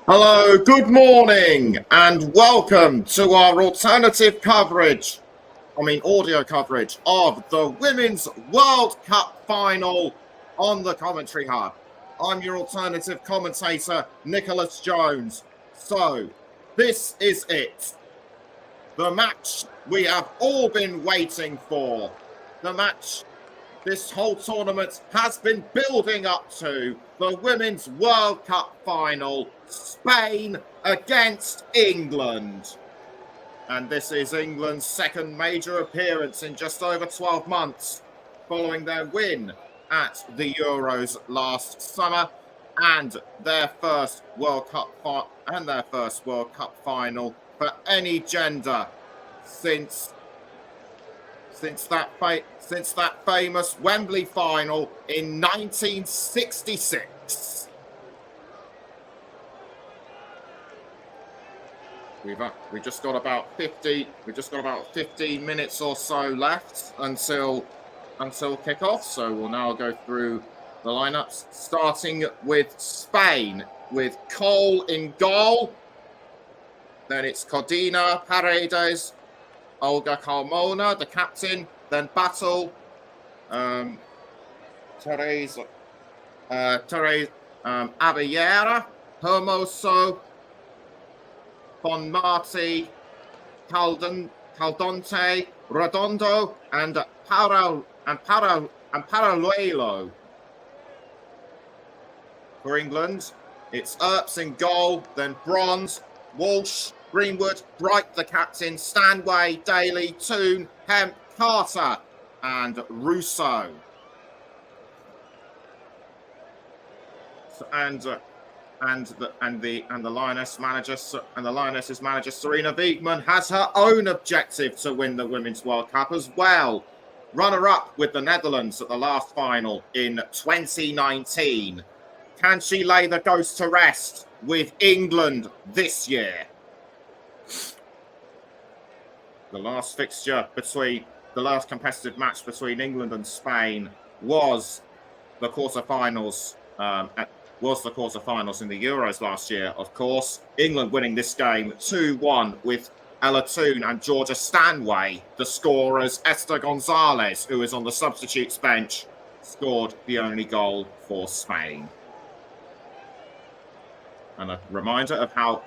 Hello, good morning, and welcome to our alternative coverage, audio coverage of the Women's World Cup final on the Commentary Hub. I'm your alternative commentator, Nicholas Jones. So, this is it. The match we have all been waiting for. The match this whole tournament has been building up to the Women's World Cup final, Spain against England. And this is England's second major appearance in just over 12 months, following their win at the Euros last summer and their first World Cup final for any gender since that famous Wembley final in 1966. We've just got about 15 minutes or so left until kickoff. So we'll now go through the lineups, starting with Spain with Cole in goal. Then it's Codina, Paredes, Olga Carmona, the captain, then Battle, Therese Abellera, Hermoso, Bonmati, Caldonte, Redondo, and Paraluelo. For England, it's Earps in goal, then Bronze, Walsh, Greenwood, Bright the captain, Stanway, Daly, Toon, Hemp, Carter, and Russo. And the Lioness manager Serena Wiegmann has her own objective to win the Women's World Cup as well. Runner-up with the Netherlands at the last final in 2019. Can she lay the ghost to rest with England this year? The last competitive match between England and Spain was the quarterfinals. Was the quarterfinals in the Euros last year, of course. England winning this game 2-1 with Ella Toon and Georgia Stanway, the scorers. Esther Gonzalez, who is on the substitutes bench, scored the only goal for Spain. And a reminder of how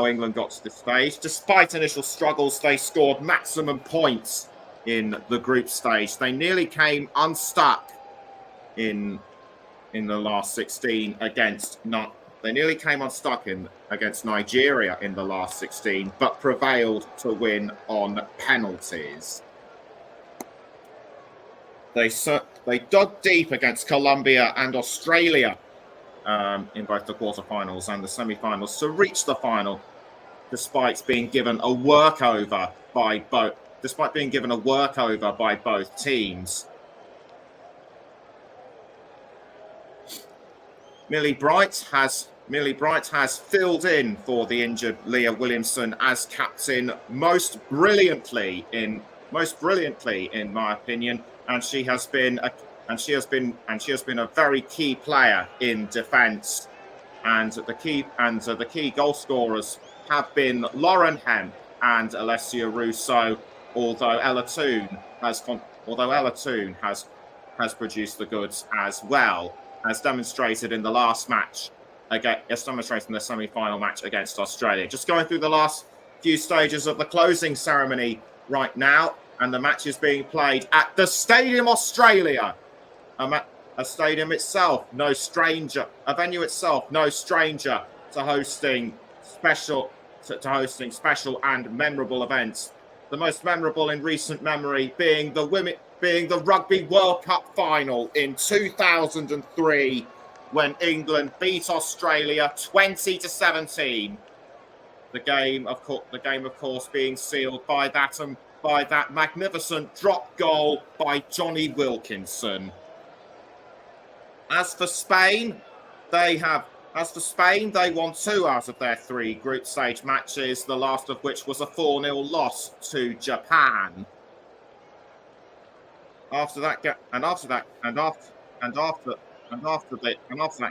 England got to this stage. Despite initial struggles, they scored maximum points in the group stage. They nearly came unstuck in the last 16 against Nigeria in the last 16, but prevailed to win on penalties. They dug deep against Colombia and Australia in both the quarterfinals and the semi-finals to reach the final, despite being given a workover by both teams. Millie Bright has filled in for the injured Leah Williamson as captain most brilliantly in my opinion, and she has been a very key player in defence. And the key goal scorers have been Lauren Hemp and Alessia Russo, although Ella Toon has produced the goods as well, as demonstrated in the semi-final match against Australia. Just going through the last few stages of the closing ceremony right now, and the match is being played at the Stadium Australia, a venue itself no stranger to hosting special and memorable events. The most memorable in recent memory being the Rugby World Cup final in 2003, when England beat Australia 20-17. The game, of course, being sealed by that magnificent drop goal by Johnny Wilkinson. As for Spain, they won 2 out of their 3 group stage matches, the last of which was a 4-0 loss to Japan. After and after that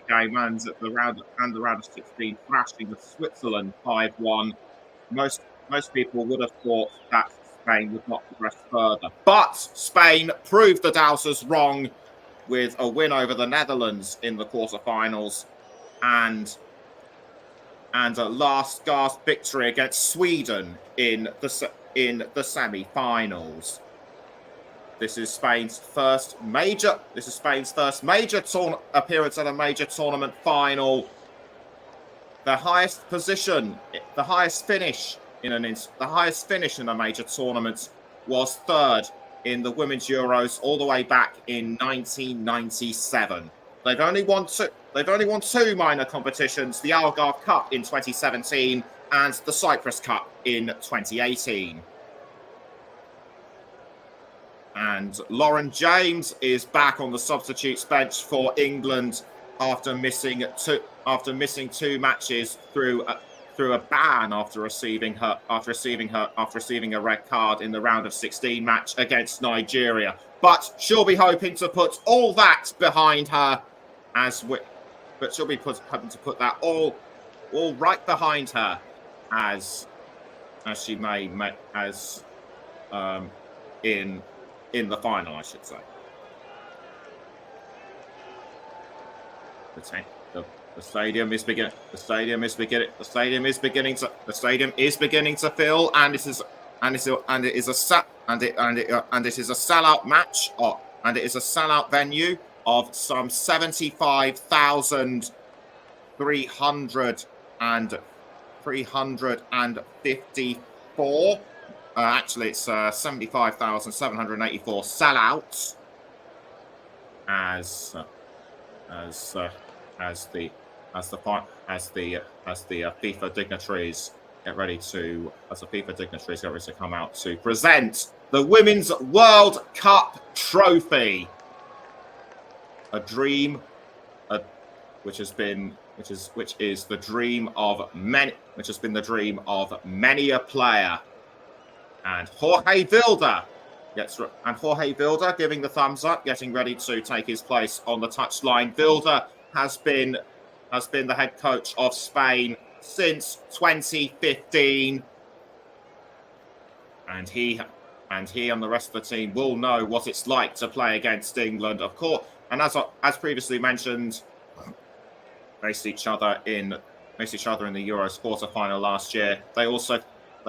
game ends at the round of 16, thrashing with Switzerland 5-1. Most people would have thought that Spain would not progress further, but Spain proved the doubters wrong with a win over the Netherlands in the quarterfinals and a last gasp victory against Sweden in the semi-finals. This is Spain's first major appearance at a major tournament final. The highest finish in a major tournament was third in the Women's Euros all the way back in 1997. They've only won two minor competitions: the Algarve Cup in 2017 and the Cyprus Cup in 2018. And Lauren James is back on the substitutes bench for England after missing two matches through a ban after receiving a red card in the round of 16 match against Nigeria. But she'll be hoping to put all that behind her, hoping to put that all right behind her as she may in the final, I should say. The stadium is beginning to fill, and it is a sellout match, and it is a sellout venue of some 75,354. Actually, it's 75,784 sellouts as the FIFA dignitaries get ready to come out to present the Women's World Cup trophy, a dream, which has been the dream of many a player. And Jorge Vilda giving the thumbs up, getting ready to take his place on the touchline. Vilda has been the head coach of Spain since 2015, and he and the rest of the team will know what it's like to play against England, of course. And as previously mentioned, faced each other in the Euros quarterfinal last year. They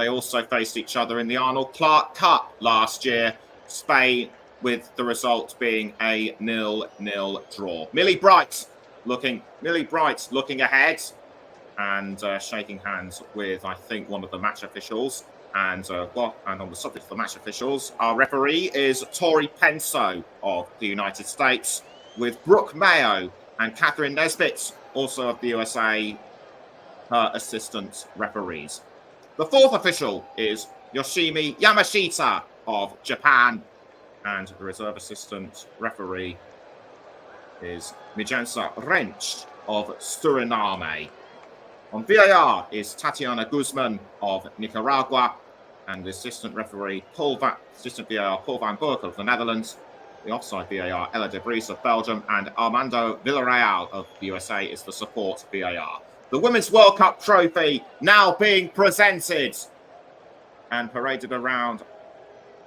also faced each other in the Arnold Clark Cup last year. Spain, with the result being a 0-0 draw. Millie Bright looking ahead and shaking hands with, I think, one of the match officials. And on the subject of the match officials, our referee is Tori Penso of the United States, with Brooke Mayo and Catherine Nesbitt, also of the USA, her assistant referees. The fourth official is Yoshimi Yamashita of Japan, and the reserve assistant referee is Mijensa Rench of Suriname. On VAR is Tatiana Guzman of Nicaragua, and the assistant referee Paul van Burk of the Netherlands. The offside VAR, Ella de Vries of Belgium, and Armando Villarreal of the USA is the support VAR. The Women's World Cup trophy now being presented and paraded around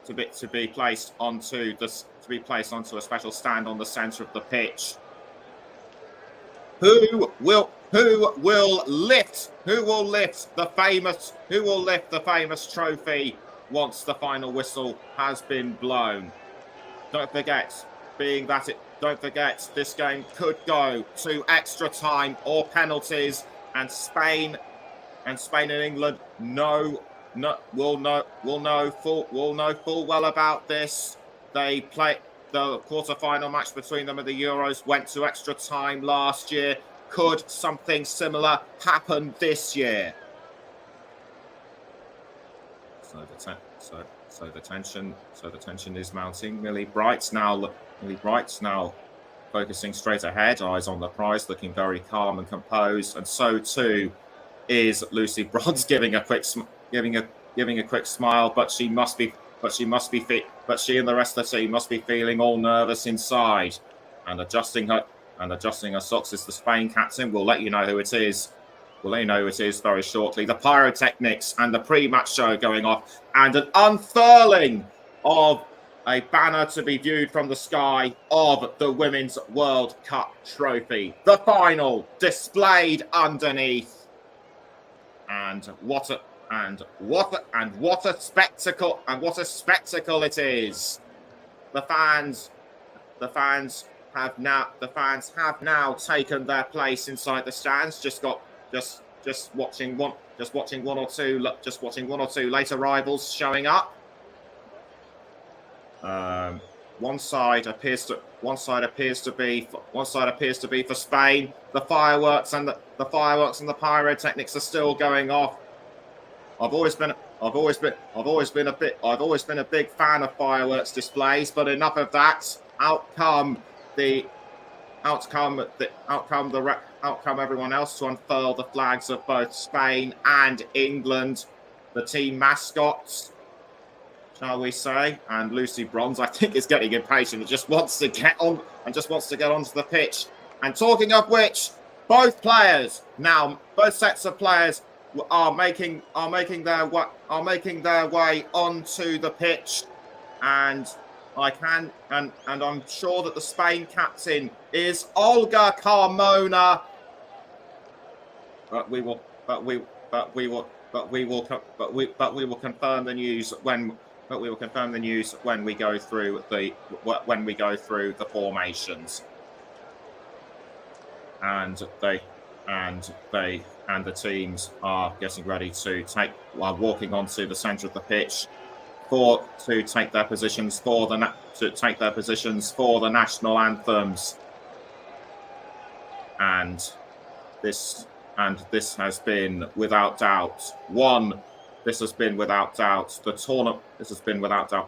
to be placed onto a special stand on the centre of the pitch. Who will lift the famous trophy once the final whistle has been blown? Don't forget, this game could go to extra time or penalties, and Spain and England will know full well about this. They play the quarter-final match between them and the Euros went to extra time last year. Could something similar happen this year? So the tension is mounting. Millie Bright's now focusing straight ahead, eyes on the prize, looking very calm and composed, and so too is Lucy Bronze, giving a quick smile, but she and the rest of the team must be feeling all nervous inside and adjusting and adjusting her socks is the Spain captain. We'll let you know who it is. We'll let you know who it is very shortly. The pyrotechnics and the pre-match show going off, and an unfurling of a banner to be viewed from the sky of the Women's World Cup trophy. The final displayed underneath. And what a spectacle, and what a spectacle it is. The fans have now taken their place inside the stands. Just watching one or two late arrivals showing up. One side appears to be for Spain. The fireworks and the pyrotechnics are still going off. I've always been a big fan of fireworks displays, but enough of that. Out come everyone else to unfurl the flags of both Spain and England, the team mascots, shall we say. And Lucy Bronze, I think, is getting impatient and just wants to get onto the pitch. And talking of which, both sets of players are making their way onto the pitch, and I'm sure that the Spain captain is Olga Carmona. But we will confirm the news when we go through the formations. And the teams are getting ready to walking onto the centre of the pitch to take their positions for the national anthems. And this has been without doubt the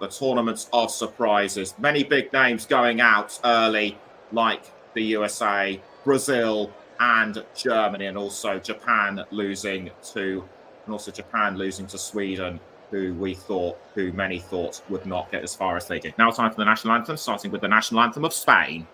tournament of surprises. Many big names going out early, like the USA, Brazil, and Germany, and also Japan losing to Sweden, who many thought would not get as far as they did. Now time for the national anthem, starting with the national anthem of Spain.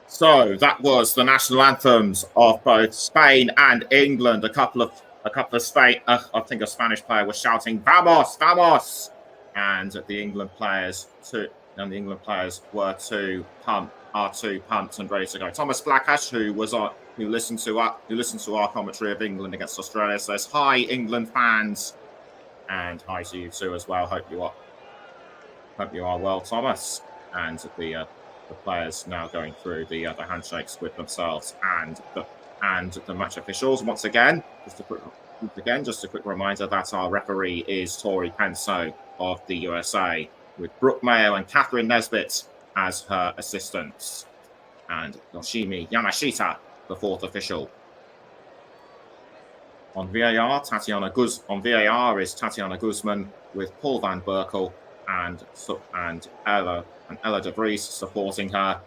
So that was the national anthems of both Spain and England. A couple of Spain, I think a Spanish player was shouting "Vamos, vamos," and the England players were too pumped and ready to go. Thomas Blackash, who listened to our commentary of England against Australia, says, "Hi, England fans," and hi to you too as well. Hope you are well, Thomas. And the players now going through the handshakes with themselves and the match officials. Once again, just a quick reminder that our referee is Tori Penso of the USA, with Brooke Mayo and Catherine Nesbitt as her assistants, and Yoshimi Yamashita, the fourth official. On VAR, on VAR is Tatiana Guzman with Paul van Berkel and Ella de Vries supporting her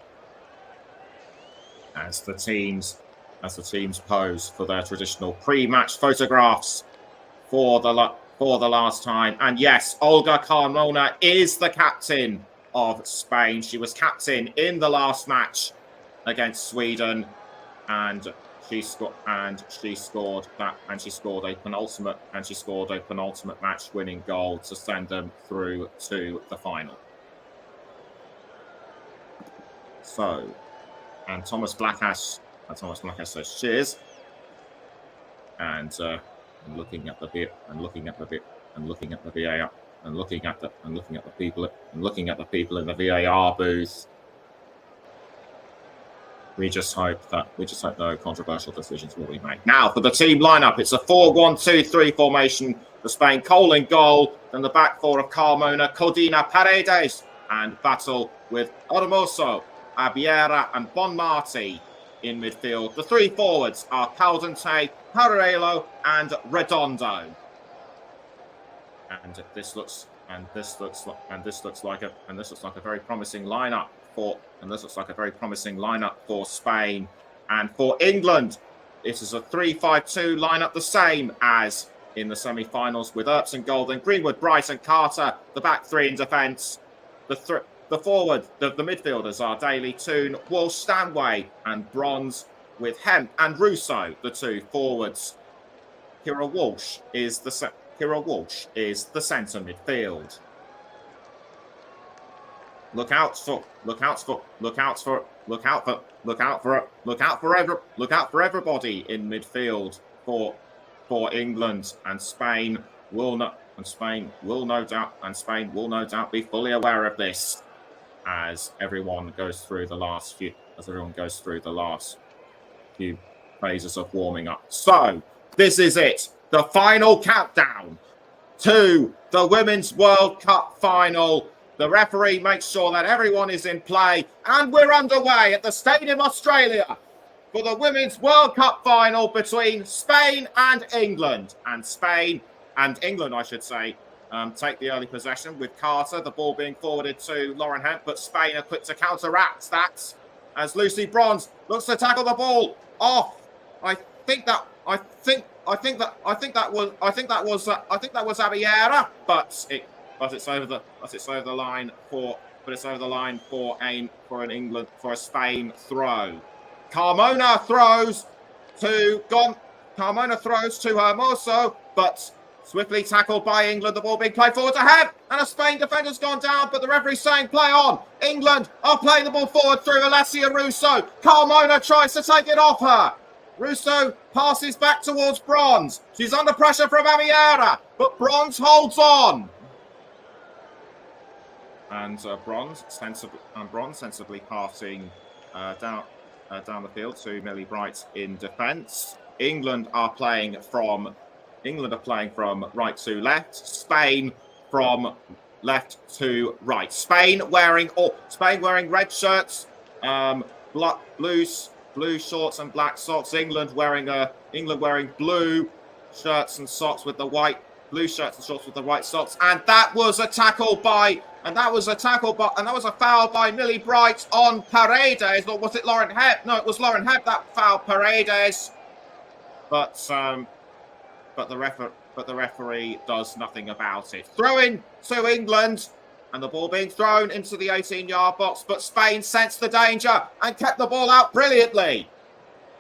as the teams pose for their traditional pre-match photographs for the last time. And yes, Olga Carmona is the captain of Spain. She was captain in the last match against Sweden, and she scored a penultimate match-winning goal to send them through to the final. So, and Thomas Blackash says cheers, and looking at the VAR, and looking at the people in the VAR booth. We just hope no controversial decisions will be made. Now for the team lineup, it's a 4-1-2-3 formation for Spain. Cole in goal, then the back four of Carmona, Codina, Paredes, and battle with Hermoso, Abiera, and Bonmati in midfield. The three forwards are Caldente, Parello, and Redondo. And this looks like a very promising lineup for Spain. And for England, it is a 3-5-2 lineup, the same as in the semi-finals, with Earps and Golden, Greenwood, Bright, and Carter, the back three in defence. The midfielders are Daly, Toon, Walsh, Stanway, and Bronze, with Hemp and Russo, the two forwards. Kira Walsh is the centre midfield. Look out for everybody in midfield for England, and Spain will no doubt be fully aware of this as everyone goes through the last few phases of warming up. So this is it, the final countdown to the Women's World Cup final. The referee makes sure that everyone is in play, and we're underway at the Stadium Australia for the Women's World Cup final between Spain and England. And Spain and England, I should say, take the early possession with Carter, the ball being forwarded to Lauren Hemp, but Spain are quick to counteract that as Lucy Bronze looks to tackle the ball off. I think that was Abiera, but it's over the line for a Spain throw. Carmona throws to Hermoso, but swiftly tackled by England. The ball being played forward to Hemp, and a Spain defender's gone down, but the referee's saying play on. England are playing the ball forward through Alessia Russo. Carmona tries to take it off her. Russo passes back towards Bronze. She's under pressure from Abiera, but Bronze holds on. And Bronze sensibly passing down the field to Millie Bright in defence. England are playing from right to left. Spain from left to right. Spain wearing red shirts, blue shorts and black socks. England wearing blue shirts and socks with the white blue shirts and shorts with the white socks. And that was a foul by Millie Bright on Paredes. Or was it Lauren Hemp? No, it was Lauren Hemp that fouled Paredes. But the referee does nothing about it. Throw in to England, and the ball being thrown into the 18-yard box, but Spain sensed the danger and kept the ball out brilliantly.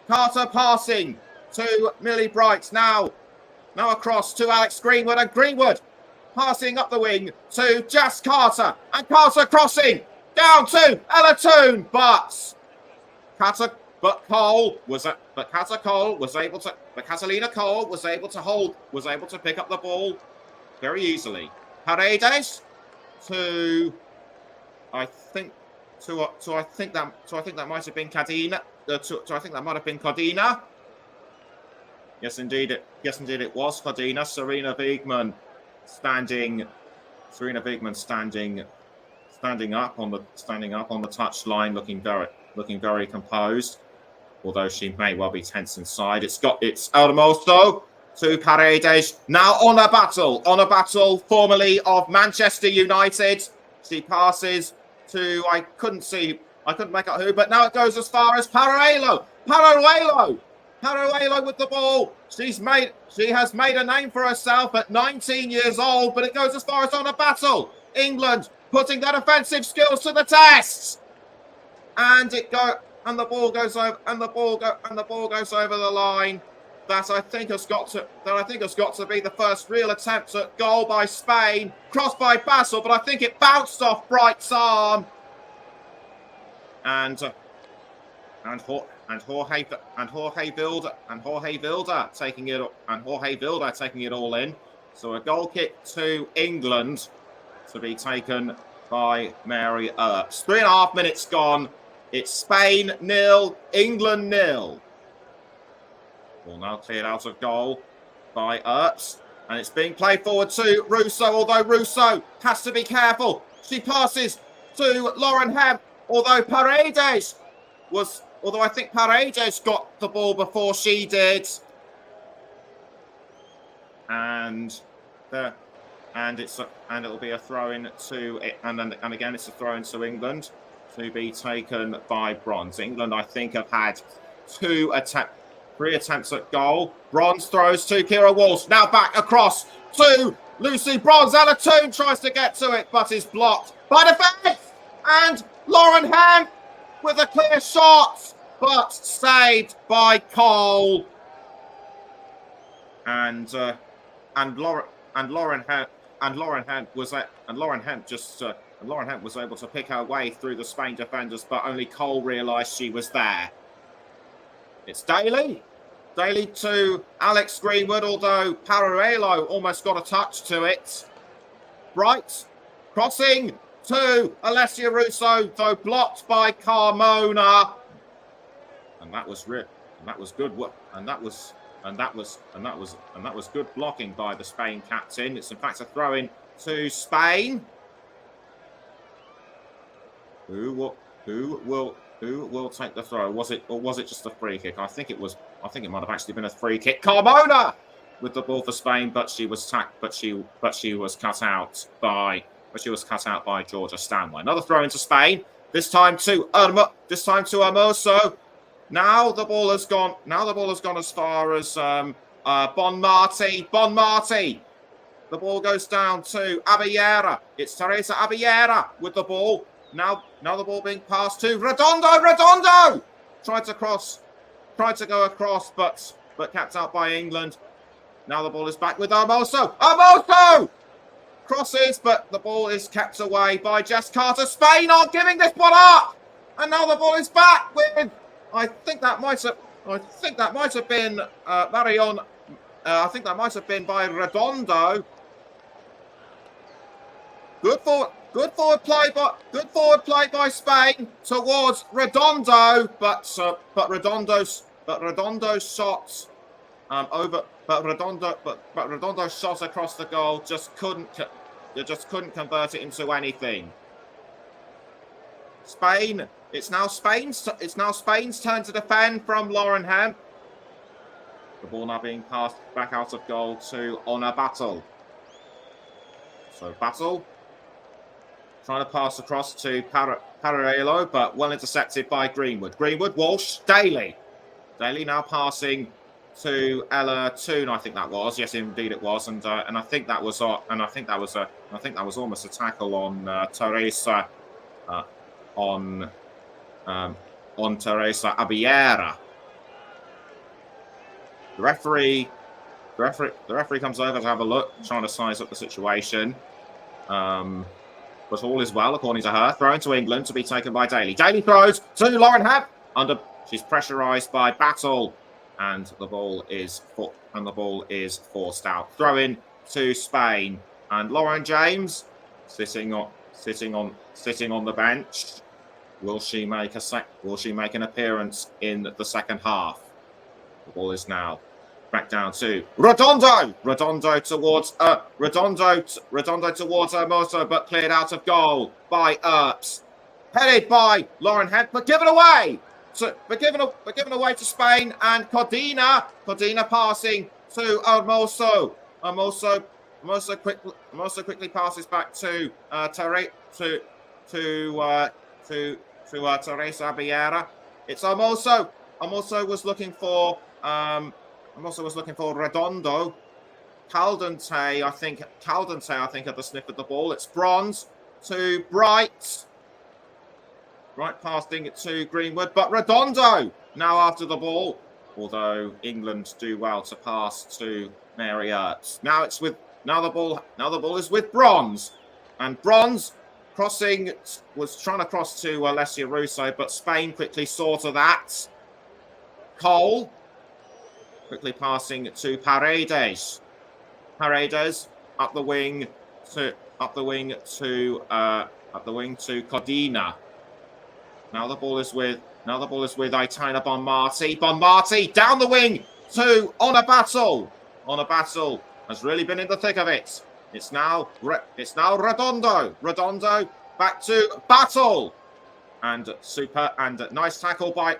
Carter passing to Millie Bright, now across to Alex Greenwood, and Greenwood passing up the wing to Jess Carter, and Carter crossing down to Ella Toon, but Catalina Cole was able to pick up the ball very easily. Paredes I think that might have been Codina. Yes, indeed it was Codina. Serena Wiegmann standing up on the touchline, looking very composed, although she may well be tense inside. It's Hermoso to Paredes. Now on a battle, formerly of Manchester United. She passes to, I couldn't make out who, but now it goes as far as Paruelo with the ball. She has made a name for herself at 19 years old, but it goes as far as on a battle. England putting their defensive skills to the test. And the ball goes over, and the ball goes over the line. That I think has got to be the first real attempt at goal by Spain. Crossed by Basil, but I think it bounced off Bright's arm. And Jorge Vilda taking it all in. So a goal kick to England to be taken by Mary Earps. 3.5 minutes gone. It's Spain 0, England 0. Ball now cleared out of goal by Earps. And it's being played forward to Russo, although Russo has to be careful. She passes to Lauren Hemp, although I think Paredes got the ball before she did. And it'll be a throw in to it, and again it's a throw in to England to be taken by Bronze. England, I think, have had 3 attempts at goal. Bronze throws to Kira Walsh. Now back across to Lucy Bronze. Ella Toon tries to get to it, but is blocked by defence. And Lauren Hemp with a clear shot, but saved by Cole. And Lauren Hemp was able to pick her way through the Spain defenders, but only Cole realised she was there. It's Daly to Alex Greenwood, although Paruelo almost got a touch to it. Bright crossing to Alessia Russo, though blocked by Carmona. And that was good blocking by the Spain captain. It's in fact a throw in to Spain. Who will take the throw? Was it just a free kick? I think it might have actually been a free kick. Carmona with the ball for Spain, but she was cut out by Georgia Stanway. Another throw into Spain. This time to Hermoso. Now the ball has gone as far as Bonmati. The ball goes down to Abellera. It's Teresa Abellera with the ball. Now the ball being passed to Redondo. Tried to go across, but kept out by England. Now the ball is back with Hermoso crosses, but the ball is kept away by Jess Carter. Spain are giving this one up, and now the ball is back with. I think that might have been Marion. I think that might have been by Redondo. Good forward play by Spain towards Redondo, but Redondo's shots Redondo's shot across the goal just couldn't convert it into anything. Spain. It's now Spain's turn to defend from Lauren Hemp. The ball now being passed back out of goal to Honor Battle. So Battle trying to pass across to Paruelo, but well intercepted by Greenwood. Walsh, Daly now passing to Ella Toon. I think that was. Yes, indeed it was. And I think that was almost a tackle on Teresa on Teresa Abellera. The referee comes over to have a look, trying to size up the situation. But all is well, according to her. Thrown to England to be taken by Daly. Daly throws to Lauren Hemp. She's pressurised by Battle, and the ball is forced out. Throw in to Spain, and Lauren James sitting on the bench. Will she make an appearance in the second half? The ball is now back down to Redondo. Redondo towards Hermoso, but cleared out of goal by Earps. Headed by Lauren Hemp, but given away to Spain, and Codina passing to Hermoso quickly passes back to Teresa Vieira. It's Hermoso. Hermoso was looking for Redondo. Caldente, I think had the sniff of the ball. It's Bronze to Bright. Right passing it to Greenwood, but Redondo now after the ball. Although England do well to pass to Mary Earps. Now the ball is with Bronze. And Bronze was trying to cross to Alessia Russo, but Spain quickly saw to that. Cole quickly passing to Paredes. Paredes up the wing to Codina. Now the ball is with Aitana Bonmati. Bonmati down the wing to Onabattle. Onabattle has really been in the thick of it. It's now Redondo. Redondo back to Battle. And a nice tackle by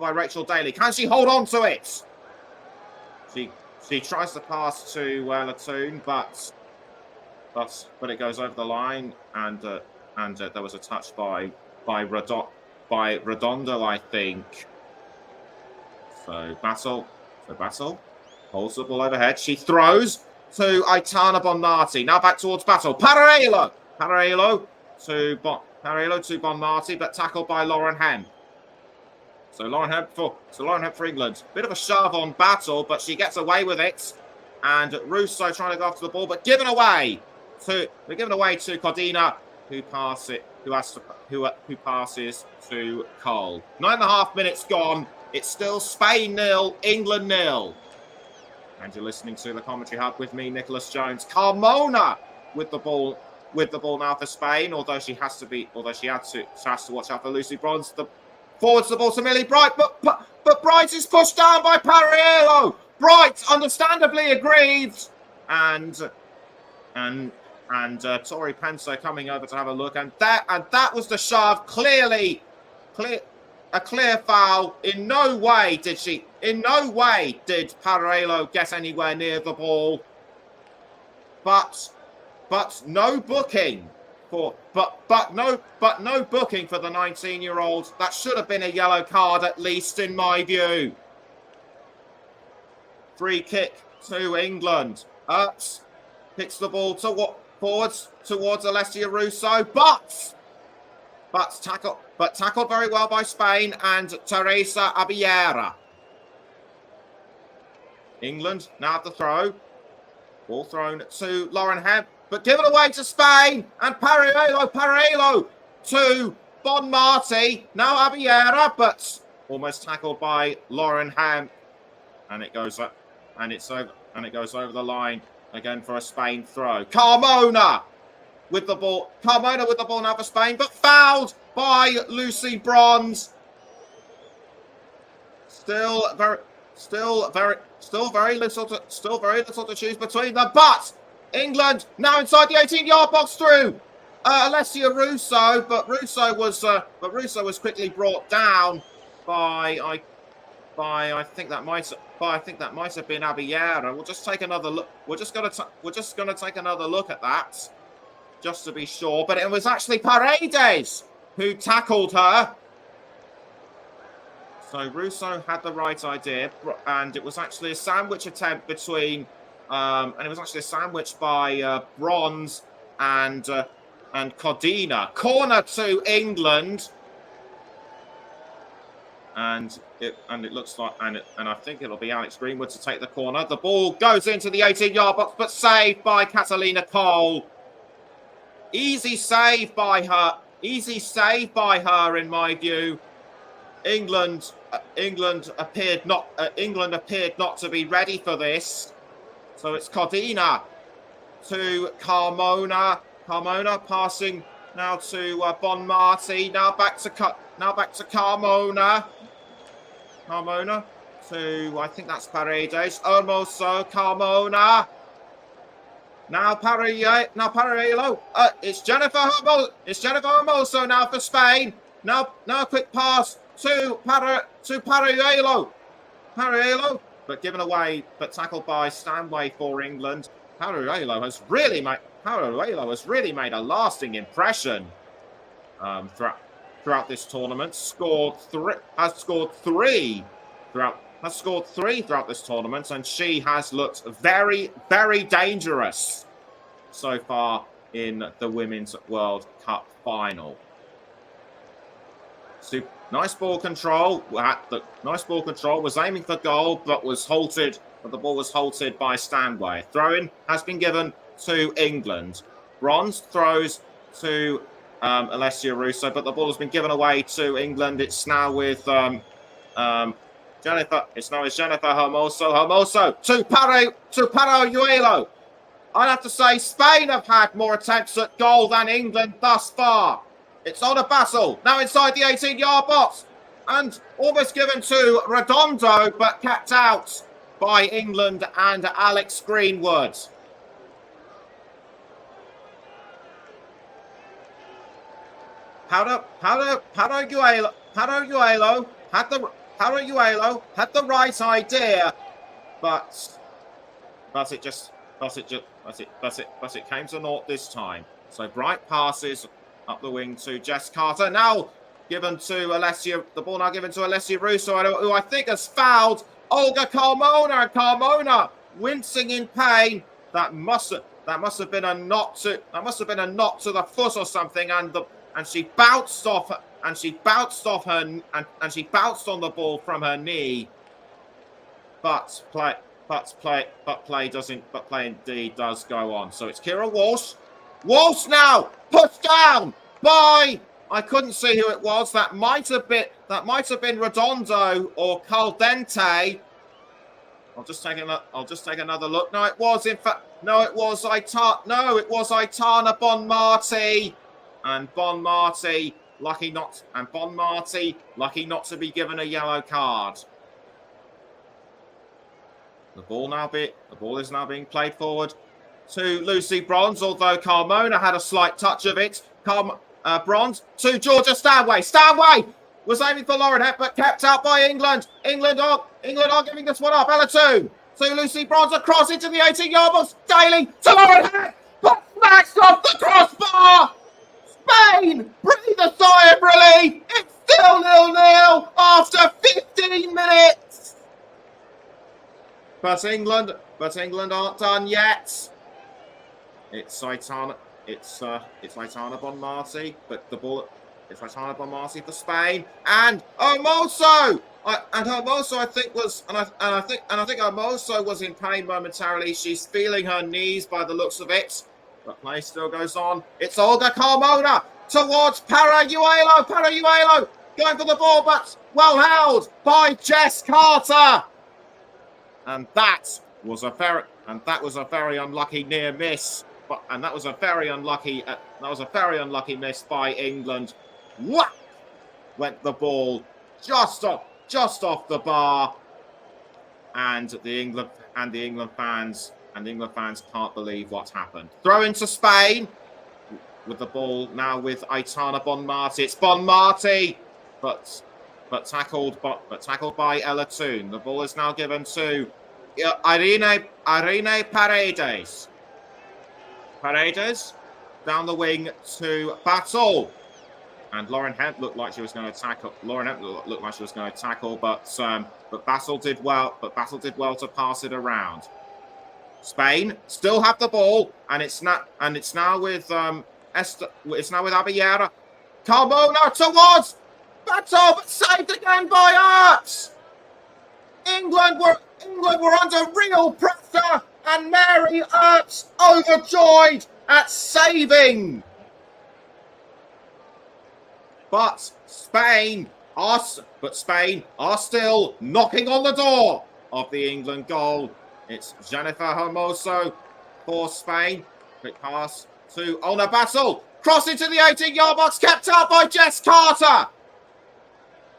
Rachel Daly. Can she hold on to it? She tries to pass to Latoon, but it goes over the line, and there was a touch by Redondo, I think. So Battle holds the ball overhead. She throws to Aitana Bonmati. Now back towards Battle. Paralelo to Bonmati, but tackled by Lauren Hemp. So Lauren Hemp for England. Bit of a shove on Battle, but she gets away with it. And Russo trying to go after the ball, but given away to Codina, who passes to Cole. 9.5 minutes gone. It's still Spain 0, England 0. And you're listening to the Commentary Hub with me, Nicholas Jones. Carmona with the ball now for Spain, although she has to watch out for Lucy Bronze. Forwards the ball to Millie Bright, but Bright is pushed down by Paralelo. Bright understandably agreed, and Tori Penso coming over to have a look, and that was the shove. A clear foul. In no way did Paralelo get anywhere near the ball, but no booking for no booking for the 19-year-old. That should have been a yellow card, at least in my view. Free kick to England. Earps picks the ball forwards towards Alessia Russo, but tackled very well by Spain and Teresa Abiera. England now at the throw. Ball thrown to Lauren Hemp, but given away to Spain, and Paralelo to Bonmati. Now Abiera, but almost tackled by Lauren Hemp, and it goes up, and it goes over the line again for a Spain throw. Carmona with the ball now for Spain, but fouled by Lucy Bronze. Still very little to choose between them, but England now inside the 18-yard box through Alessia Russo, but Russo was quickly brought down by I think that might have been Abiera. We'll just take another look. We're just gonna take another look at that, just to be sure. But it was actually Paredes who tackled her. So Russo had the right idea, and it was actually a sandwich attempt between, and it was actually a sandwich by Bronze and Codina. Corner to England, and it looks like, and I think it'll be Alex Greenwood to take the corner. The ball goes into the 18-yard box, but saved by Catalina Cole. Easy save by her, in my view. England appeared not to be ready for this. So it's Codina to Carmona. Carmona passing now to Bonmati. Now back to Carmona. Carmona to, I think that's Paredes. Hermoso, Carmona. Now Paralelo. It's Jennifer Hermoso now for Spain. Now a quick pass to Paralelo. Paralelo but given away, but tackled by Stanway for England. Paralluelo has really made a lasting impression throughout this tournament. Has scored three throughout this tournament, and she has looked very, very dangerous so far in the Women's World Cup final. Nice ball control. Nice ball control. Was aiming for goal, but was halted. But the ball was halted by Stanway. Throw-in has been given to England. Bronze throws to Alessia Russo, but the ball has been given away to England. It's now with Jennifer. It's now with Jennifer Hermoso. Hermoso to Paralluelo. I'd have to say Spain have had more attempts at goal than England thus far. It's Ona Basel, now inside the 18-yard box. And almost given to Redondo, but kept out by England and Alex Greenwood. Paralluelo had the right idea, but it came to naught this time. So Bright passes up the wing to Jess Carter. Now given to Alessia. The ball now given to Alessia Russo, who I think has fouled Olga Carmona. And Carmona wincing in pain. That must have been a knot to the foot or something. And she bounced off on the ball from her knee. But play indeed does go on. So it's Kira Walsh. Walsh now pushed down by, I couldn't see who it was. That might have been Redondo or Caldente. I'll just take another look. No, it was Aitana Bonmati. And Bonmati lucky not to be given a yellow card. The ball is now being played forward to Lucy Bronze, although Carmona had a slight touch of it. Bronze to Georgia Stanway. Stanway was aiming for Lauren Hett, but kept out by England. England are giving this one up. Ella to Lucy Bronze, across into the 18-yard box. Daly to Lauren Hett, but smashed off the crossbar. Spain breathe a sigh of relief. It's still 0-0 after 15 minutes. But England aren't done yet. It's Aitana Bonmati, but the ball. It's Aitana Bonmati for Spain, and Hermoso. Hermoso, I think Hermoso was in pain momentarily. She's feeling her knees by the looks of it. But play still goes on. It's Olga Carmona towards Paralluelo. Paralluelo going for the ball, but well held by Jess Carter. And that was a very unlucky near miss. That was a very unlucky miss by England. What went the ball just off the bar, and the England fans can't believe what happened. Throw into Spain with the ball now with Aitana Bonmati. It's Bonmati, but tackled by Ella Toon. The ball is now given to Irene Paredes. Paredes down the wing to Battle, and Lauren Hemp looked like she was going to tackle. But Battle did well. To pass it around. Spain still have the ball, and it's now with Abellera. Carmona towards Battle, but saved again by Arts. England were under real pressure, and Mary Ertz overjoyed at saving. But Spain are still knocking on the door of the England goal. It's Jennifer Hermoso for Spain. Quick pass to Ona Basel. Cross into the 18-yard box, kept out by Jess Carter.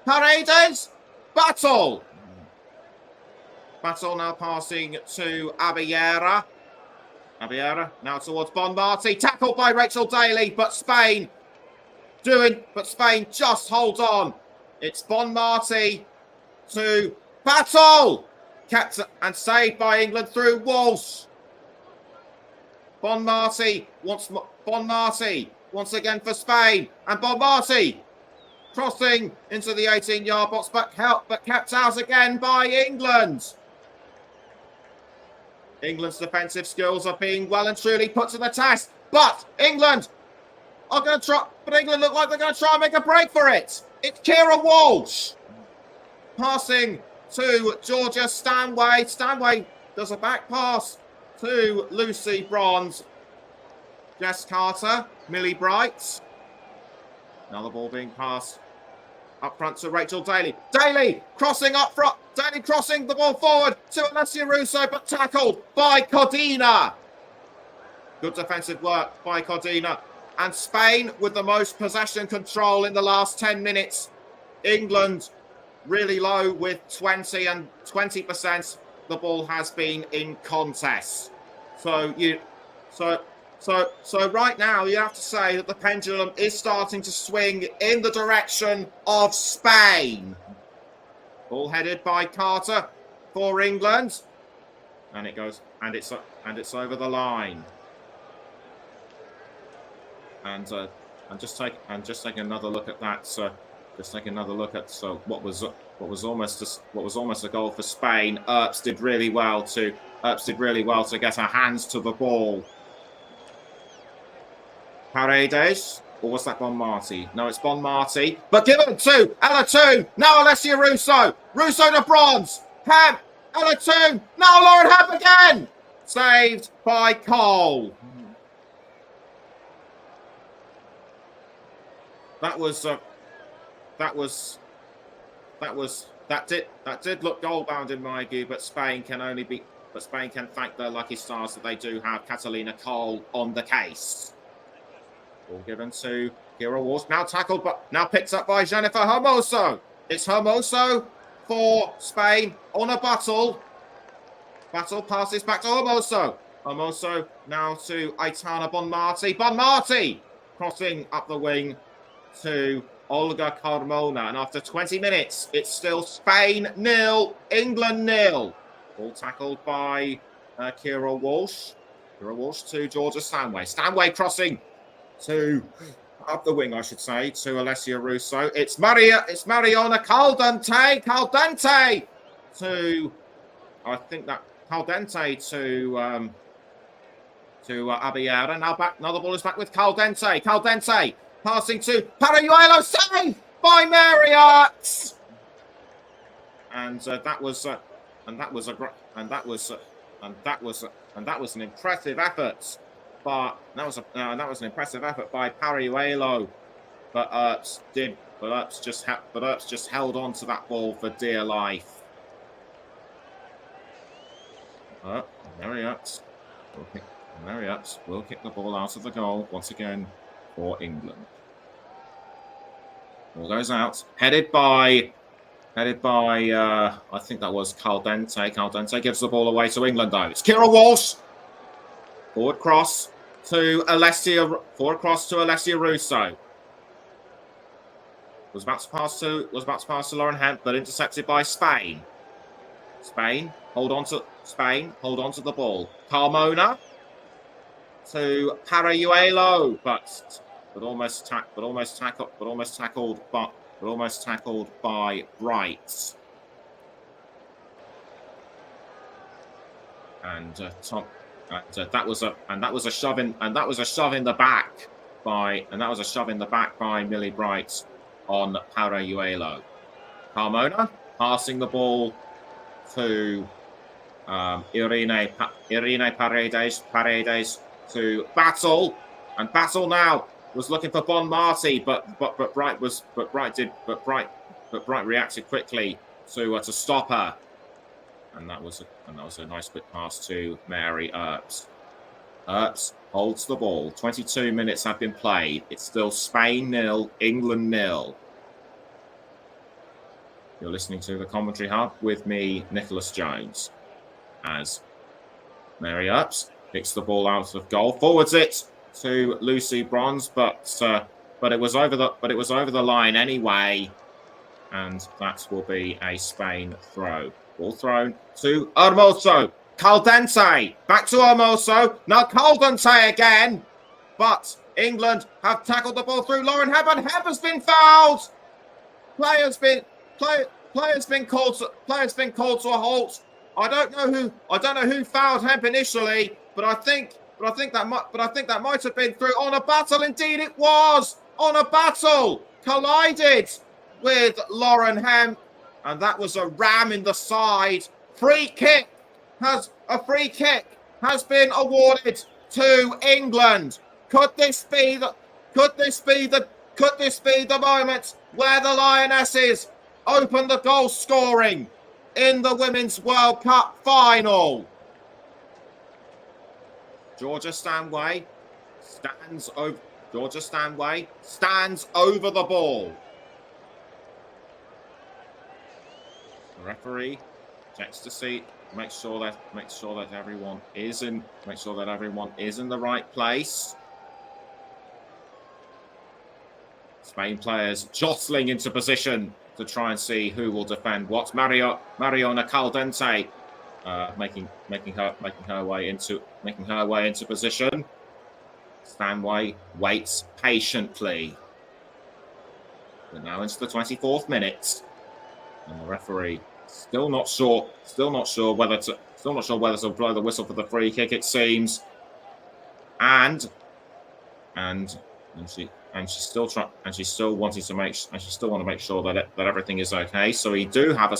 Paredes, Battle now passing to Abellera. Abellera now towards Bonmati. Tackled by Rachel Daly, but Spain just hold on. It's Bonmati to Battle. kept and saved by England through Walsh. Bonmati once again for Spain, and Bonmati crossing into the 18-yard box, but kept out again by England. England's defensive skills are being well and truly put to the test, but England are going to try. But England look like they're going to try and make a break for it. It's Keira Walsh passing to Georgia Stanway. Stanway does a back pass to Lucy Bronze. Jess Carter, Millie Bright. Now the ball being passed up front to Rachel Daly. Daly crossing up front. Daly crossing the ball forward to Alessia Russo, but tackled by Codina. Good defensive work by Codina. And Spain with the most possession control in the last 10 minutes. England really low with 20%. The ball has been in contest. So right now you have to say that the pendulum is starting to swing in the direction of Spain. Ball headed by Carter for England, and it's over the line. And just take another look at that. Just take another look at what was almost a goal for Spain. Earps did really well to get her hands to the ball. Paredes, or was that Bonmati? No, it's Bonmati. But given to Ella Toone. Now Alessia Russo. Russo to Bronze. Hemp. Ella Toone. Now Lauren Hemp again. Saved by Cole. That did look goal bound in my view, but Spain can thank their lucky stars that they do have Catalina Cole on the case. Ball given to Keira Walsh, now tackled, but now picked up by Jennifer Hermoso. It's Hermoso for Spain on a battle. Battle passes back to Hermoso. Hermoso now to Aitana Bonmati. Bonmati crossing up the wing to Olga Carmona. And after 20 minutes, it's still Spain 0, England 0. Ball tackled by Keira Walsh. Keira Walsh to Georgia Stanway. Stanway crossing to up the wing, I should say, to Alessia Russo. It's Mariona Caldente. Caldente to, I think that Caldente to Abiera. Now the ball is back with Caldente. Caldente passing to Parayuelo. Saved by Marriott. And that was an impressive effort. But that was an impressive effort by Parayuelo. But Earps just held on to that ball for dear life. Marriott will kick the ball out of the goal once again for England. Ball goes out, headed by I think that was Caldente. Caldente gives the ball away to England though. It's Keira Walsh. Forward cross to Alessia Russo. Was about to pass to Lauren Hemp, but intercepted by Spain. Spain hold on to the ball. Carmona to Parayuelo, but almost tackled by Bright. And that was a shove in the back by Millie Bright on Parayuelo. Carmona passing the ball to Irene Paredes to Battle, and Battle now was looking for Bonmati, but Bright reacted quickly to stop her, and that was a nice quick pass to Mary Earps. Earps holds the ball. 22 minutes have been played. It's still Spain 0, England 0. You're listening to the Commentary Hub with me, Nicholas Jones, as Mary Earps picks the ball out of goal, forwards it to Lucy Bronze, but it was over the line anyway, and that will be a Spain throw. Ball thrown to Hermoso. Caldente. Back to Hermoso. Now Caldente again. But England have tackled the ball through Lauren Hebb, and Hebb has been fouled. Player's been called to a halt. I don't know who fouled Hebb initially, but I think that might have been through On a Battle. Indeed, it was On a Battle collided with Lauren Hebb, and that was a ram in the side. Free kick has been awarded to England. Could this be the moment where the Lionesses open the goal scoring in the Women's World Cup final? Georgia Stanway stands over the ball. The referee checks to see, make sure that everyone is in the right place. Spain players jostling into position to try and see who will defend what. Mariona Caldente making her way into position. Stanway waits patiently. We're now into the 24th minute, and the referee still not sure whether to blow the whistle for the free kick. It seems, and she still want to make sure that everything is okay. So we do have a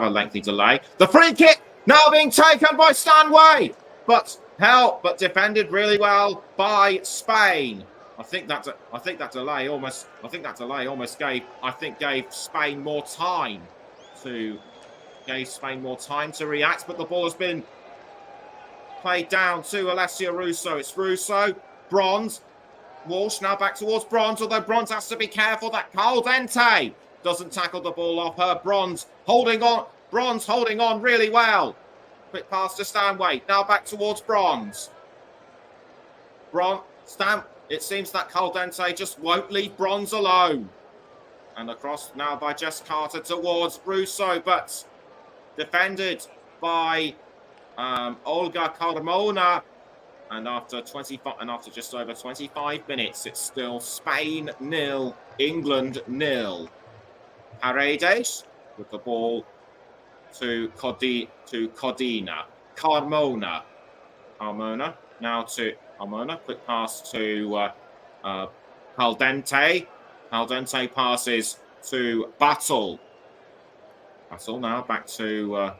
lengthy delay. The free kick now being taken by Stanway, but defended really well by Spain. I think that delay almost gave Spain more time to react. But the ball has been played down to Alessia Russo. It's Russo, Bronze. Walsh now back towards Bronze, although Bronze has to be careful that Caldente doesn't tackle the ball off her. Bronze holding on really well. Quick pass to Stanway, now back towards Bronze. It seems that Caldente just won't leave Bronze alone. And across now by Jess Carter towards Russo, but defended by Olga Carmona. And after just over 25 minutes, it's still Spain 0, England 0. Paredes with the ball to Codina. Carmona now to Carmona. Quick pass to Caldente. Caldente passes to Battle. Battle now back to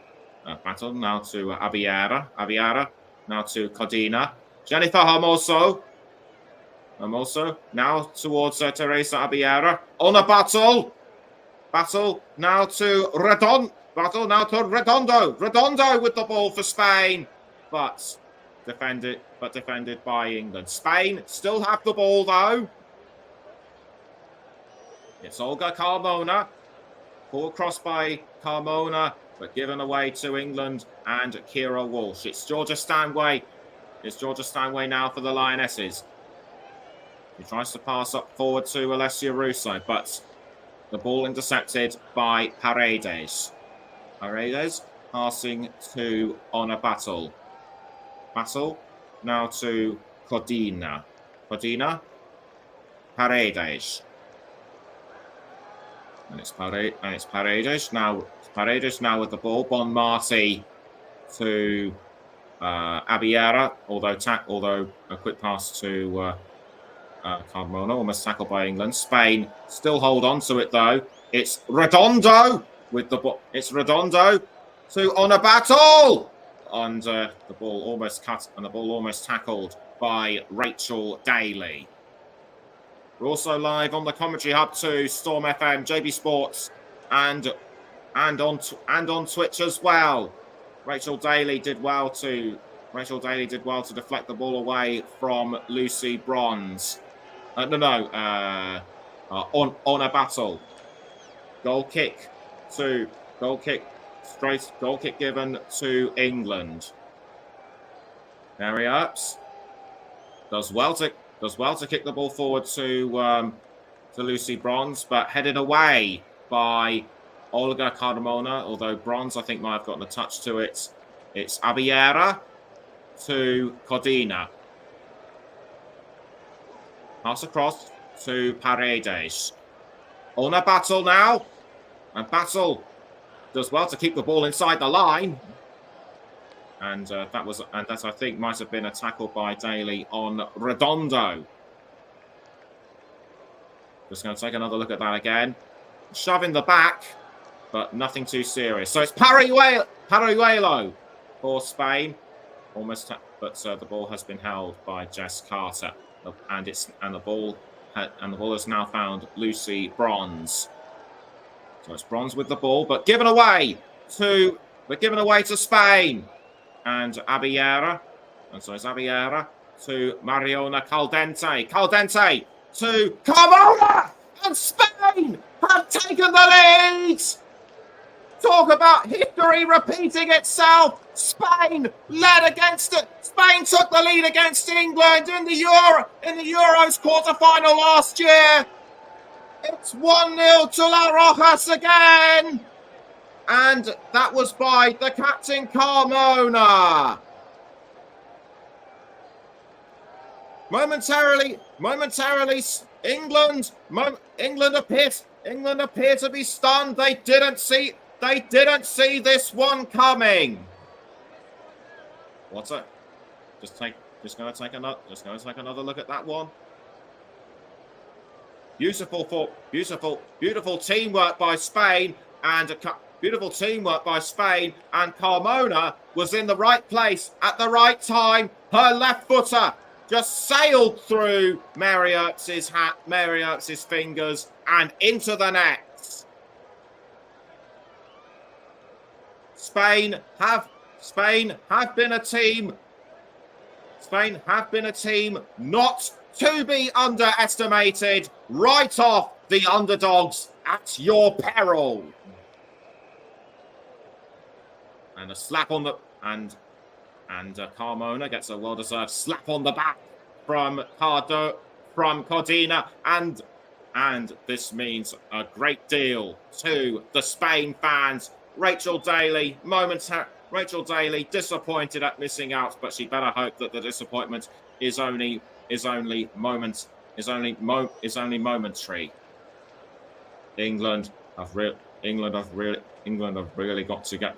Abiara. Abiara now to Codina. Jennifer Hermoso now towards Teresa Abiara. On a Battle now to Redondo. Redondo with the ball for Spain, but defended by England. Spain still have the ball though. It's Olga Carmona. Ball crossed by Carmona, but given away to England and Kira Walsh. It's Georgia Stanway. Now for the Lionesses. He tries to pass up forward to Alessia Russo, but the ball intercepted by Paredes. Paredes passing to Honor Battle. Battle now to Codina. Codina. Paredes. And it's Paredes now. Paredes now with the ball. Bon Marti to Abiera, although a quick pass to Carmona, almost tackled by England. Spain still hold on to it though. It's Redondo with the ball. It's Redondo to On a Battle, and the ball almost cut, and the ball almost tackled by Rachel Daly. We're also live on the commentary hub to Storm FM, JB Sports, and on Twitch as well. Rachel Daly did well to deflect the ball away from Lucy Bronze. On a Battle. Goal kick given to England. Mary Earps does well to kick the ball forward to Lucy Bronze, but headed away by Olga Carmona, although bronze I think might have gotten a touch to it. It's Abiera to Codina. Pass across to Paredes. Ona Battle now. And Battle does well to keep the ball inside the line. And that I think might have been a tackle by Daly on Redondo. Just going to take another look at that again. Shove in the back, but nothing too serious. So it's Paruelo for Spain. Almost, but the ball has been held by Jess Carter, and the ball has now found Lucy Bronze. So it's Bronze with the ball, but given away to Spain. And Abiera. And so it's Abiera to Mariona Caldente. Caldente to Carmona! And Spain have taken the lead! Talk about history repeating itself. Spain led against it. Spain took the lead against England in the Euros quarter-final last year. It's 1-0 to La Rojas again. And that was by the captain Carmona. Momentarily, England appear to be stunned. They didn't see this one coming. What's it? Just going to take another look at that one. Beautiful teamwork by Spain and Carmona was in the right place at the right time. Her left footer just sailed through Mary Earps' fingers and into the net. Spain have been a team not to be underestimated. Right off the underdogs at your peril. And a slap on the Carmona gets a well-deserved slap on the back from Codina, and this means a great deal to the Spain fans. Rachel Daly disappointed at missing out, but she better hope that the disappointment is only momentary. England have really got to get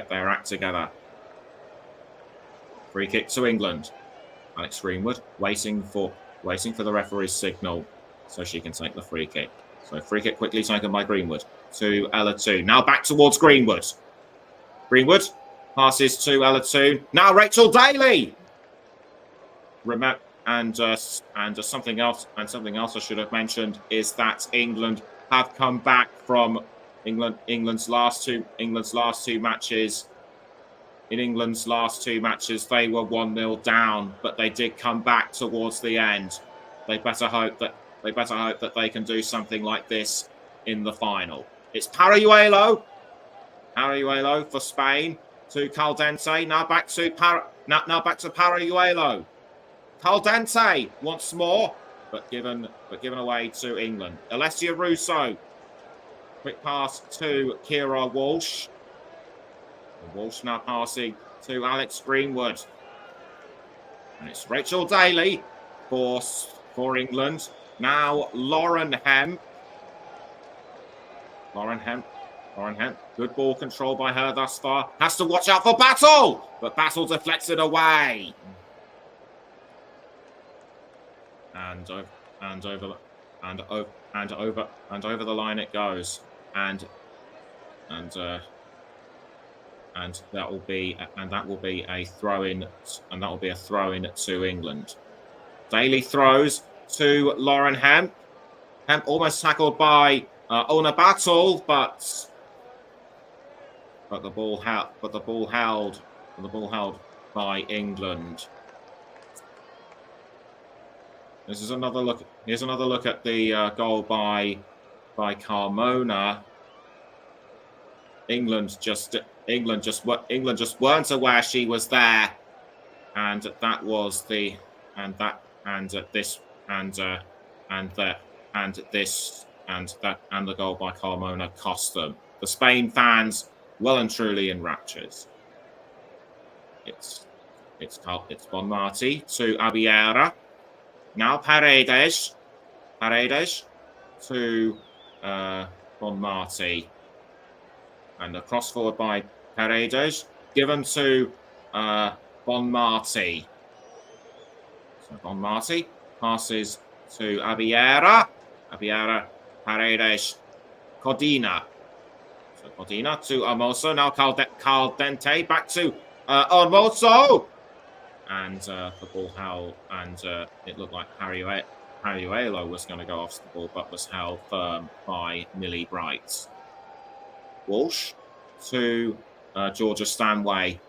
their act together. Free kick to England. Alex Greenwood waiting for the referee's signal so she can take the free kick. So free kick quickly taken by Greenwood to Ella Toone. Now back towards Greenwood. Greenwood passes to Ella Toone. Now Rachel Daly. Something else I should have mentioned is that England have come back from England's last two matches. In England's last two matches, they were 1-0 down, but they did come back towards the end. They better hope that they can do something like this in the final. It's Paruelo for Spain to Caldente. Now back to Paruelo. Caldente once more, but given away to England. Alessia Russo. Quick pass to Kira Walsh. Walsh now passing to Alex Greenwood. And it's Rachel Daly for England. Now Lauren Hemp. Good ball control by her thus far. Has to watch out for Battle, but Battle deflects it away. And over the line it goes. And that will be a throw in to England. Daly throws to Lauren Hemp. Hemp almost tackled by Ona Battle, but the ball held by England. Here's another look at the goal by Carmona. England just weren't aware she was there, and and the goal by Carmona cost them. The Spain fans well and truly in raptures. It's Bonmati to Abiera. Now Paredes to Bonmati. And a cross forward by Paredes, given to Bonmati. So Bonmati passes to Abiera. Paredes, Codina. So Codina to Hermoso. Now Caldente back to Hermoso. And the ball held, and it looked like Parayuelo was going to go off the ball, but was held firm by Millie Bright. Walsh to Georgia Stanway.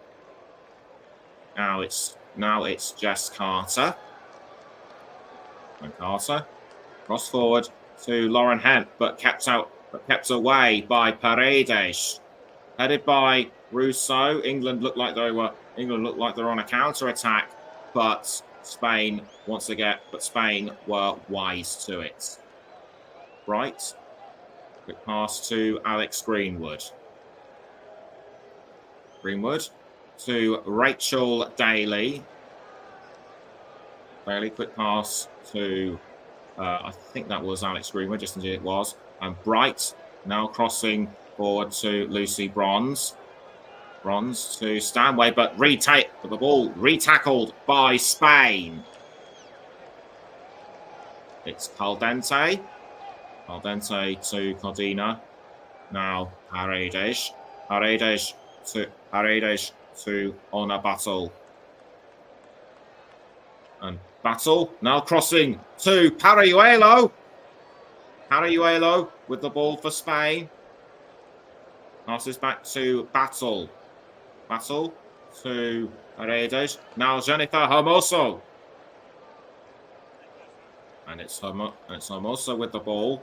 Now it's Jess Carter. And Carter cross forward to Lauren Hemp, but kept away by Paredes. Headed by Russo. England looked like they were on a counter attack, but Spain were wise to it. Bright. Quick pass to Alex Greenwood. Greenwood to Rachel Daly. Quick pass to, I think that was Alex Greenwood, just indeed it was. And Bright now crossing forward to Lucy Bronze. Bronze to Stanway, but the ball retackled by Spain. It's Caldente. Caldente to Codina. Now Paredes. Paredes to Ona Battle. And Battle now crossing to Parayuelo. Parayuelo with the ball for Spain. Passes back to Battle. Battle to Paredes. Now Jennifer Hermoso. And it's Hermoso with the ball.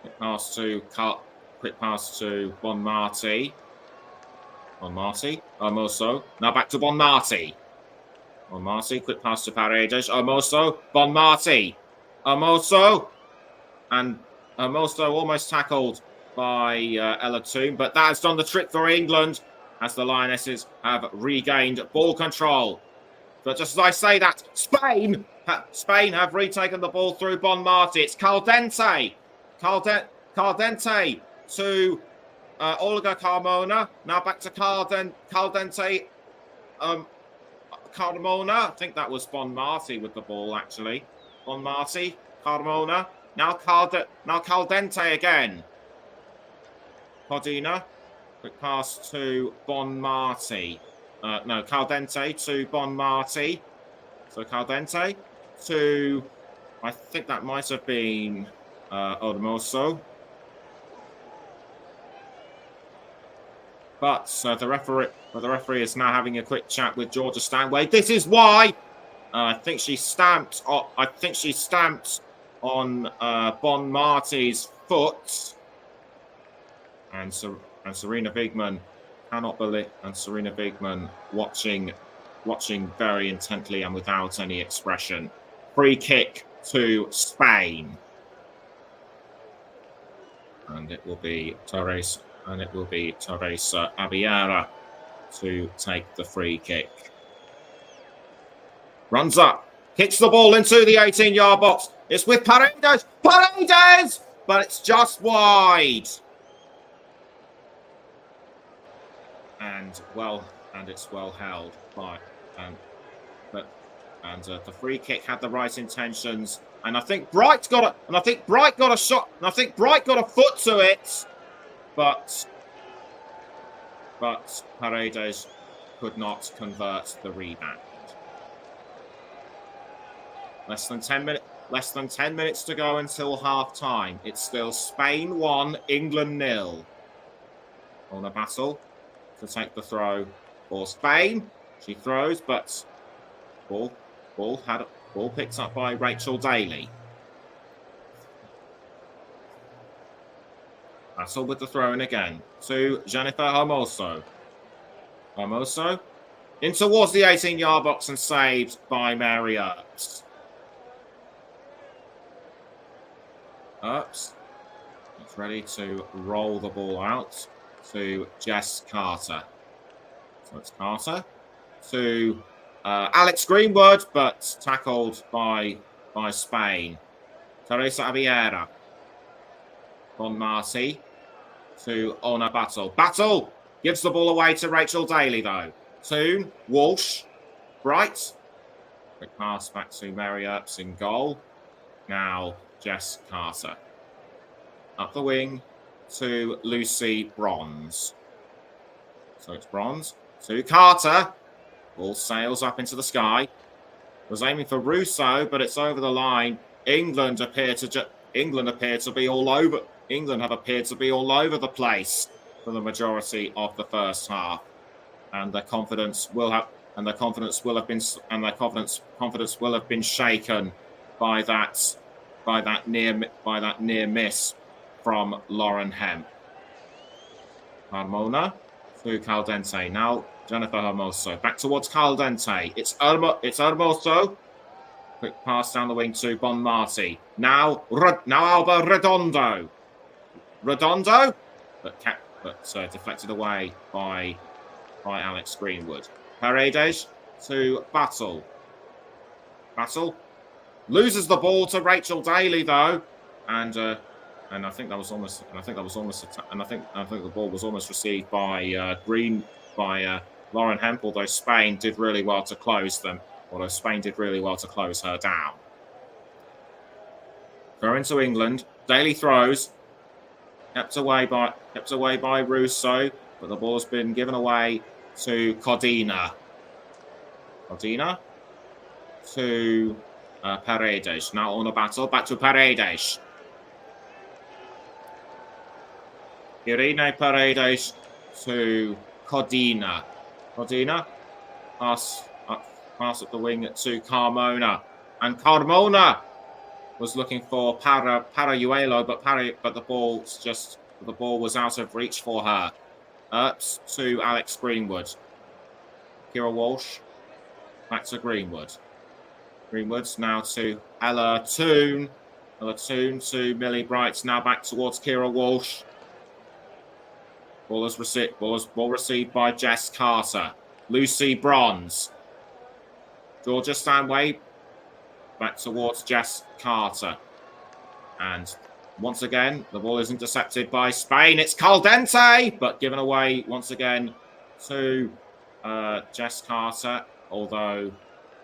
Quick pass to Bonmati. Bonmati. Hermoso. Now back to Bonmati. Bonmati. Quick pass to Paredes. Hermoso. Bonmati. Hermoso. And Hermoso almost tackled by Ella Toon, but that has done the trick for England as the Lionesses have regained ball control. But just as I say that, Spain have retaken the ball through Bonmati. It's Caldente. Caldente to Olga Carmona. Now back to Caldente. Carmona. I think that was Bonmati with the ball, actually. Bonmati. Carmona. Now Caldente again. Codina. Quick pass to Bonmati. Caldente to Bonmati. So Caldente to, I think that might have been Hermoso. But the referee is now having a quick chat with Georgia Stanway. This is why I think she stamped on Bonmati's foot, and Serena Bigman cannot believe, and Serena Bigman watching very intently and without any expression. Free kick to Spain, and it will be Teresa Abiera to take the free kick. Runs up, kicks the ball into the 18-yard box. It's with Paredes, but it's just wide. And it's well held by, the free kick had the right intentions, and I think Bright got a shot, and I think Bright got a foot to it, but Paredes could not convert the rebound. Less than 10 minutes to go until half time. It's still Spain 1, England 0. On a battle to take the throw for Spain. She throws, but ball picked up by Rachel Daly. Battle with the throw in again to Jennifer Hermoso. Hermoso in towards the 18-yard box and saved by Mary Earps. Earps. It's ready to roll the ball out to Jess Carter. So it's Carter to Alex Greenwood, but tackled by Spain. Teresa Aviera. Bon Marty to Ona Battle. Battle gives the ball away to Rachel Daly, though. Toon, Walsh, Bright. Quick pass back to Mary Earps in goal. Now Jess Carter. Up the wing to Lucy Bronze. So it's Bronze to Carter. Ball sails up into the sky. Was aiming for Russo, but it's over the line. England appear to be all over. England have appeared to be all over the place for the majority of the first half, and their confidence will have been shaken by that near miss from Lauren Hemp. Carmona to Caldente. Now Jennifer Hermoso. Back towards Caldente. It's Hermoso. Quick pass down the wing to Bon Marty. Now Alba Redondo. Redondo, but deflected away by Alex Greenwood. Paredes to Battle. Battle loses the ball to Rachel Daly, though, and I think the ball was almost received by Lauren Hemp, although Spain did really well to close them. Spain did really well to close her down. Throw into England. Daly throws. Kept away by Russo, but the ball's been given away to Codina. Codina to Paredes. Now on a battle. Back to Paredes. Irene Paredes to Codina. Codina pass up the wing to Carmona. And Carmona was looking for Parayuelo, but the ball was out of reach for her. Earps to Alex Greenwood. Kira Walsh back to Greenwood. Greenwood's now to Ella Toon. Ella Toon to Millie Bright. Now back towards Kira Walsh. Ball received by Jess Carter. Lucy Bronze. Georgia Stanway back towards Jess Carter. And once again, the ball is intercepted by Spain. It's Caldente, but given away once again to Jess Carter. Although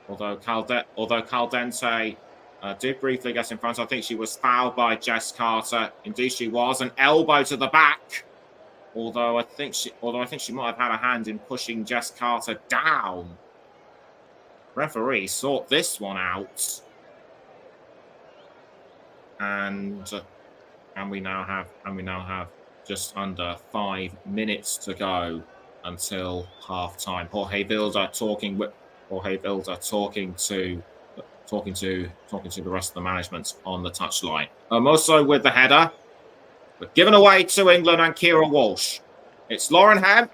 Caldente did briefly get in front. I think she was fouled by Jess Carter. Indeed, she was. An elbow to the back. Although I think she might have had a hand in pushing Jess Carter down. Referee sought this one out. And we now have just under 5 minutes to go until half time. Jorge Vilda talking to the rest of the management on the touchline. Hermoso with the header, but given away to England and Kira Walsh. It's Lauren Hemp.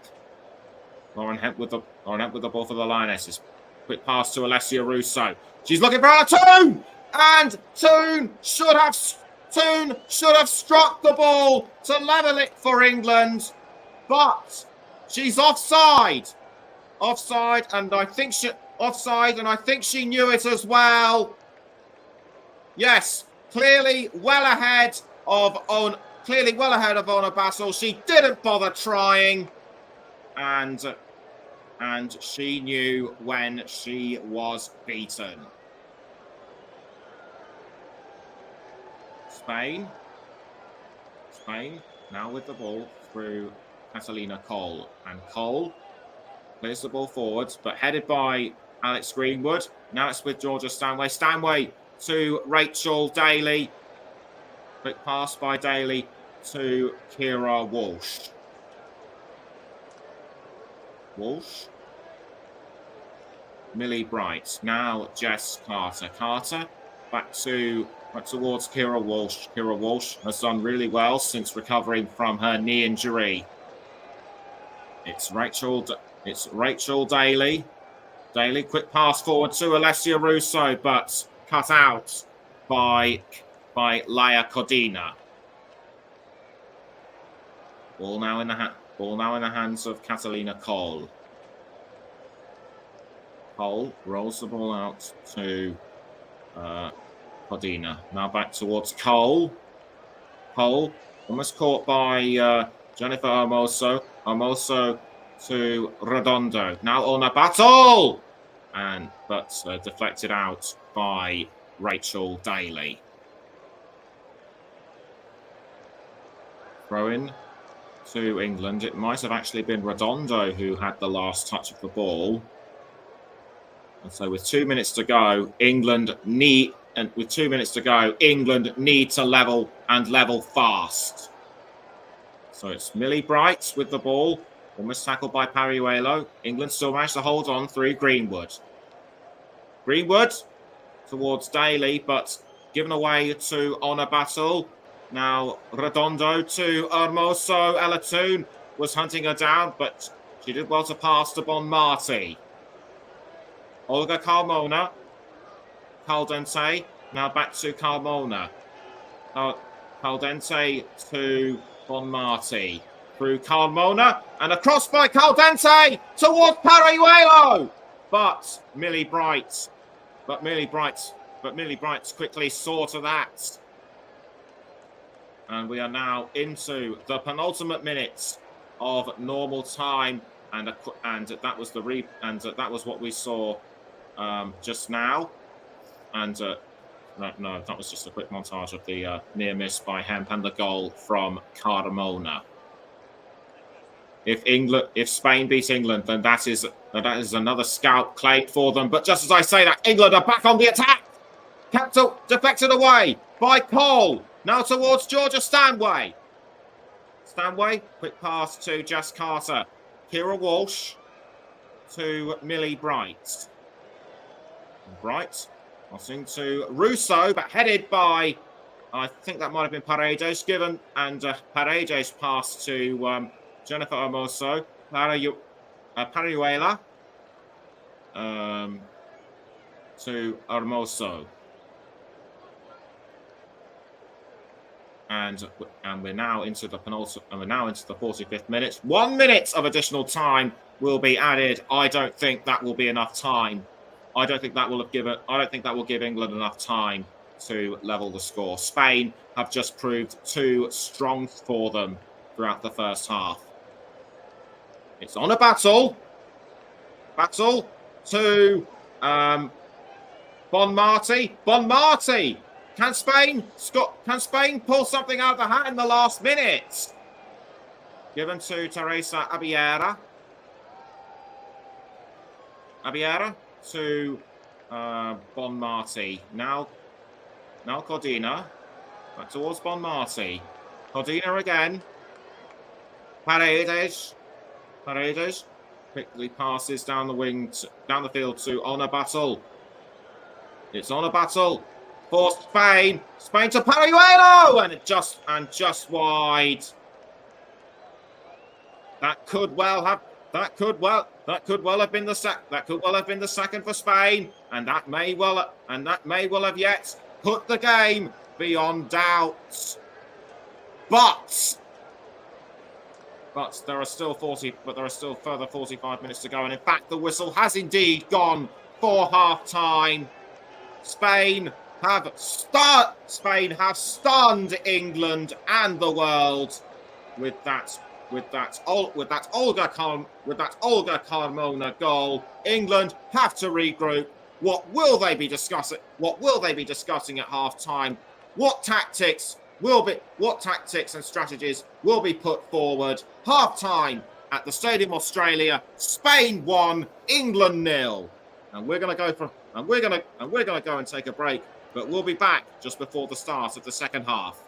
Lauren Hemp with the ball for the Lionesses. Quick pass to Alessia Russo. She's looking for her Toon, and Toon should have struck the ball to level it for England, but she's offside. And I think she knew it as well. Yes, clearly well ahead of Ona Battle. She didn't bother trying, and she knew when she was beaten. Spain now with the ball through Catalina Cole, and Cole plays the ball forwards, but headed by Alex Greenwood. Now it's with Georgia Stanway. Stanway to Rachel Daly. Quick pass by Daly to Kira Walsh. Millie Bright. Now Jess Carter. Carter back towards Kira Walsh. Kira Walsh has done really well since recovering from her knee injury. It's Rachel Daly. Daly, quick pass forward to Alessia Russo, but cut out by by Laia Codina. Ball now in the hands of Catalina Cole. Cole rolls the ball out to Codina. Now back towards Cole. Cole almost caught by Jennifer Hermoso. Hermoso to Redondo. Now on a battle! But deflected out by Rachel Daly. Throw in to England. It might have actually been Redondo who had the last touch of the ball. And so with 2 minutes to go, England need to level fast. So it's Millie Bright with the ball, almost tackled by Pariuelo. England still managed to hold on through Greenwood. Greenwood towards Daly, but given away to Honor Battle. Now Redondo to Hermoso. Elatoon was hunting her down, but she did well to pass to Bonmati. Olga Carmona. Caldente. Now back to Carmona. Caldente to Bonmati. Through Carmona. And across by Caldente towards Pariuelo. But Millie Bright quickly saw to that. And we are now into the penultimate minutes of normal time, and that was what we saw just now. And no, that was just a quick montage of the near miss by Hemp and the goal from Carmona. If Spain beat England, then that is another scalp claimed for them. But just as I say that, England are back on the attack. Capital deflected away by Cole. Now towards Georgia Stanway. Stanway, quick pass to Jess Carter. Kira Walsh to Millie Bright. Bright passing to Russo, but headed by, I think that might have been Paredes, Paredes pass to Jennifer Hermoso. Pariuela to Hermoso. And we're now into the 45th minute. 1 minute of additional time will be added. I don't think that will be enough time. I don't think that will give England enough time to level the score. Spain have just proved too strong for them throughout the first half. It's on a battle. Battle to Bonmati. Bonmati. Can Spain pull something out of the hat in the last minute? Given to Teresa Abiera. Abiera to Bonmati. Now Codina. Back towards Bonmati. Codina again. Paredes quickly passes down the field to Honor Battle. It's Honor Battle. For Spain to Pariuelo, and just wide. That could well have been the second for Spain, and that may well have yet put the game beyond doubt. But there are still further 45 minutes to go, and in fact the whistle has indeed gone for half time. Spain have stunned England and the world with that Olga Carmona goal. England have to regroup. What will they be discussing at half time? What tactics and strategies will be put forward? Half time at the Stadium Australia. Spain 1, England 0. And we're going to go and take a break. But we'll be back just before the start of the second half.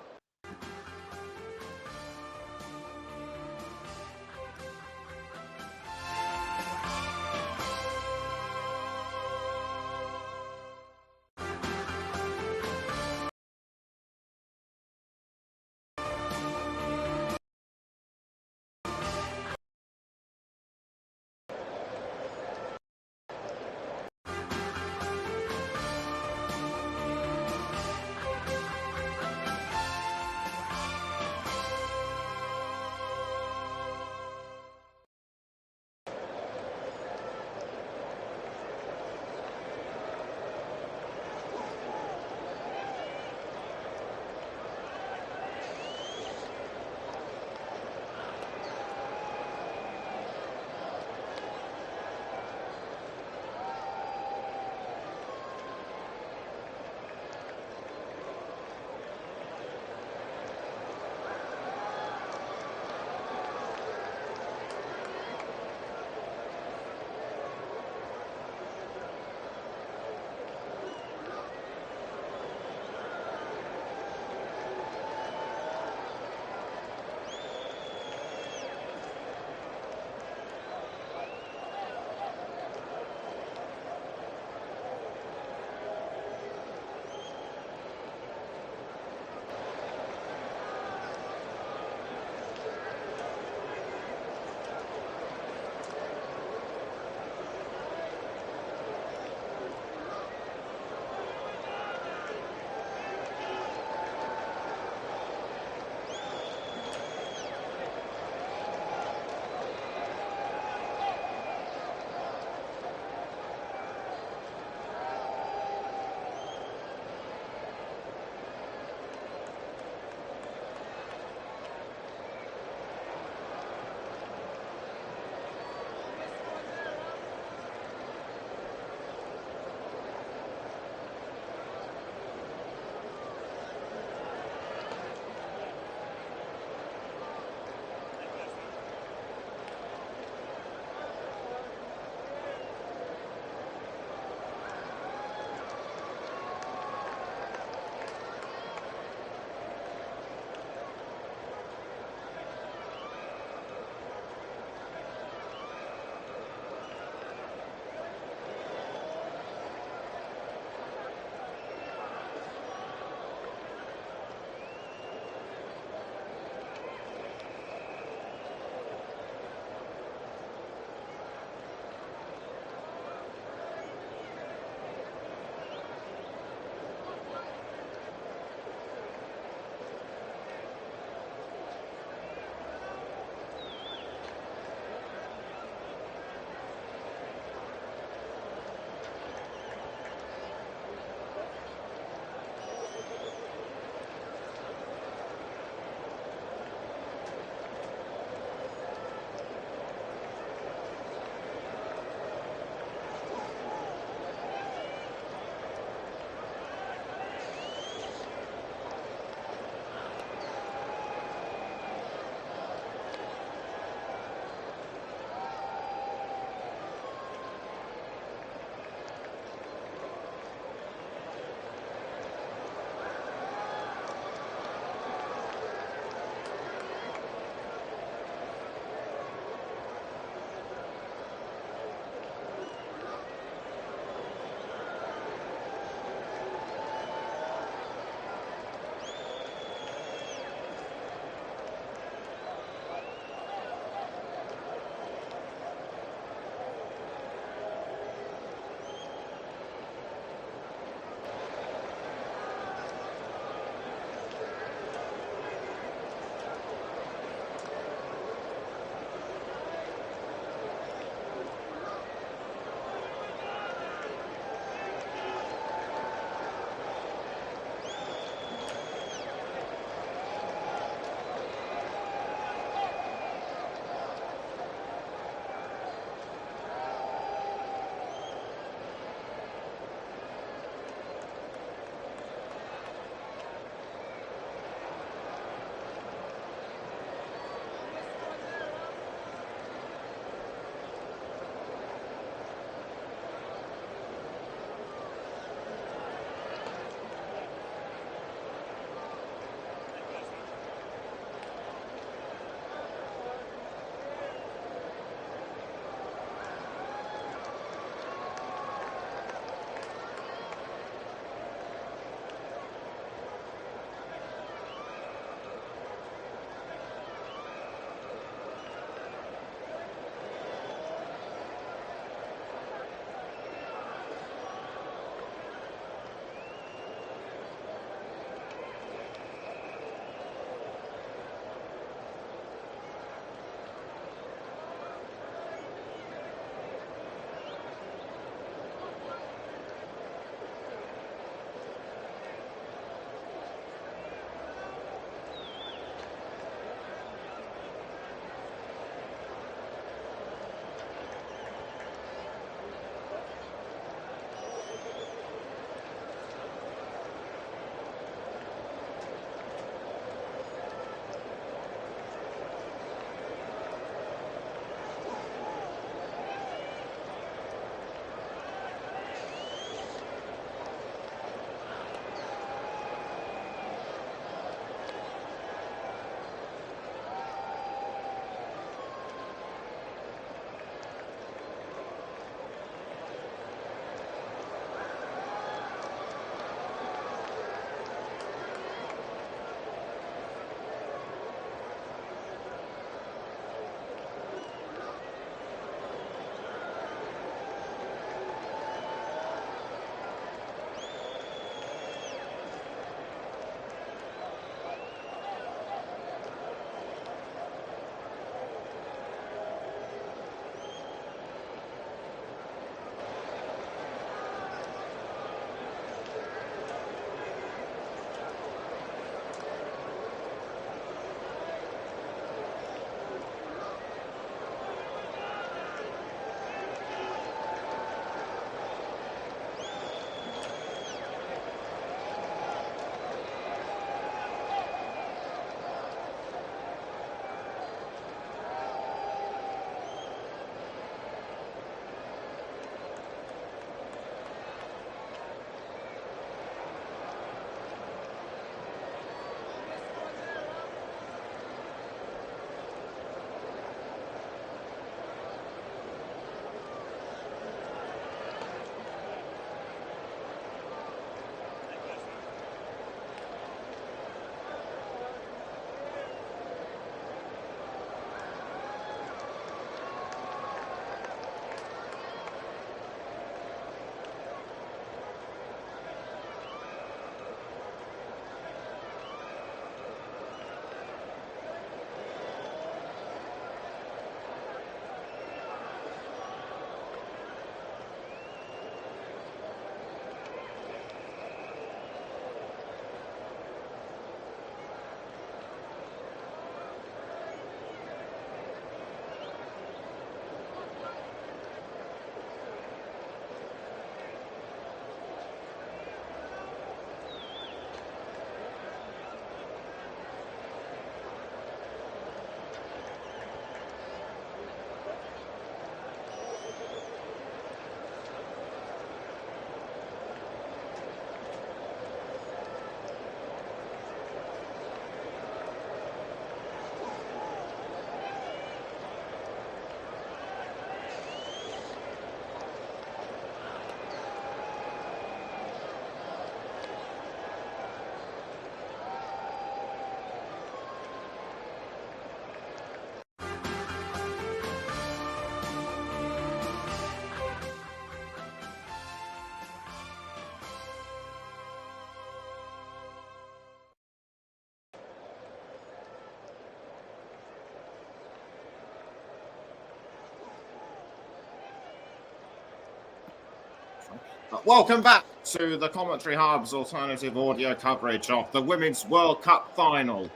Welcome back to the Commentary Hub's alternative audio coverage of the Women's World Cup final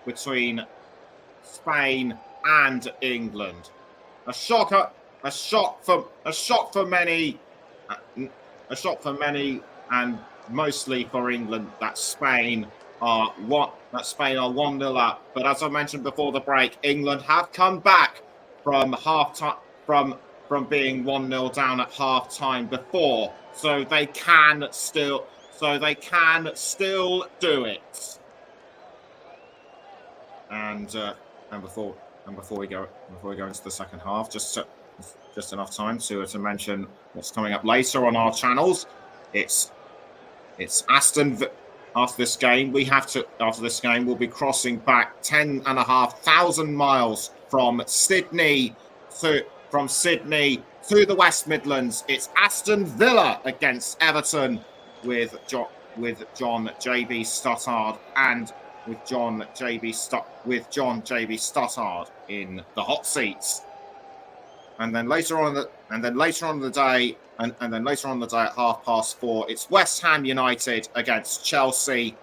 between Spain and England. A shock for many, and mostly for England that Spain are 1-0 up. But as I mentioned before the break, England have come back from half-time from being 1-0 down at half-time before, so they can still do it. And before we go into the second half, just enough time to mention what's coming up later on our channels. It's Aston. After this game, we'll be crossing back 10,500 miles from Sydney to the West Midlands. It's Aston Villa against Everton with John JB Stothard and with John JB Stothard in the hot seats. And then later on in the day at 4:30, it's West Ham United against Chelsea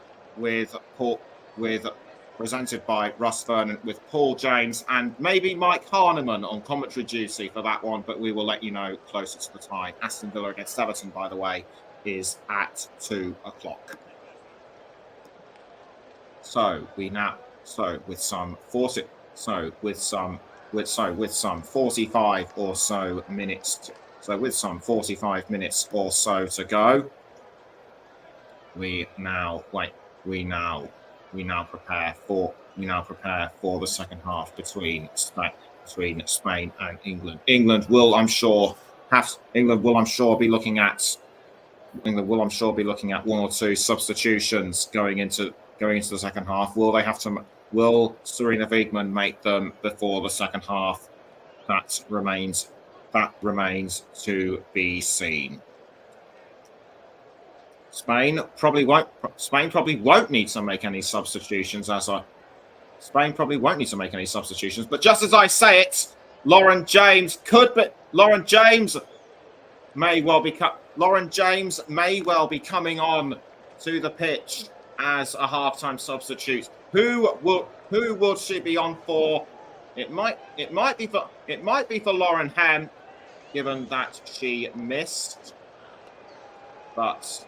presented by Russ Vernon with Paul James and maybe Mike Harneman on commentary duty for that one, but we will let you know closer to the time. Aston Villa against Everton, by the way, is at 2:00. With some 45 or so minutes. So with some 45 minutes or so to go, we now prepare for the second half between Spain and England. England will, I'm sure, be looking at one or two substitutions going into the second half. Will Sarina Wiegman make them before the second half? That remains to be seen. Spain probably won't need to make any substitutions. But just as I say it, Lauren James may well be coming on to the pitch as a halftime substitute. Who will she be on for? It might be for Lauren Hem, given that she missed. But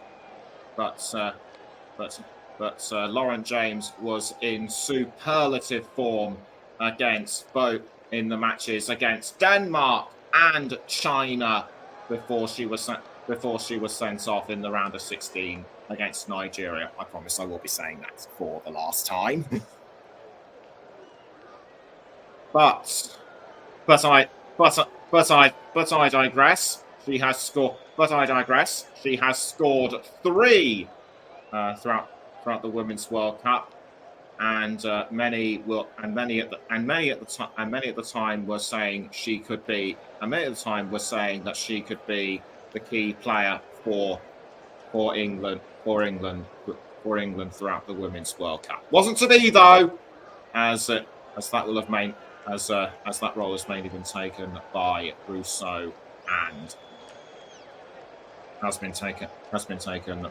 Lauren James was in superlative form against both in the matches against Denmark and China before she was sent off in the round of 16 against Nigeria. I promise I will be saying that for the last time. But I digress. She has scored 3 throughout the Women's World Cup, and many at the time were saying she could be. And many at the time were saying that she could be the key player for England throughout the Women's World Cup. Wasn't to be though, as that role has mainly been taken by Rousseau and has been taken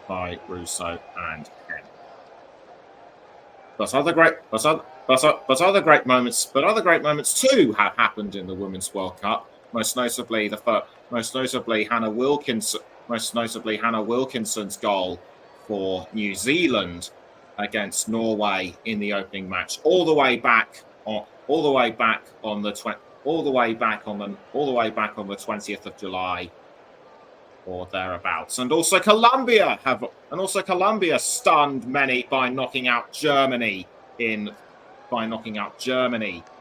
by Rousseau and Hen. But other great moments too have happened in the Women's World Cup. Most notably Hannah Wilkinson's goal for New Zealand against Norway in the opening match, all the way back on the 20th of July or thereabouts. And also Colombia stunned many by knocking out Germany in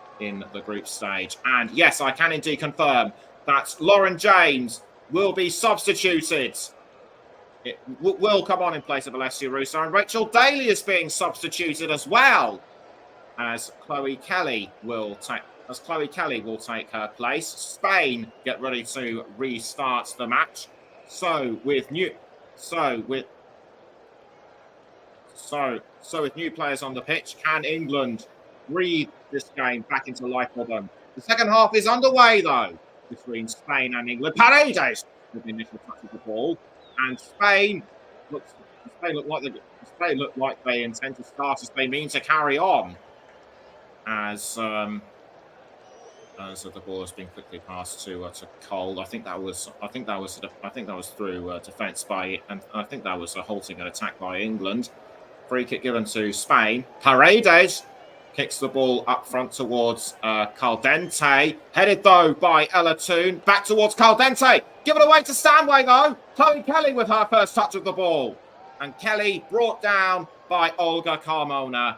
the group stage. And yes, I can indeed confirm that Lauren James will be substituted. It will come on in place of Alessia Russo, and Rachel Daly is being substituted as well, as Chloe Kelly will take her place. Spain get ready to restart the match. So with new players on the pitch, can England breathe this game back into life for them? The second half is underway though between Spain and England. Paredes with the initial touch of the ball, and looks Spain look like they intend to start as they mean to carry on. As so the ball has been quickly passed to Cole. I think that was through defence by, and I think that was halting an attack by England. Free kick given to Spain. Paredes kicks the ball up front towards Caldente. Headed though by Ella Toon. Back towards Caldente. Given away to Stanway though. Chloe Kelly with her first touch of the ball, and Kelly brought down by Olga Carmona.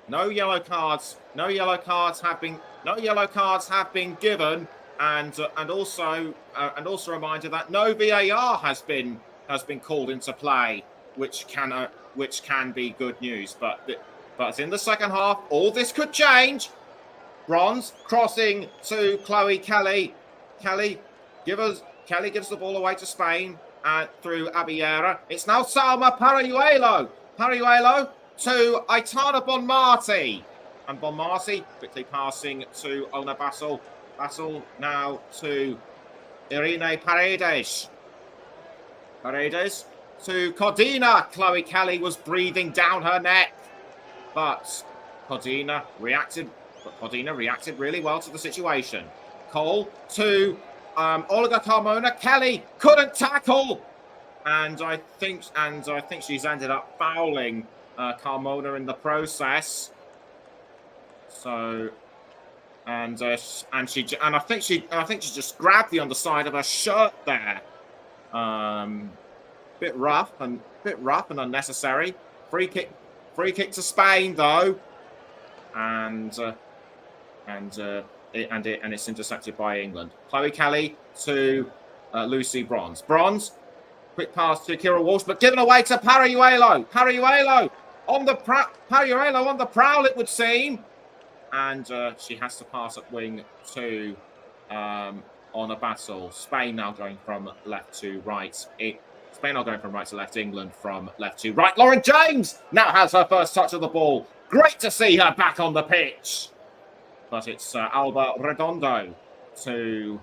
No yellow cards have been given, and also a reminder that no VAR has been called into play, which can be good news. But in the second half, all this could change. Bronze crossing to Chloe Kelly. Kelly gives the ball away to Spain through Abiera. It's now Salma Parayuelo to Aitana Bonmati. And Bonmati quickly passing to Ona Basel. Basel now to Irene Paredes. Paredes to Codina. Chloe Kelly was breathing down her neck, but Codina reacted really well to the situation. Cole to Olga Carmona. Kelly couldn't tackle, and I think she's ended up fouling Carmona in the process. So, and I think she just grabbed the underside of her shirt there. Bit rough and unnecessary. Free kick to Spain though, and it's intercepted by England. Chloe Kelly to Lucy Bronze. Bronze, quick pass to Kira Walsh, but given away to Parayuelo. Parayuelo on the prowl, it would seem, and she has to pass at wing to Ona Basel. Spain now going from left to right. Spain are going from right to left. England from left to right. Lauren James now has her first touch of the ball. Great to see her back on the pitch. But it's Alba Redondo to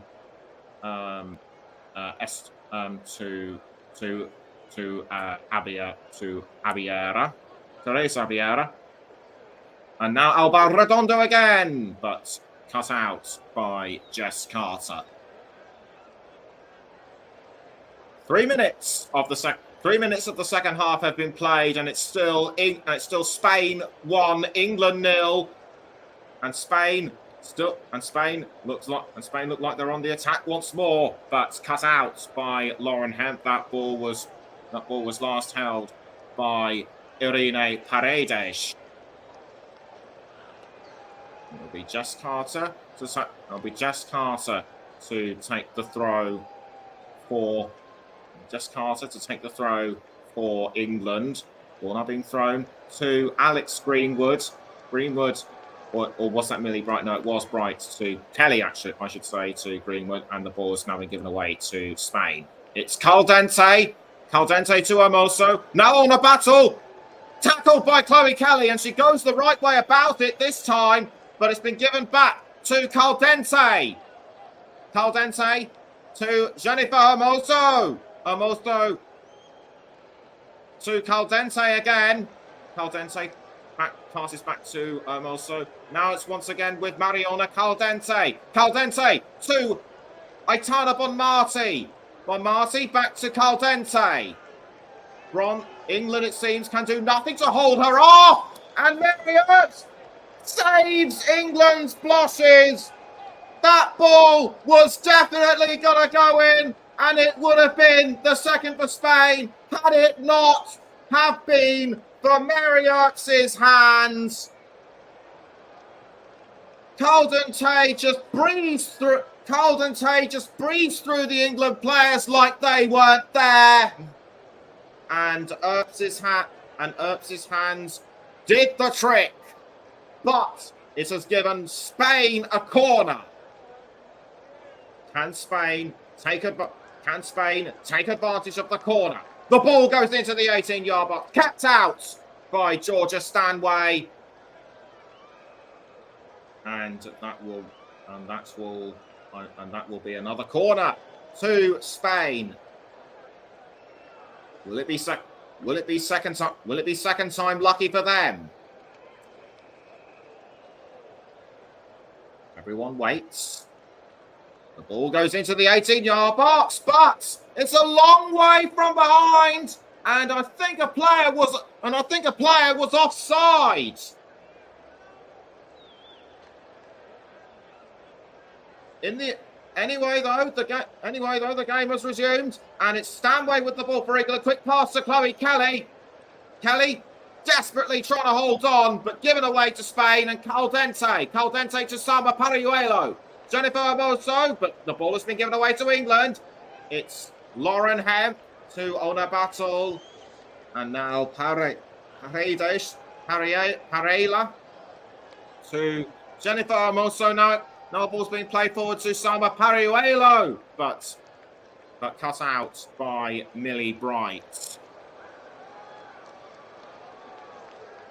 Abiera. Teresa Abiera. And now Alba Redondo again, but cut out by Jess Carter. 3 minutes of the second half have been played, and it's still Spain 1, England 0, and Spain look like they're on the attack once more, but cut out by Lauren Hemp. That ball was last held by Irene Paredes. It'll be Jess Carter to take the throw for. England. Ball now being thrown to Alex Greenwood. Or was that Millie Bright? No, it was Bright to Kelly, actually, I should say, to Greenwood. And the ball is now been given away to Spain. It's Caldente. Caldente to Hermoso. Now on a battle. Tackled by Chloe Kelly, and she goes the right way about it this time. But it's been given back to Caldente. Caldente to Jennifer Hermoso. Hermoso to Caldente again. Caldente passes back to Hermoso. Now it's once again with Mariona Caldente. Caldente to Aitana Bonmati. Bonmati back to Caldente. England, it seems, can do nothing to hold her off. And Marriott saves England's blushes. That ball was definitely going to go in, and it would have been the second for Spain had it not have been for Marriott's hands. Caldente just breezed through the England players like they weren't there. And Earps' hands did the trick. But it has given Spain a corner. Can Spain take advantage of the corner? The ball goes into the 18-yard box, kept out by Georgia Stanway, and that will And that will be another corner to Spain. Will it be second time? Will it be second time lucky for them? Everyone waits. The ball goes into the 18-yard box, but it's a long way from behind, and I think a player was offside. Anyway, though, the game has resumed, and it's Stanway with the ball for England. Quick pass to Chloe Kelly. Kelly desperately trying to hold on, but given away to Spain, and Caldente to Samba Parayuelo. Jennifer Hermoso, but the ball has been given away to England. It's Lauren Hemp to Ona Battle, and now Paredes Parela to Jennifer Hermoso. Now the ball's being played forward to Samba Parayuelo, but cut out by Millie Bright.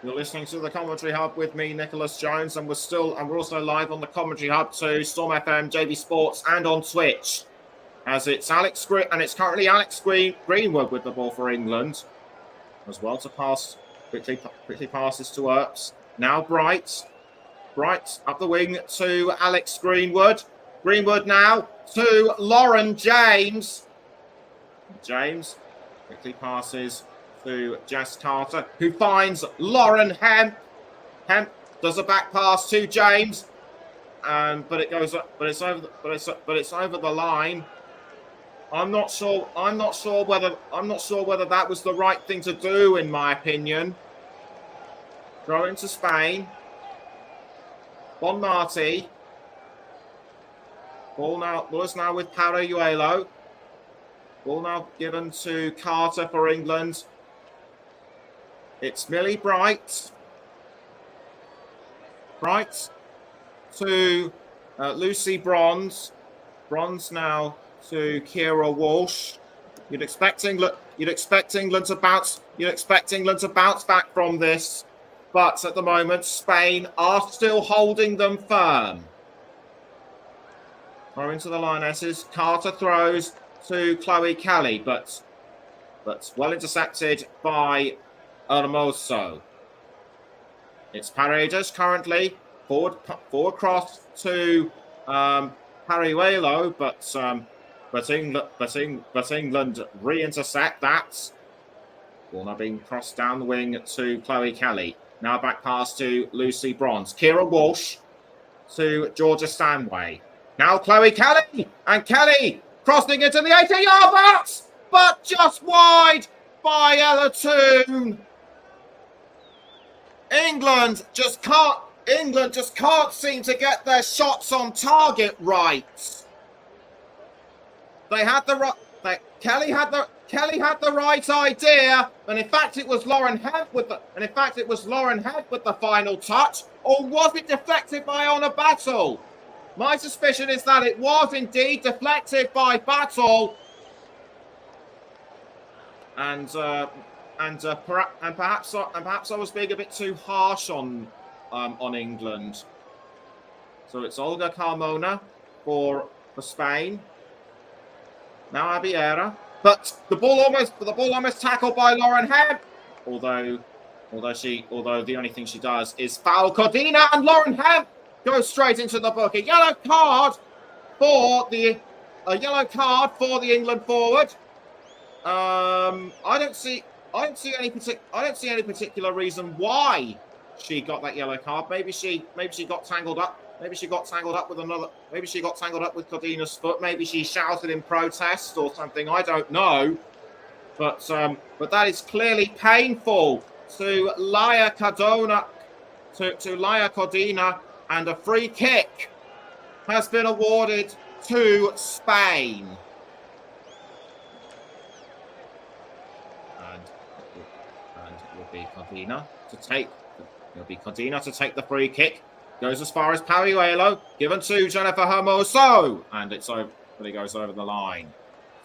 You're listening to the Commentary Hub with me, Nicholas Jones, and we're also live on the Commentary Hub to Storm FM, JB Sports, and on Twitch. As it's currently Alex Greenwood with the ball for England, as well to pass quickly passes to Earps. Now Bright up the wing to Alex Greenwood. Greenwood now to Lauren James. James quickly passes to Jess Carter, who finds Lauren Hemp. Hemp does a back pass to James, but it's over the line. I'm not sure whether that was the right thing to do, in my opinion. Throw into Spain. Bon Marti. Ball is now with Parayuelo. Ball now given to Carter for England. It's Millie Bright. Bright to Lucy Bronze. Bronze now to Kira Walsh. You'd expect England to bounce back from this, but at the moment Spain are still holding them firm. Throw into the Lionesses. Carter throws to Chloe Kelly, but well intercepted by Hermoso. It's Paredes currently forward cross to Parayuelo, but England re-intercept that. Ball now being crossed down the wing to Chloe Kelly. Now back pass to Lucy Bronze. Kira Walsh to Georgia Stanway. Now Chloe Kelly, and Kelly crossing into the 18-yard box, but just wide by Ella Toone. England just can't seem to get their shots on target right. Kelly had the right idea, and in fact it was Lauren Hemp with the final touch, or was it deflected by Ona Battle? My suspicion is that it was indeed deflected by Battle, and perhaps I was being a bit too harsh on England. So it's Olga Carmona for Spain. Now Abiera, but the ball almost tackled by Lauren Hemp. Although the only thing she does is foul Cordina, and Lauren Hemp goes straight into the book. A yellow card for the England forward. I don't see any particular reason why she got that yellow card. Maybe she got tangled up. Maybe she got tangled up with Cordina's foot. Maybe she shouted in protest or something. I don't know. But that is clearly painful to Laia Cardona, to Laia Cordina, and a free kick has been awarded to Spain. And it will be Cordina to take the free kick. Goes as far as Parayuelo, given to Jennifer Hermoso, and it goes over the line.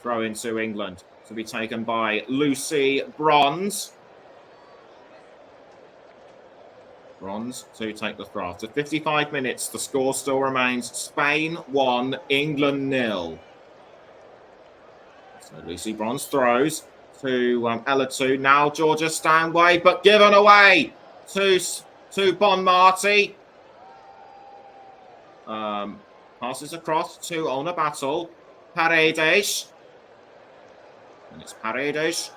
Throw into England to be taken by Lucy Bronze. Bronze to take the throw. After 55 minutes, the score still remains Spain 1, England 0. So Lucy Bronze throws to Ella 2. Now Georgia Stanway, but given away to Bon Marty. Passes across to Ona Battle. Paredes. And it's Paredes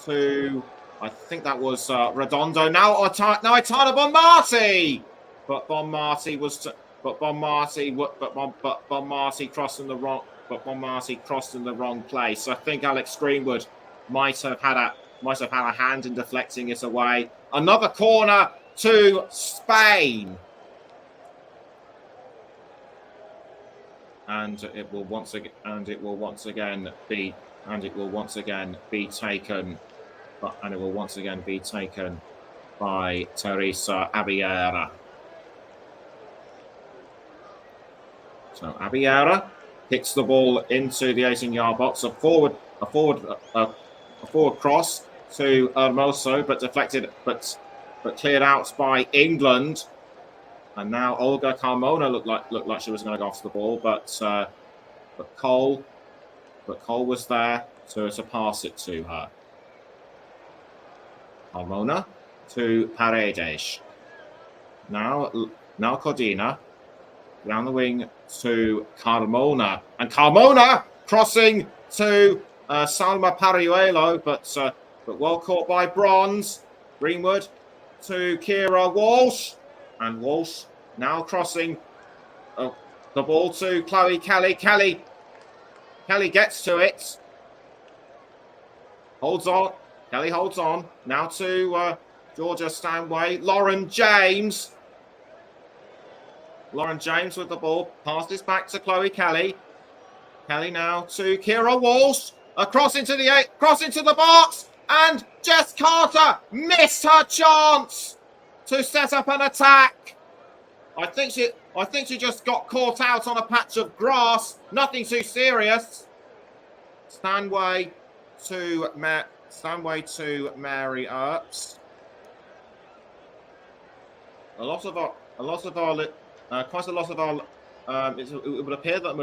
to, I think that was Redondo. Now Aitana Bonmati. But Bonmati crossed in the wrong. But Bonmati crossed in the wrong place. So I think Alex Greenwood might have had a hand in deflecting it away. Another corner to Spain. And it will once again be taken by Teresa Abiera. So Abiera kicks the ball into the 18-yard box. A forward cross to Hermoso, but deflected, but cleared out by England. And now Olga Carmona looked like she was going to go off the ball, but Cole was there to pass it to her. Carmona to Paredes. Now Codina down the wing to Carmona, and Carmona crossing to Salma Pariuelo, but well caught by Bronze. Greenwood to Kira Walsh. And Walsh now crossing the ball to Chloe Kelly. Kelly gets to it. Holds on. Kelly holds on. Now to Georgia Stanway. Lauren James with the ball. Passes back to Chloe Kelly. Kelly now to Kira Walsh. Cross into the box. And Jess Carter missed her chance to set up an attack. I think she just got caught out on a patch of grass. Nothing too serious. Stanway to Mary Earps. It would appear that the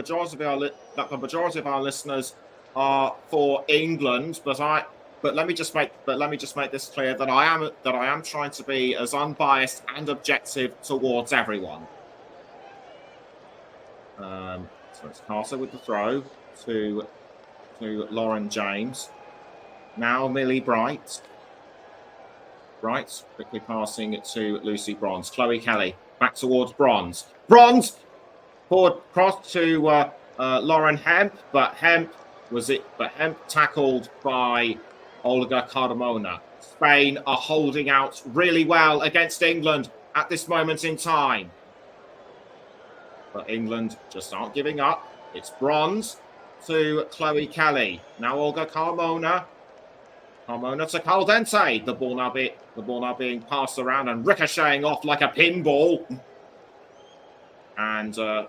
majority of our listeners are for England, but let me just make this clear that I am trying to be as unbiased and objective towards everyone. So it's Carter with the throw to Lauren James. Now Millie Bright. Bright quickly passing it to Lucy Bronze. Chloe Kelly back towards Bronze. Bronze forward cross to Lauren Hemp, but Hemp tackled by Olga Carmona. Spain are holding out really well against England at this moment in time. But England just aren't giving up. It's Bronze to Chloe Kelly. Now Olga Carmona. Carmona to Caldente. The ball now being passed around and ricocheting off like a pinball. And I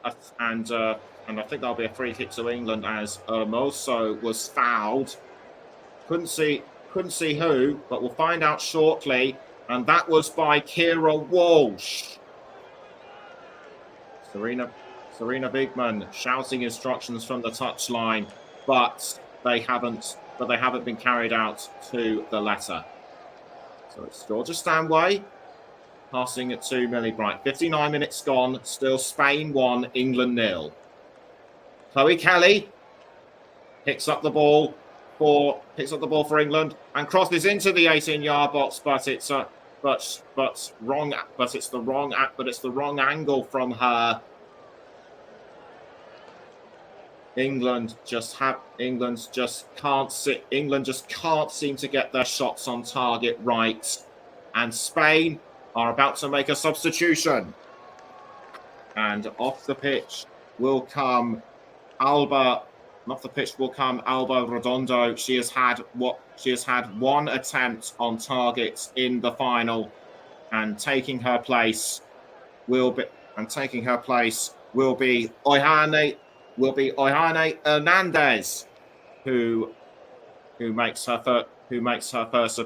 think that'll be a free kick to England as Hermoso was fouled. Couldn't see who, but we'll find out shortly. And that was by Kira Walsh. Serena Bigman shouting instructions from the touchline, but they haven't been carried out to the letter. So it's Georgia Stanway passing it to Millie Bright. 59 minutes gone, still Spain 1, England 0. Chloe Kelly picks up the ball for England and crosses into the 18-yard box, but it's the wrong angle from her. England just can't seem to get their shots on target right, and Spain are about to make a substitution. And off the pitch will come Alba Redondo. She has had one attempt on target in the final, and taking her place will be Oihane Hernandez, who makes her who makes her first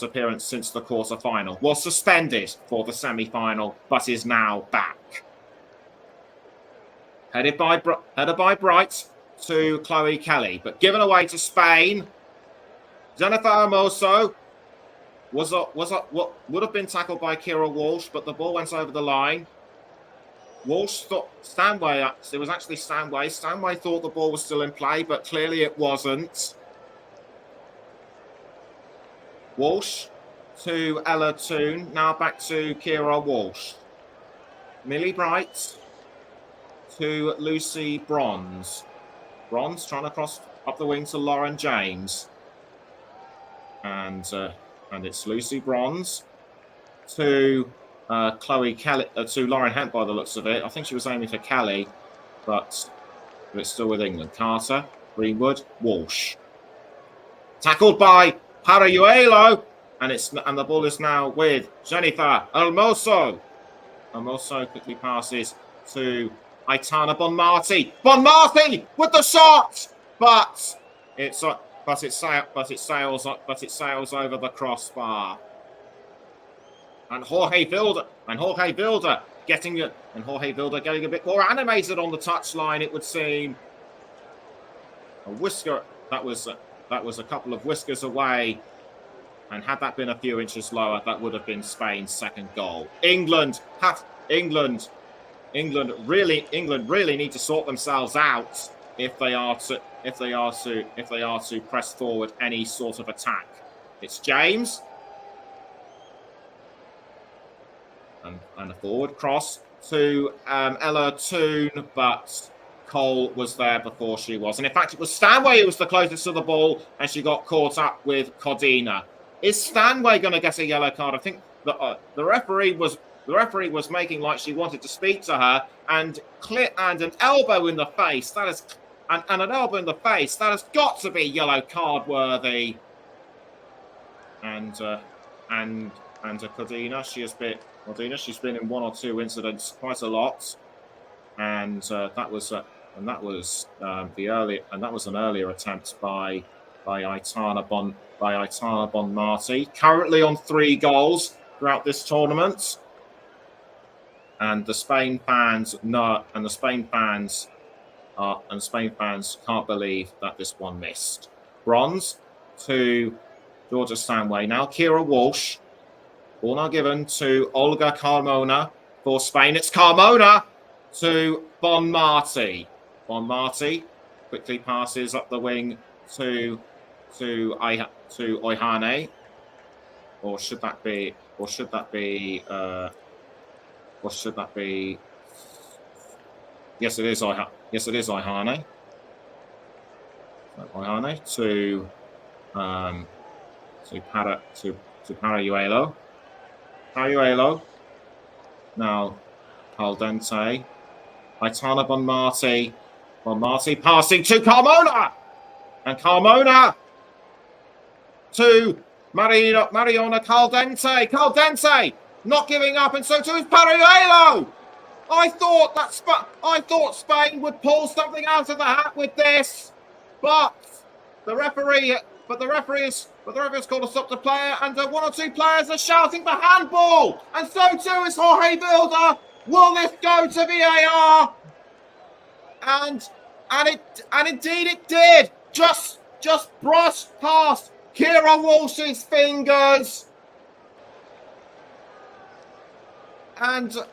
appearance since the quarter-final, was suspended for the semi-final, but is now back. Headed by Bright to Chloe Kelly, but given away to Spain. Jennifer Hermoso what would have been tackled by Keira Walsh, but the ball went over the line. Walsh thought Stanway. It was actually Stanway. Stanway thought the ball was still in play, but clearly it wasn't. Walsh to Ella Toone. Now back to Keira Walsh. Millie Bright to Lucy Bronze. Bronze trying to cross up the wing to Lauren James. And it's Lucy Bronze to Chloe Kelly, to Lauren Hemp by the looks of it. I think she was aiming for Kelly, but it's still with England. Carter, Greenwood, Walsh. Tackled by Parayuelo, and the ball is now with Jennifer Hermoso. Hermoso quickly passes to Aitana Bonmati. Bonmati with the shot, but it sails over the crossbar. And Jorge Vilda getting a bit more animated on the touchline, it would seem. A whisker that was a couple of whiskers away, and had that been a few inches lower, that would have been Spain's second goal. England really need to sort themselves out if they are to press forward any sort of attack. It's James. And a forward cross to Ella Toone, but Cole was there before she was. And in fact, it was Stanway who was the closest to the ball, and she got caught up with Codina. Is Stanway going to get a yellow card? I think the referee was making like she wanted to speak to her, and an elbow in the face. That is, and an elbow in the face. That has got to be yellow card worthy. And Codina, she's been in one or two incidents quite a lot, and that was an earlier attempt by Aitana Bonmati, currently on 3 goals throughout this tournament, and the Spain fans can't believe that this one missed. Bronze to Georgia Stanway. Now Keira Walsh. Ball now given to Olga Carmona for Spain. It's Carmona to Bonmati. Bonmati quickly passes up the wing to Oihane. Or should that be? Yes, it is Oihane. Oihane to Parayuelo. Parayuelo. Now Caldente. Aitana Bonmati. Bonmati passing to Carmona. And Carmona to Mariona Caldente. Caldente not giving up, and so too is Parayuelo. I thought Spain would pull something out of the hat with this, but the referee has called a stop to play, and 1 or 2 players are shouting for handball, and so too is Jorge Vilda. Will this go to VAR? And indeed it did. Just brushed past Keira Walsh's fingers, and the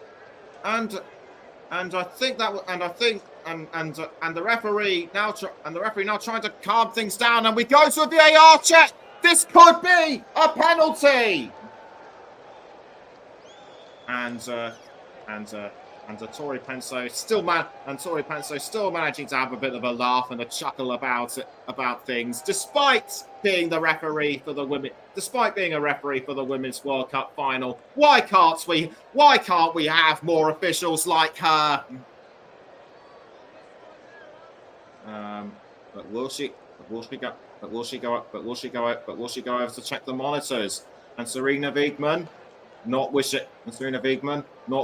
referee now trying to calm things down, and we go to a VAR check. This could be a penalty. And Tori Penso still managing to have a bit of a laugh and a chuckle about things, despite being a referee for the Women's World Cup final. Why can't we have more officials like her? But will she go over to check the monitors? And Serena Wiegmann not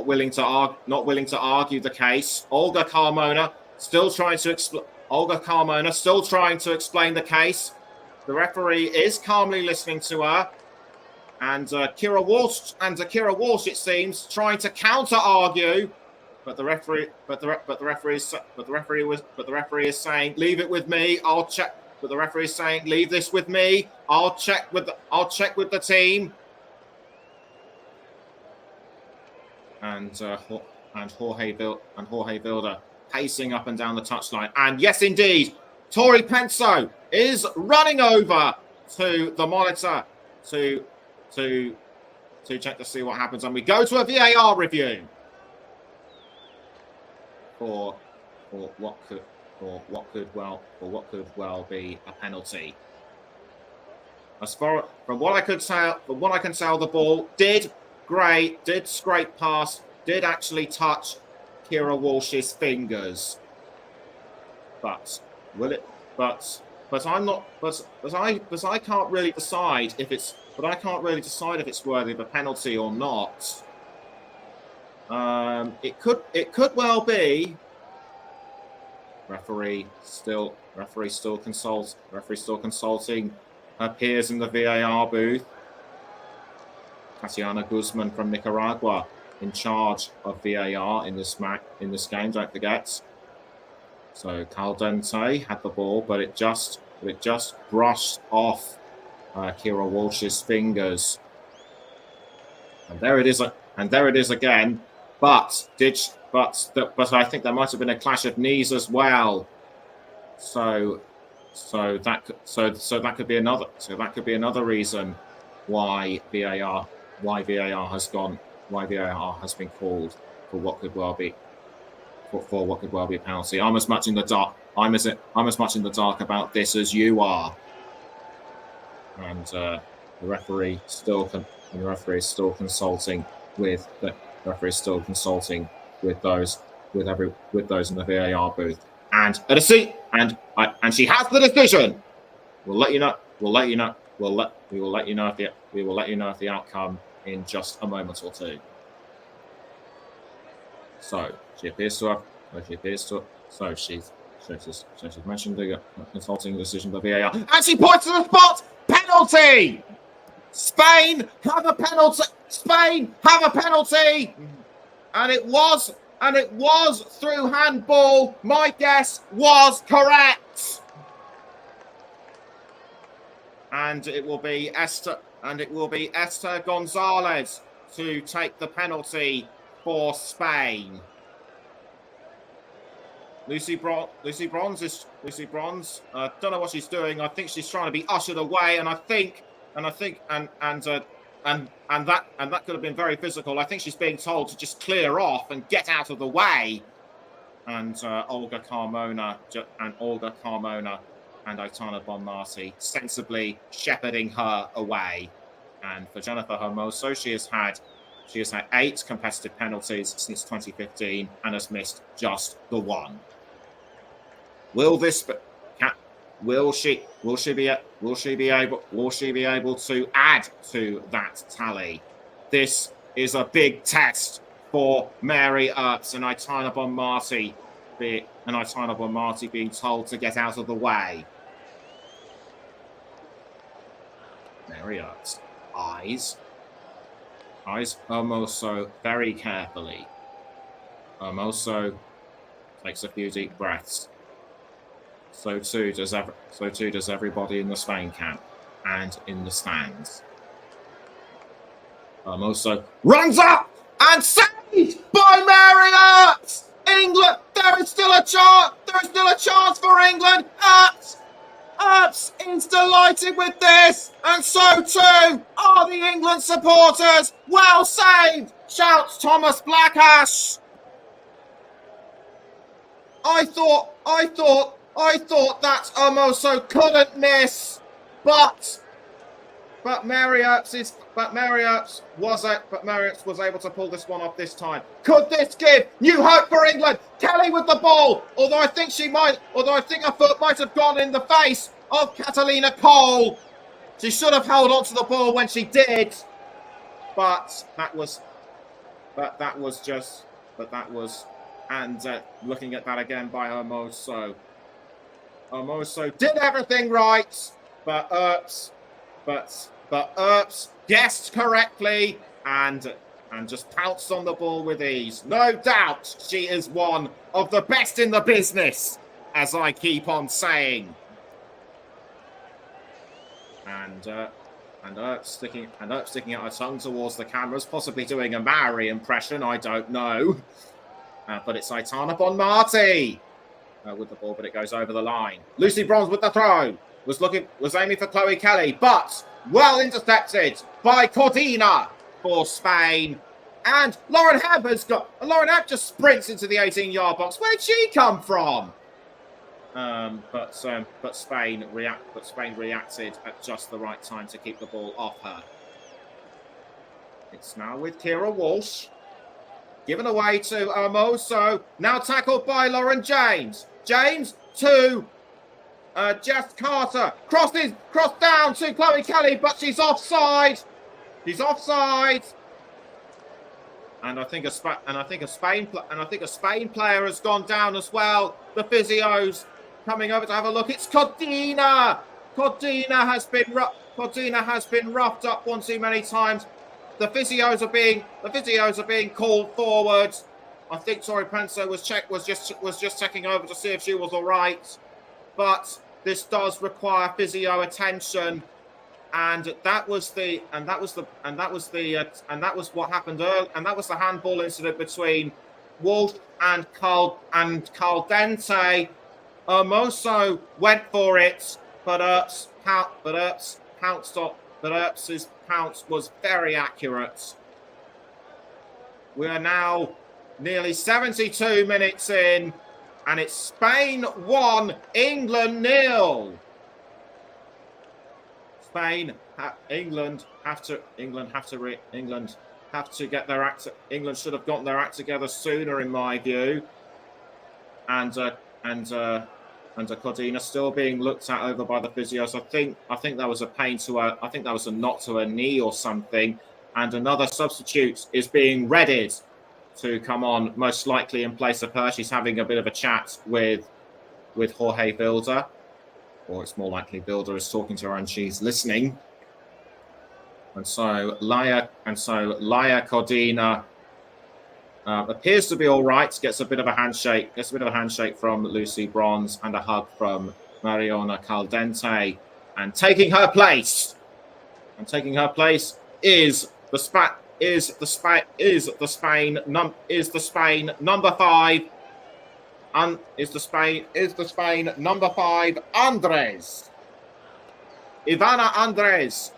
willing to argue the case. Olga Carmona still trying to explain the case. The referee is calmly listening to her, and Keira Walsh, it seems, trying to counter argue, but the referee is saying, "Leave it with me. I'll check." But the referee is saying, "Leave this with me. I'll check with the team." And Jorge Vilda pacing up and down the touchline. And yes, indeed, Tori Penso is running over to the monitor to check to see what happens. And we go to a VAR review for what could well be a penalty. From what I can tell, the ball did scrape past, did actually touch Keira Walsh's fingers. But will it? But I'm not. But I can't really decide if it's. But I can't really decide if it's worthy of a penalty or not. It could well be. Referee still consulting her peers in the VAR booth. Tatiana Guzman from Nicaragua in charge of VAR in this game. Don't forget. So Caldente had the ball, but it just brushed off Keira Walsh's fingers, and there it is again. But I think there might have been a clash of knees as well. So that could be another reason why VAR has been called for what could well be a penalty. I'm as much in the dark. I'm as much in the dark about this as you are. And the referee is still consulting with those in the VAR booth. And she has the decision. We will let you know if the outcome in just a moment or two. So she appears to have. So she's mentioned the consulting decision by VAR, and she points to the spot. Penalty. Spain have a penalty. And it was through handball. My guess was correct. And it will be Esther Gonzalez to take the penalty for Spain. Lucy Bronze. Don't know what she's doing. I think she's trying to be ushered away, and that could have been very physical. I think she's being told to just clear off and get out of the way. And Olga Carmona and Aitana Bonmati sensibly shepherding her away. And for Jennifer Hermoso, she has had 8 competitive penalties since 2015 and has missed just the one. Will she be able to add to that tally? This is a big test for Mary Earps and Aitana Bonmati being told to get out of the way. Mary Earps eyes Hermoso very carefully. Hermoso takes a few deep breaths. So too does everybody in the Spain camp and in the stands. Hermoso runs up and saved by Mary Earps. England, there is still a chance for England. Earps is delighted with this, and so too are the England supporters. Well saved, shouts Thomas Blackash. I thought that Hermoso couldn't miss, but Mary Earps was able to pull this one off this time. Could this give new hope for England? Kelly with the ball, although I think her foot might have gone in the face of Catalina Cole. She should have held on to the ball when she did, and looking at that again by Hermoso. Hermoso did everything right, Earps guessed correctly and just pounced on the ball with ease. No doubt she is one of the best in the business, as I keep on saying. And Earps sticking out her tongue towards the cameras, possibly doing a Maori impression, I don't know. But it's Aitana Bonmati with the ball, but it goes over the line. Lucy Bronze with the throw. Was aiming for Chloe Kelly, but well intercepted by Cordina for Spain. And Lauren Hebb just sprints into the 18-yard box. Where did she come from? But Spain reacted at just the right time to keep the ball off her. It's now with Kira Walsh. Given away to Hermoso. Now tackled by Lauren James. James to Jess Carter. Cross down to Chloe Kelly, but she's offside. She's offside. And I think a Spain player has gone down as well. The physios coming over to have a look. It's Cordina. Cordina has been roughed up one too many times. The physios are being called forward. I think Tori Prenso was just checking over to see if she was all right. But this does require physio attention. And that was what happened earlier, and that was the handball incident between Wolf and Caldente. Hermoso went for it, but Earps pounced off. But Earps's pounce was very accurate. We are now nearly 72 minutes in, and it's Spain 1, England 0. England have to get their act. England should have gotten their act together sooner, in my view. And Cordina still being looked at over by the physios. I think that was a pain to her. I think that was a knot to her knee or something. And another substitute is being readied to come on, most likely in place of her. She's having a bit of a chat with Jorge Vilda. Or it's more likely Vilda is talking to her and she's listening. And so Laia Cordina appears to be all right. Gets a bit of a handshake from Lucy Bronze and a hug from Mariona Caldente. And taking her place is the Spain number 5. Is the Spain number 5 Andres. Ivana Andres,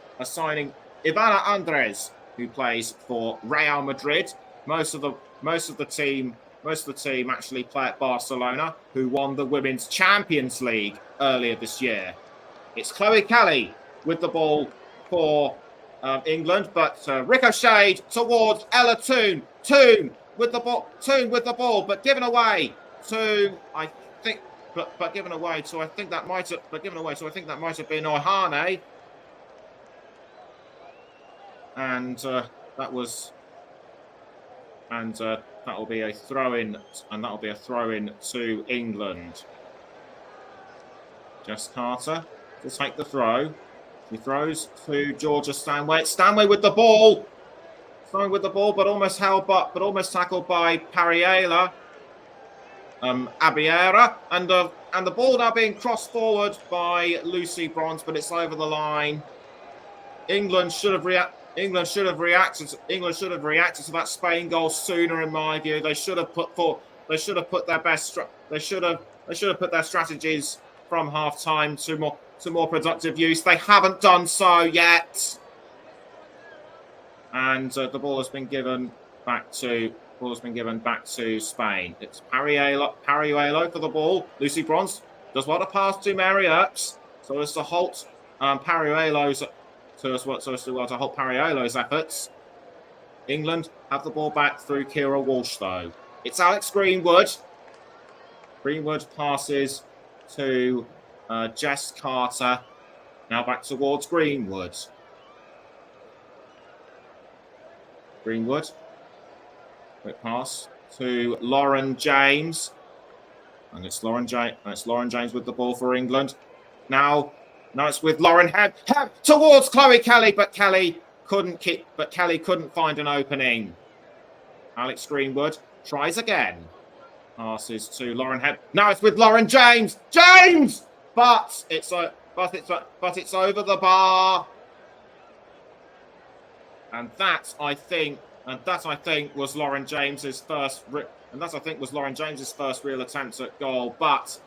who plays for Real Madrid. Most of the team actually play at Barcelona, who won the Women's Champions League earlier this year. It's Chloe Kelly with the ball for England, but ricocheted towards Ella Toone. Toone with the ball, but given away to given away to I think that might have been Ohane, and that'll be a throw in, to England. Jess Carter to take the throw. She throws to Georgia Stanway. Stanway with the ball, but almost tackled by Pariela. Abiera, and the ball now being crossed forward by Lucy Bronze, but it's over the line. England should have reacted to that Spain goal sooner, in my view. They should have put their strategies from half time to more productive use. They haven't done so yet, and the ball has been given back to Spain. It's Pariuelo for the ball. Lucy Bronze does well to pass to Mary Earps, so as to halt Pariuelo's efforts. England have the ball back through Kira Walsh, though. It's Alex Greenwood. Greenwood passes to Jess Carter. Now back towards Greenwood. Quick pass to Lauren James. And it's Lauren James with the ball for England. Now Now it's with Lauren Hebb towards Chloe Kelly, but Kelly couldn't find an opening. Alex Greenwood tries again. Passes to Lauren Hebb. Now it's with Lauren James. But it's over the bar. And that I think was Lauren James's first real attempt at goal, but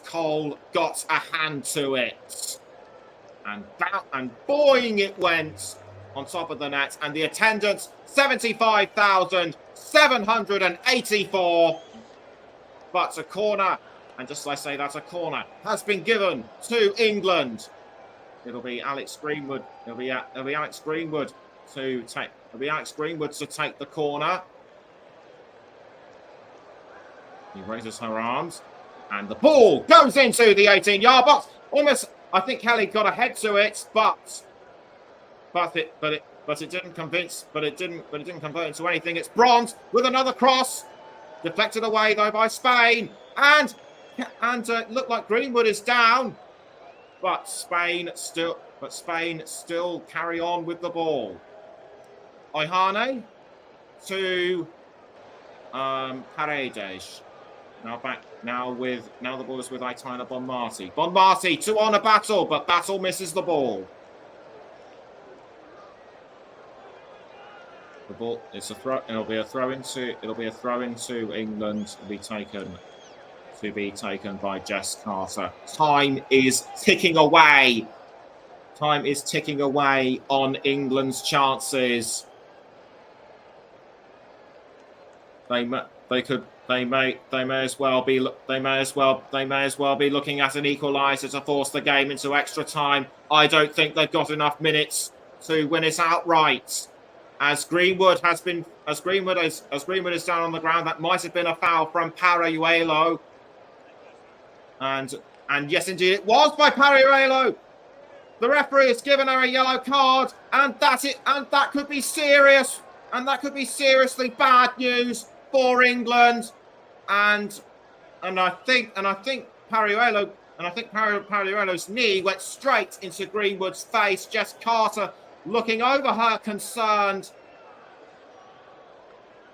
Cole got a hand to it. And boing it went on top of the net, and the attendance 75,784. But a corner, and just like I say, that's a corner, has been given to England. It'll be Alex Greenwood. It'll be Alex Greenwood to take the corner. He raises her arms, and the ball goes into the 18-yard box. Almost, I think Kelly got a head to it, but it didn't convince. But it didn't convert into anything. It's Bronze with another cross, deflected away though by Spain, and looked like Greenwood is down. But Spain still carry on with the ball. Oihane to Paredes. Now the ball is with Aitana Bonmati. Bonmati to Honor Battle, but Battle misses the ball. The ball, it's a throw. It'll be a throw into England to be taken by Jess Carter. Time is ticking away. Time is ticking away on England's chances. They may as well be looking at an equaliser to force the game into extra time. I don't think they've got enough minutes to win it outright. As Greenwood is down on the ground, that might have been a foul from Parayuelo. And yes, indeed, it was by Parayuelo. The referee has given her a yellow card, and that could be serious, and that could be seriously bad news for England. And I think Parayuelo's knee went straight into Greenwood's face. Jess Carter looking over her concerned,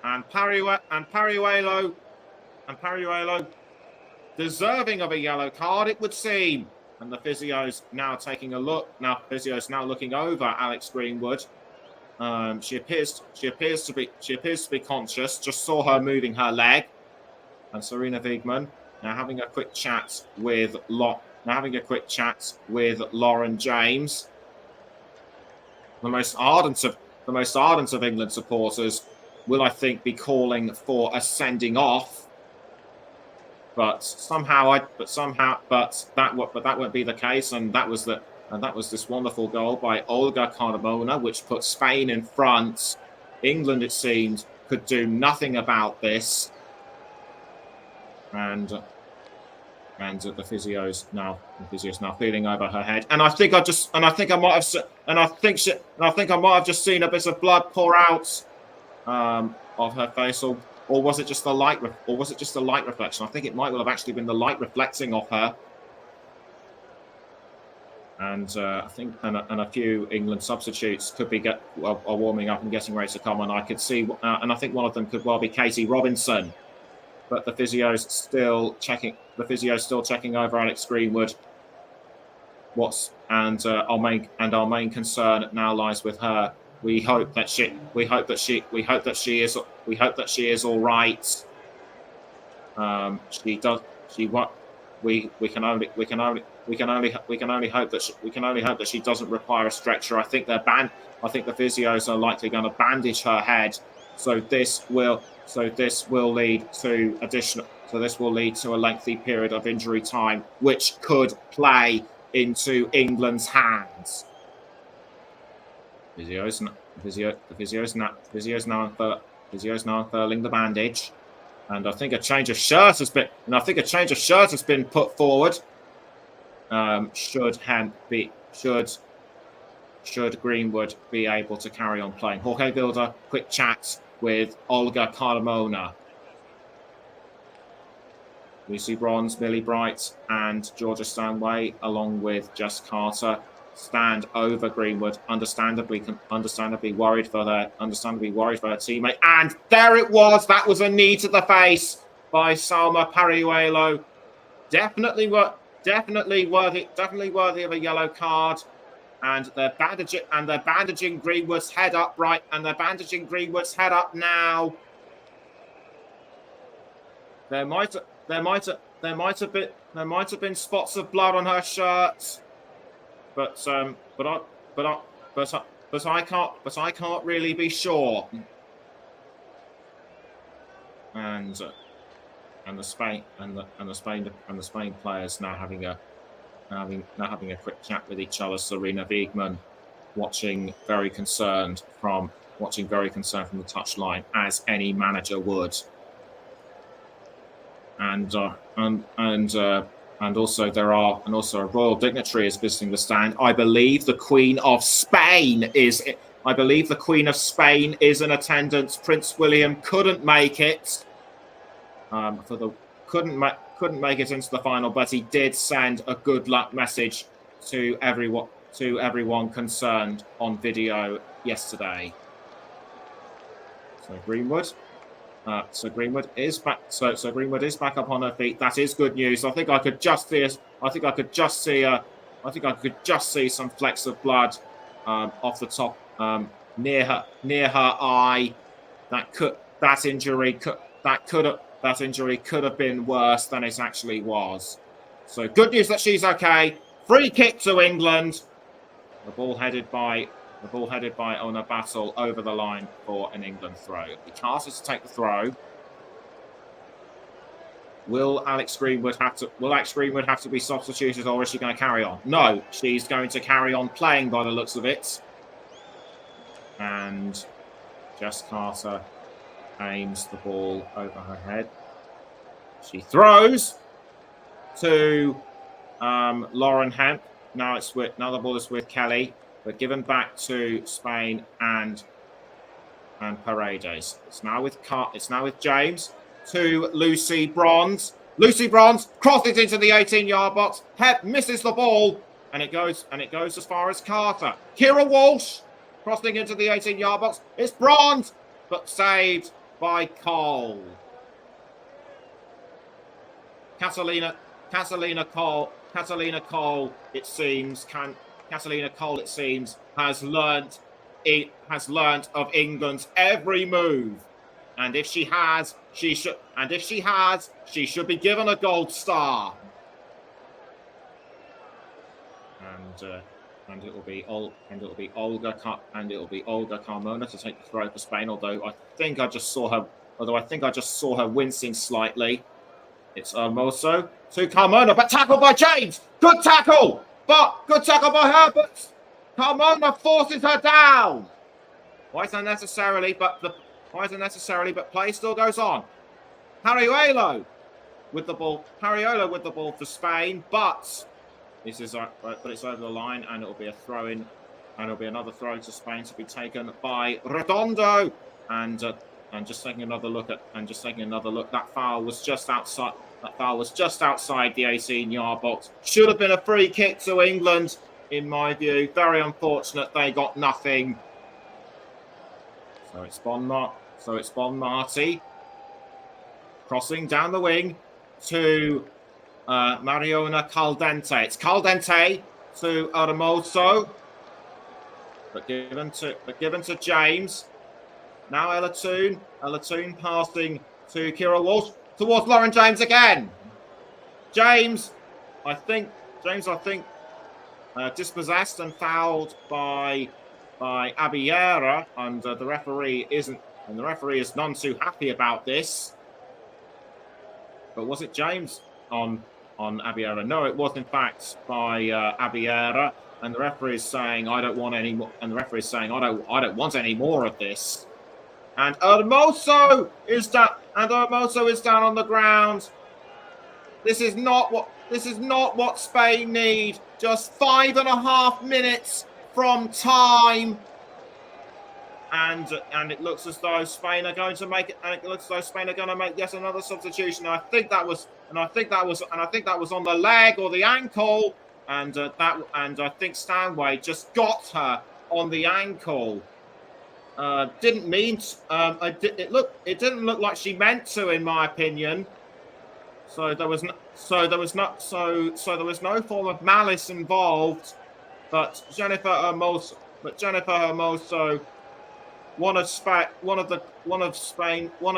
and Parayuelo deserving of a yellow card, it would seem. And the physio's now taking a look. Now physio's now looking over Alex Greenwood. She appears to be conscious. Just saw her moving her leg. And Sarina Wiegman now having a quick chat with Lauren James. The most ardent of England supporters will, I think, be calling for a sending off. But that won't be the case, and that was this wonderful goal by Olga Carmona, which put Spain in front. England, it seemed, could do nothing about this, and the physio's now feeling over her head. And I think I might have just seen a bit of blood pour out of her face, or was it just the light? Or was it just the light reflection? I think it might well have actually been the light reflecting off her. And I think a few England substitutes could be are warming up and getting ready to come. And I could see, and I think one of them could well be Katie Robinson. But the physio's still checking over Alex Greenwood. Our main concern now lies with her. We hope that she is all right. We can only hope that she doesn't require a stretcher. I think the physios are likely going to bandage her head. So this will lead to a lengthy period of injury time, which could play into England's hands. The physio's now unfurling the bandage, and I think a change of shirt has been put forward. Should Greenwood be able to carry on playing? Jorge Vilda, quick chat with Olga Carmona. Lucy Bronze, Millie Bright, and Georgia Stanway, along with Jess Carter, stand over Greenwood, understandably worried for their teammate. And there it was. That was a knee to the face by Salma Paralluelo. Definitely worthy of a yellow card. And they're bandaging Greenwood's head up, right? And they're bandaging Greenwood's head up now. There might have been spots of blood on her shirt, but I can't really be sure. And the Spain players now having a quick chat with each other. Serena Wiegmann watching very concerned from the touchline, as any manager would. And also a royal dignitary is visiting the stand. I believe the Queen of Spain is in attendance. Prince William couldn't make it couldn't make it into the final, but he did send a good luck message to everyone concerned on video yesterday. So Greenwood is back. So Greenwood is back up on her feet. That is good news. I think I could just see some flecks of blood off the top near her eye. That injury could have been worse than it actually was. So good news that she's okay. Free kick to England. The ball headed by Ona Battle over the line for an England throw. The Carter to take the throw. Will Alex Greenwood have to be substituted, or is she going to carry on? No, she's going to carry on playing by the looks of it. And Jess Carter aims the ball over her head. She throws to Lauren Hemp. Now the ball is with Kelly, but given back to Spain and Paredes. It's now with James to Lucy Bronze. Lucy Bronze crosses into the 18-yard box. Hep misses the ball, and it goes as far as Carter. Kira Walsh crossing into the 18-yard box. It's Bronze, but saved by Cole. Catalina Cole, it seems, has learnt of England's every move. And if she has, she should be given a gold star. And it will be Olga Carmona to take the throw for Spain. Although I think I just saw her wincing slightly. It's Hermoso to Carmona, but tackled by James. Good tackle by her, but Carmona forces her down. Why is unnecessarily? But play still goes on. Paralluelo with the ball for Spain, but it's over the line, and it'll be a throw in, and it'll be another throw to Spain to be taken by Redondo, and just taking another look, that foul was just outside the 18-yard box. Should have been a free kick to England, in my view. Very unfortunate they got nothing. So it's Bon Marti crossing down the wing to Mariona Caldente. It's Caldente to Hermoso, but given to James. Now Ella Toon passing to Kira Walsh towards Lauren James again. James, I think, dispossessed and fouled by Abiera, and the referee is none too happy about this. But was it James on Abiera? No, it was in fact by Abiera, and the referee is saying I don't want any more. And the referee is saying I don't want any more of this. And Hermoso is down on the ground. This is not what Spain need. Just 5.5 minutes from time. And it looks as though Spain are going to make it. And it looks as though Spain are going to make yet another substitution. I think that was and I think that was on the leg or the ankle, and I think Stanway just got her on the ankle. Didn't mean to, it didn't look like she meant to, in my opinion. So there was no form of malice involved. But Jennifer Hermoso, one of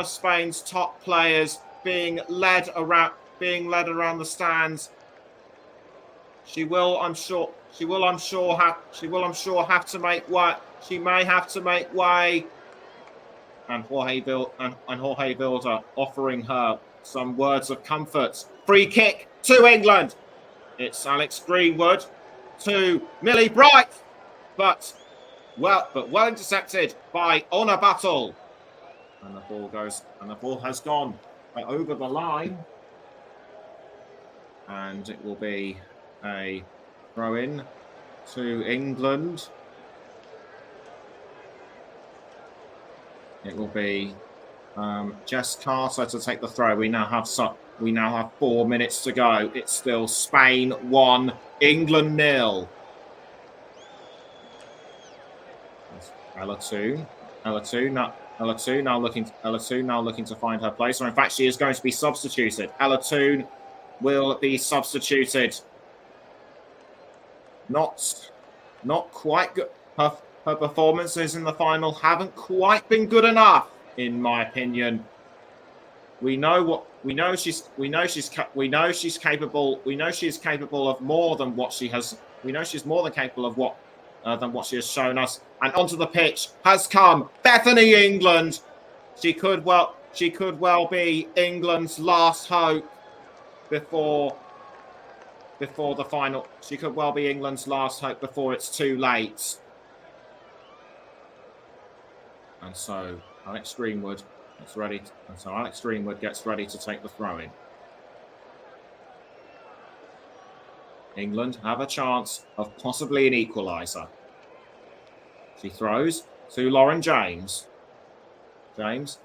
Spain's top players, being led around the stands. She will, I'm sure, have to make way. She may have to make way. And Jorge Vilda offering her some words of comfort. Free kick to England. It's Alex Greenwood to Millie Bright, but well intercepted by Honor Battle. And the ball has gone over the line. And it will be a throw in to England. It will be Jess Carter to take the throw. We now have 4 minutes to go. It's still Spain 1, England 0. Ella Toon now looking to find her place. Or in fact, she is going to be substituted. Ella Toon will be substituted. Not quite good. Her performances in the final haven't quite been good enough, in my opinion. We know she's capable. We know she's capable of more than what she has. We know she's more than capable of than what she has shown us. And onto the pitch has come Bethany England. She could well be England's last hope before the final. She could well be England's last hope before it's too late. And so Alex Greenwood gets ready to take the throw-in. England have a chance of possibly an equaliser. She throws to Lauren James. James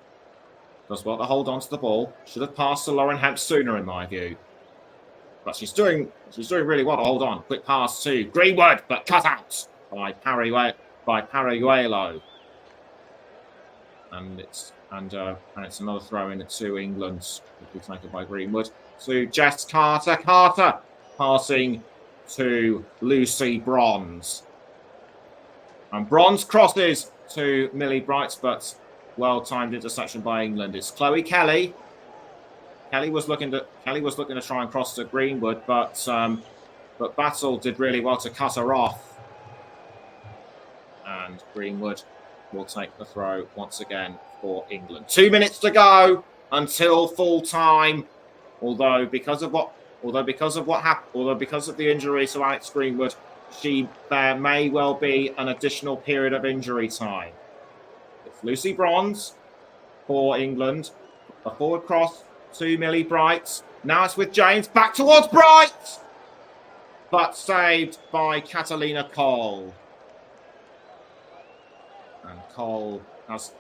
does well to hold on to the ball. Should have passed to Lauren Hemp sooner, in my view. But she's doing really well to hold on. Quick pass to Greenwood, but cut out by Paraguelo. And it's another throw in to England, which will be taken by Greenwood. To Jess Carter. Carter passing to Lucy Bronze. And Bronze crosses to Millie Bright, but well-timed interception by England. It's Chloe Kelly. Kelly was looking to try and cross to Greenwood, but Battle did really well to cut her off. And Greenwood will take the throw once again for England. 2 minutes to go until full time. Although because of the injury to Alex Greenwood, there may well be an additional period of injury time. It's Lucy Bronze for England. A forward cross to Millie Bright. Now it's with James, back towards Bright, but saved by Catalina Cole. And Cole has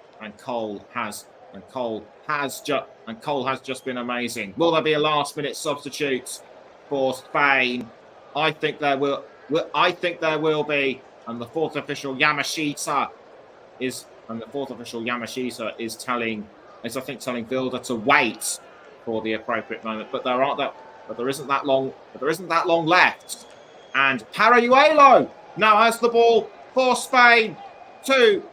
just been amazing. Will there be a last-minute substitute for Spain? I think there will be. And the fourth official Yamashita is telling Vilda to wait for the appropriate moment. But there isn't that long left. And Paraguelo now has the ball for Spain.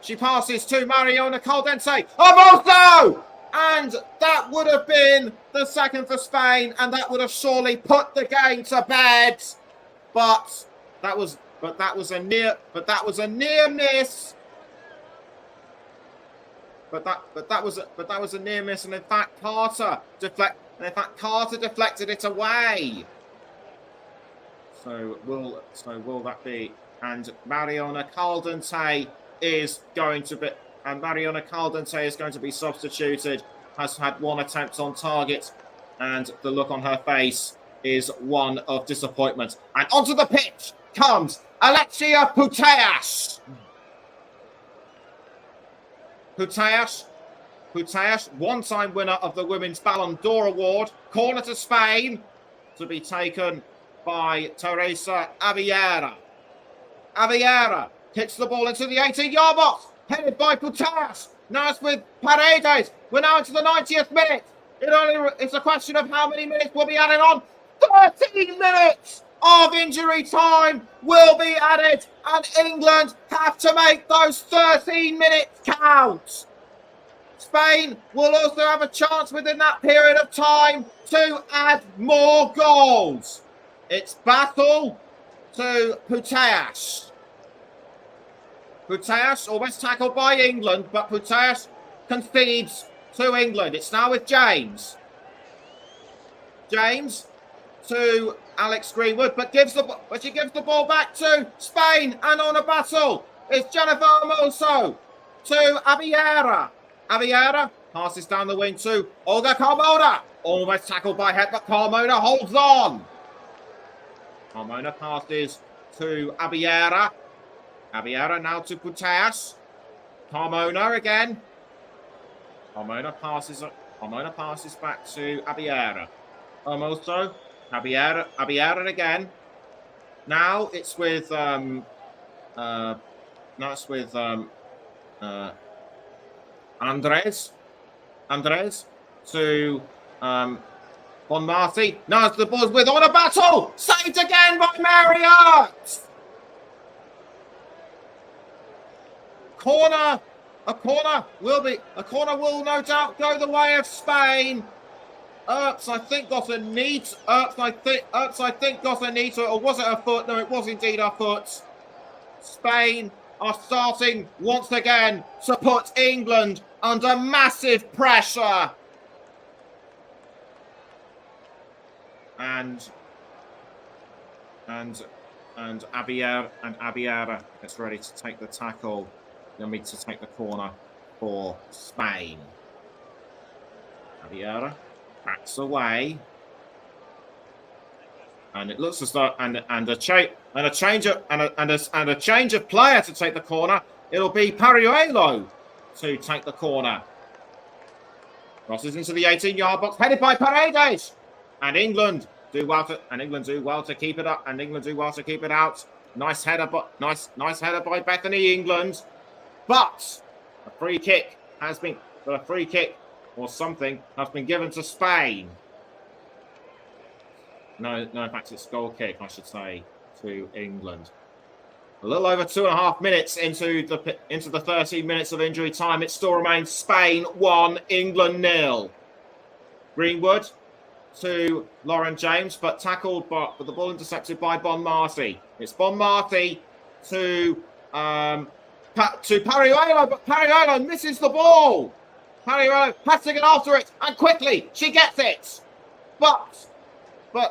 She passes to Mariona Caldente. Hermoso! And that would have been the second for Spain, and that would have surely put the game to bed. But that was a near miss. But that was a near miss, and in fact Carter deflected it away. So will that be? And Mariona Caldente is going to be substituted. Has had one attempt on target, and the look on her face is one of disappointment. And onto the pitch comes Alexia Putellas. Putellas, one-time winner of the Women's Ballon d'Or Award. Corner to Spain to be taken by Teresa Abiera. Abiera kicks the ball into the 18-yard box, headed by Putellas. Now it's with Paredes. We're now into the 90th minute. It's a question of how many minutes will be added on. 13 minutes of injury time will be added, and England have to make those 13 minutes count. Spain will also have a chance within that period of time to add more goals. It's battle to Putellas. Putellas almost tackled by England, but Putellas concedes to England. It's now with James. James to Alex Greenwood, but she gives the ball back to Spain, and on a battle it's Jennifer Hermoso to Abiera. Abiera passes down the wing to Olga Carmona. Almost tackled by Head, but Carmona holds on. Carmona passes to Abiera. Abiera now to Putellas. Carmona again. Carmona passes back to Abiera. Hermoso. Abiera again. Now it's with Andres to Bonmati. Now the ball's with on a battle. Saved again by Marriott. A corner will no doubt go the way of Spain. Earps, I think, got a knee. Earps, I think, got a knee to it, or was it a foot? No, it was indeed a foot. Spain are starting once again to put England under massive pressure. And Abiera gets ready to take the tackle. Then we to take the corner for Spain. Abiera backs away, and it looks as though a change of player to take the corner. It'll be Paralluelo to take the corner. Crosses into the 18-yard box, headed by Paredes, and England do well to keep it up, and England do well to keep it out. Nice header, but nice header by Bethany England. But a free kick or something has been given to Spain. No, in fact, it's goal kick, I should say, to England. A little over 2.5 minutes into the 13 minutes of injury time. It still remains Spain 1, England 0. Greenwood to Lauren James, but tackled, but the ball intercepted by Bonmati. It's Bonmati to Paralluelo, but Paralluelo misses the ball. Paralluelo has to get after it, and quickly she gets it. But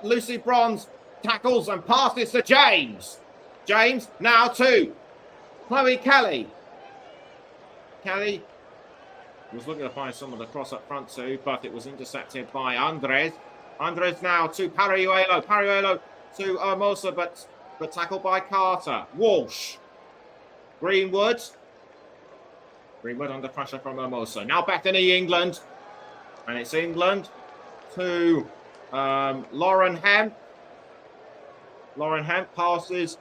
Lucy Bronze tackles and passes to James. James now to Chloe Kelly. Kelly was looking to find someone to cross up front to, but it was intercepted by Andres. Andres now to Paralluelo. Paralluelo to Hermoso, but tackled by Carter. Walsh. Greenwood under pressure from Hermoso. Now back to England. And it's England to Lauren Hemp. Lauren Hemp passes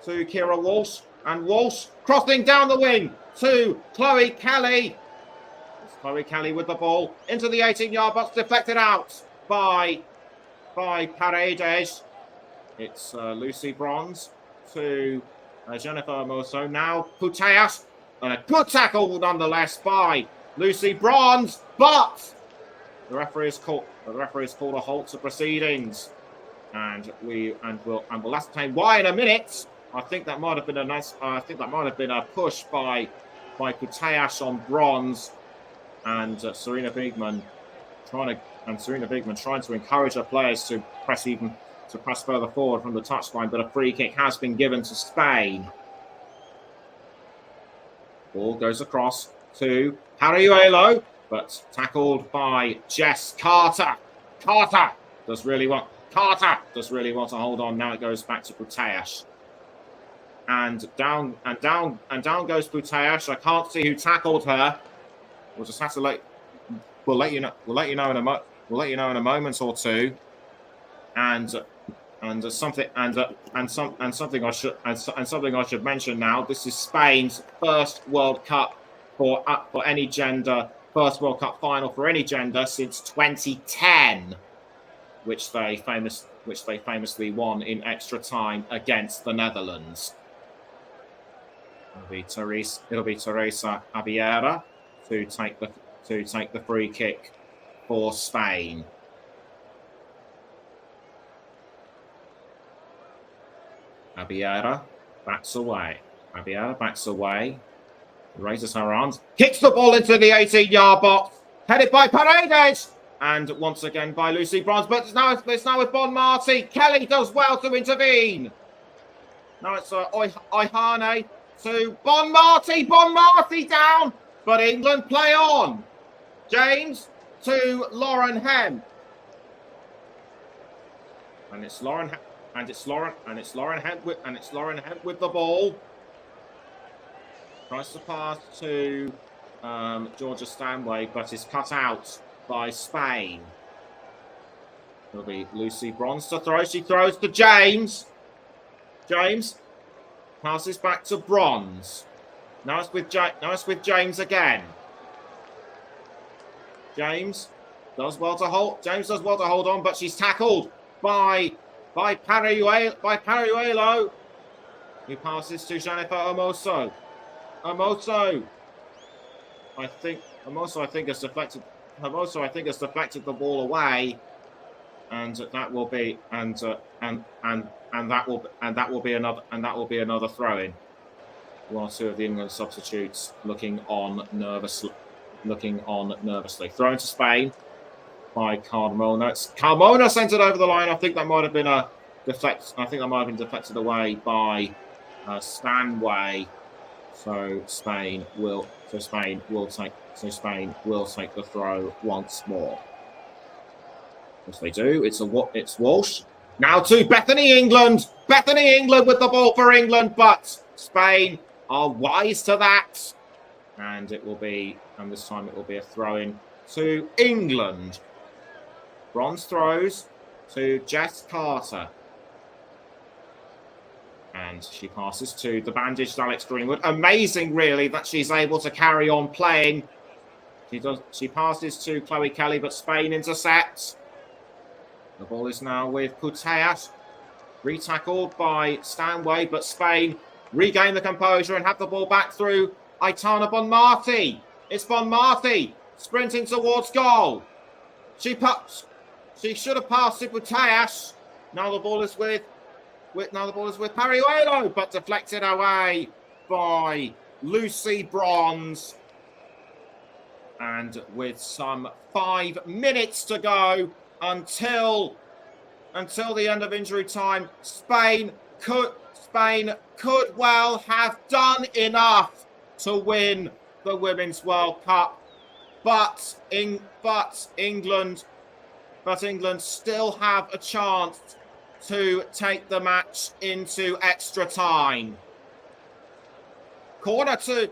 to Kira Walsh. And Walsh crossing down the wing to Chloe Kelly. It's Chloe Kelly with the ball into the 18-yard box, deflected out by Paredes. It's Lucy Bronze to Jennifer Hermoso. Now Putellas, and a good tackle nonetheless by Lucy Bronze, but the referee has called a halt to proceedings, and we'll ascertain why in a minute. I think that might have been a push by Putellas on Bronze, and Serena Bigman trying to encourage her players to press further forward from the touchline, but a free kick has been given to Spain. Ball goes across to Paralluelo, but tackled by Jess Carter. Carter does really want to hold on. Now it goes back to Putellas. And down goes Putellas. I can't see who tackled her. We'll just have to we'll let you know in a moment or two. And something I should mention now. This is Spain's first World Cup for any gender, first World Cup final for any gender since 2010, which they famously won in extra time against the Netherlands. It'll be Teresa Abiera to take the free kick for Spain. Abiera backs away. Raises her arms, kicks the ball into the 18-yard box, headed by Paredes, and once again by Lucy Bronze. But it's now with Bon Marty. Kelly does well to intervene. Now it's Oihane to Bon Marty. Bon Marty down, but England play on. James to Lauren Hemp, and it's Lauren Hemp with the ball. Tries to pass to Georgia Stanway, but is cut out by Spain. It'll be Lucy Bronze to throw. She throws to James. James passes back to Bronze. Now it's with James again. James does well to hold on, but she's tackled by Paruelo, who passes to Jennifer Hermoso. Hermoso, I think has deflected the ball away, and that will be another throw in. One or two of the England substitutes looking on nervously. Thrown to Spain by Carmona. Carmona sent it over the line. I think that might have been deflected away by Stanway. So Spain will take the throw once more. Yes, they do. It's Walsh. Now to Bethany England. Bethany England with the ball for England, but Spain are wise to that. And this time it will be a throw-in to England. Bronze throws to Jess Carter. And she passes to the bandaged Alex Greenwood. Amazing, really, that she's able to carry on playing. She passes to Chloe Kelly, but Spain intercepts. The ball is now with Puteas. Retackled by Stanway, but Spain regain the composure and have the ball back through Aitana Bonmarty. It's Bonmarty sprinting towards goal. She should have passed to Puteas. Now the ball is with Paruelo, but deflected away by Lucy Bronze. And with some 5 minutes to go until the end of injury time, Spain could well have done enough to win the Women's World Cup, but England still have a chance to take the match into extra time. Corner to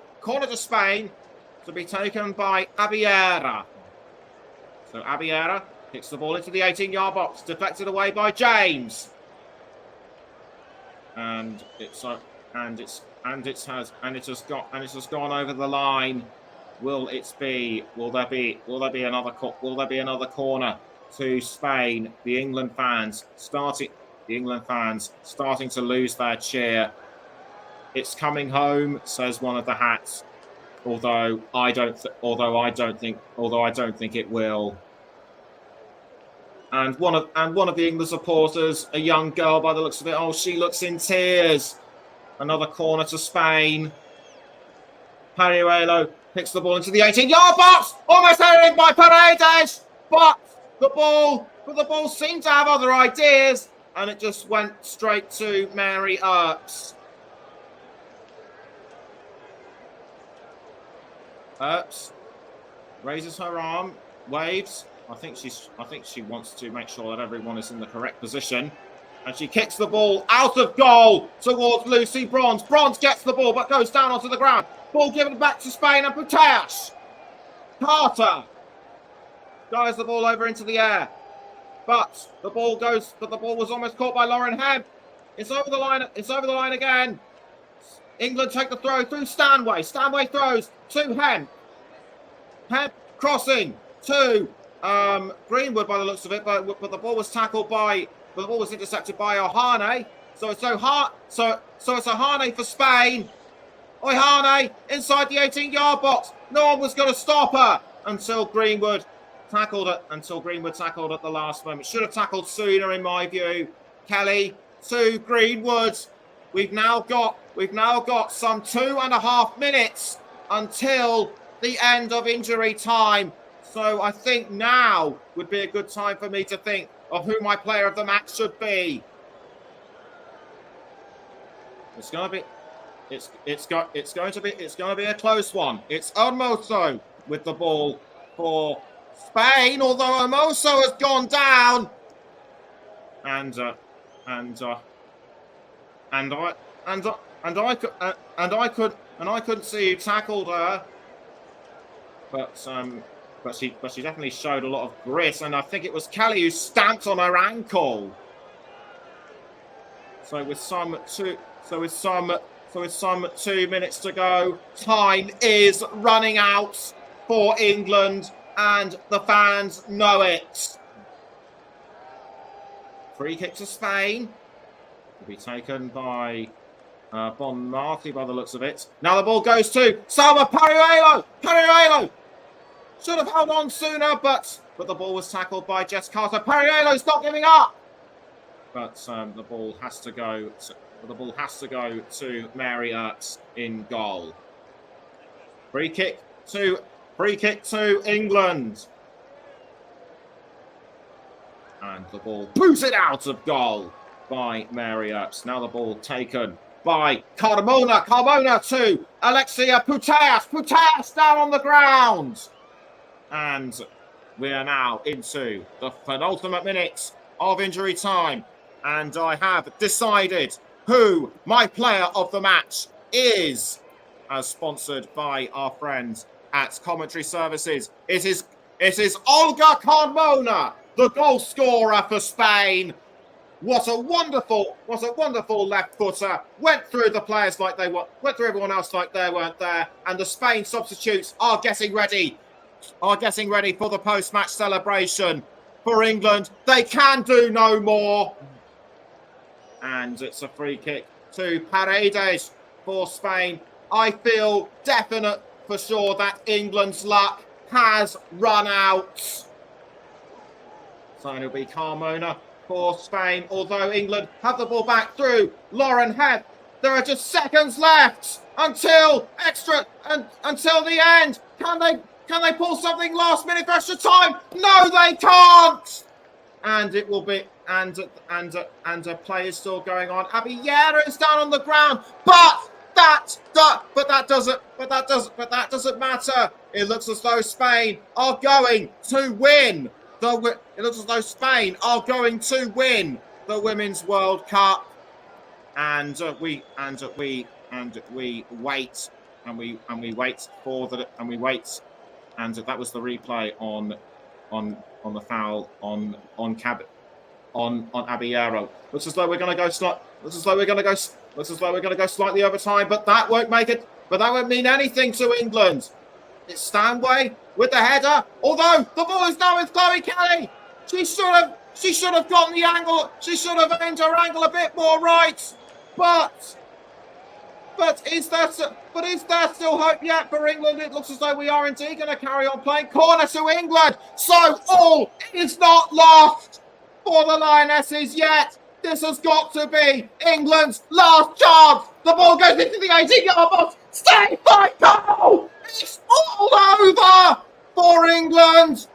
Spain to be taken by Abiera. So Abiera kicks the ball into the 18-yard box, deflected away by James. And it has gone over the line. Will there be another corner to Spain? The England fans starting to lose their cheer. It's coming home, says one of the hats. Although I don't think it will. And one of the England supporters, a young girl by the looks of it, she looks in tears. Another corner to Spain. Paruelo picks the ball into the 18-yard box, almost headed by Paredes, but the ball seemed to have other ideas, and it just went straight to Mary Earps. Earps raises her arm, waves. I think she wants to make sure that everyone is in the correct position. And she kicks the ball out of goal towards Lucy Bronze. Bronze gets the ball but goes down onto the ground. Ball given back to Spain and Puteas. Carter drives the ball over into the air. But the ball was almost caught by Lauren Hemp. It's over the line again. England take the throw through Stanway. Stanway throws to Hemp. Hemp crossing to Greenwood by the looks of it, but the ball was intercepted by Ohane. So it's Ohane for Spain. Ohane inside the 18-yard box. No one was going to stop her until Greenwood tackled at the last moment. Should have tackled sooner, in my view. Kelly to Greenwood. We've now got some 2.5 minutes until the end of injury time. So I think now would be a good time for me to think of who my player of the match should be. It's going to be a close one. It's Hermoso with the ball for Spain, although Hermoso has gone down. And I couldn't see who tackled her, but she definitely showed a lot of grit, and I think it was Kelly who stamped on her ankle. So with some 2 minutes to go, time is running out for England, and the fans know it. Free kick to Spain. Will be taken by Bon Marty by the looks of it. Now the ball goes to Salma Paralluelo. Paralluelo should have held on sooner, but the ball was tackled by Jess Carter. Paralluelo's not giving up, but the ball has to go to Mary Earps in goal. Free kick to England. And the ball booted out of goal by Mary Earps. Now the ball taken by Carmona. Carmona to Alexia Putellas. Putellas down on the ground. And we are now into the penultimate minutes of injury time. And I have decided who my player of the match is, as sponsored by our friends at Commentary Services. It is Olga Carmona, the goal scorer for Spain. What a wonderful left footer. Went through the players like they were, went through everyone else like they weren't there. And the Spain substitutes are getting ready for the post-match celebration for England. They can do no more. And it's a free kick to Paredes for Spain. I feel definite for sure that England's luck has run out. So it'll be Carmona for Spain, although England have the ball back through Lauren Hemp. There are just seconds left until the end. Can they pull something last minute for extra time? No, they can't. And it will be and a play is still going on. Abiyera is down on the ground, but that doesn't matter. It looks as though Spain are going to win. It looks as though Spain are going to win the Women's World Cup, and we wait and we wait, and that was the replay on the foul on Abiyero. Looks as though we're going to go slightly over time, but that won't make it. But that won't mean anything to England. It's Stanway with the header. Although the ball is now with Chloe Kelly. She should have gotten the angle. She should have aimed her angle a bit more right. But is there still hope yet for England? It looks as though we are indeed going to carry on playing. Corner to England. So all is not lost for the Lionesses yet. This has got to be England's last chance. The ball goes into the 18-yard box. Stay by goal. It's all over for England.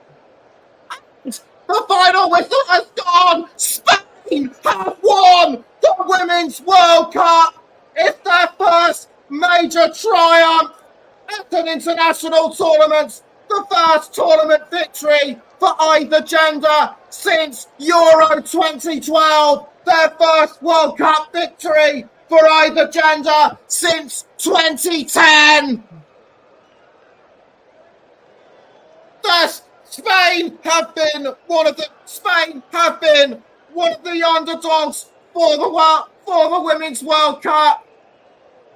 And the final whistle has gone. Spain have won the Women's World Cup. It's their first major triumph at an international tournament. The first tournament victory for either gender since Euro 2012. Their first World Cup victory for either gender since 2010. Spain have been one of the underdogs for the Women's World Cup.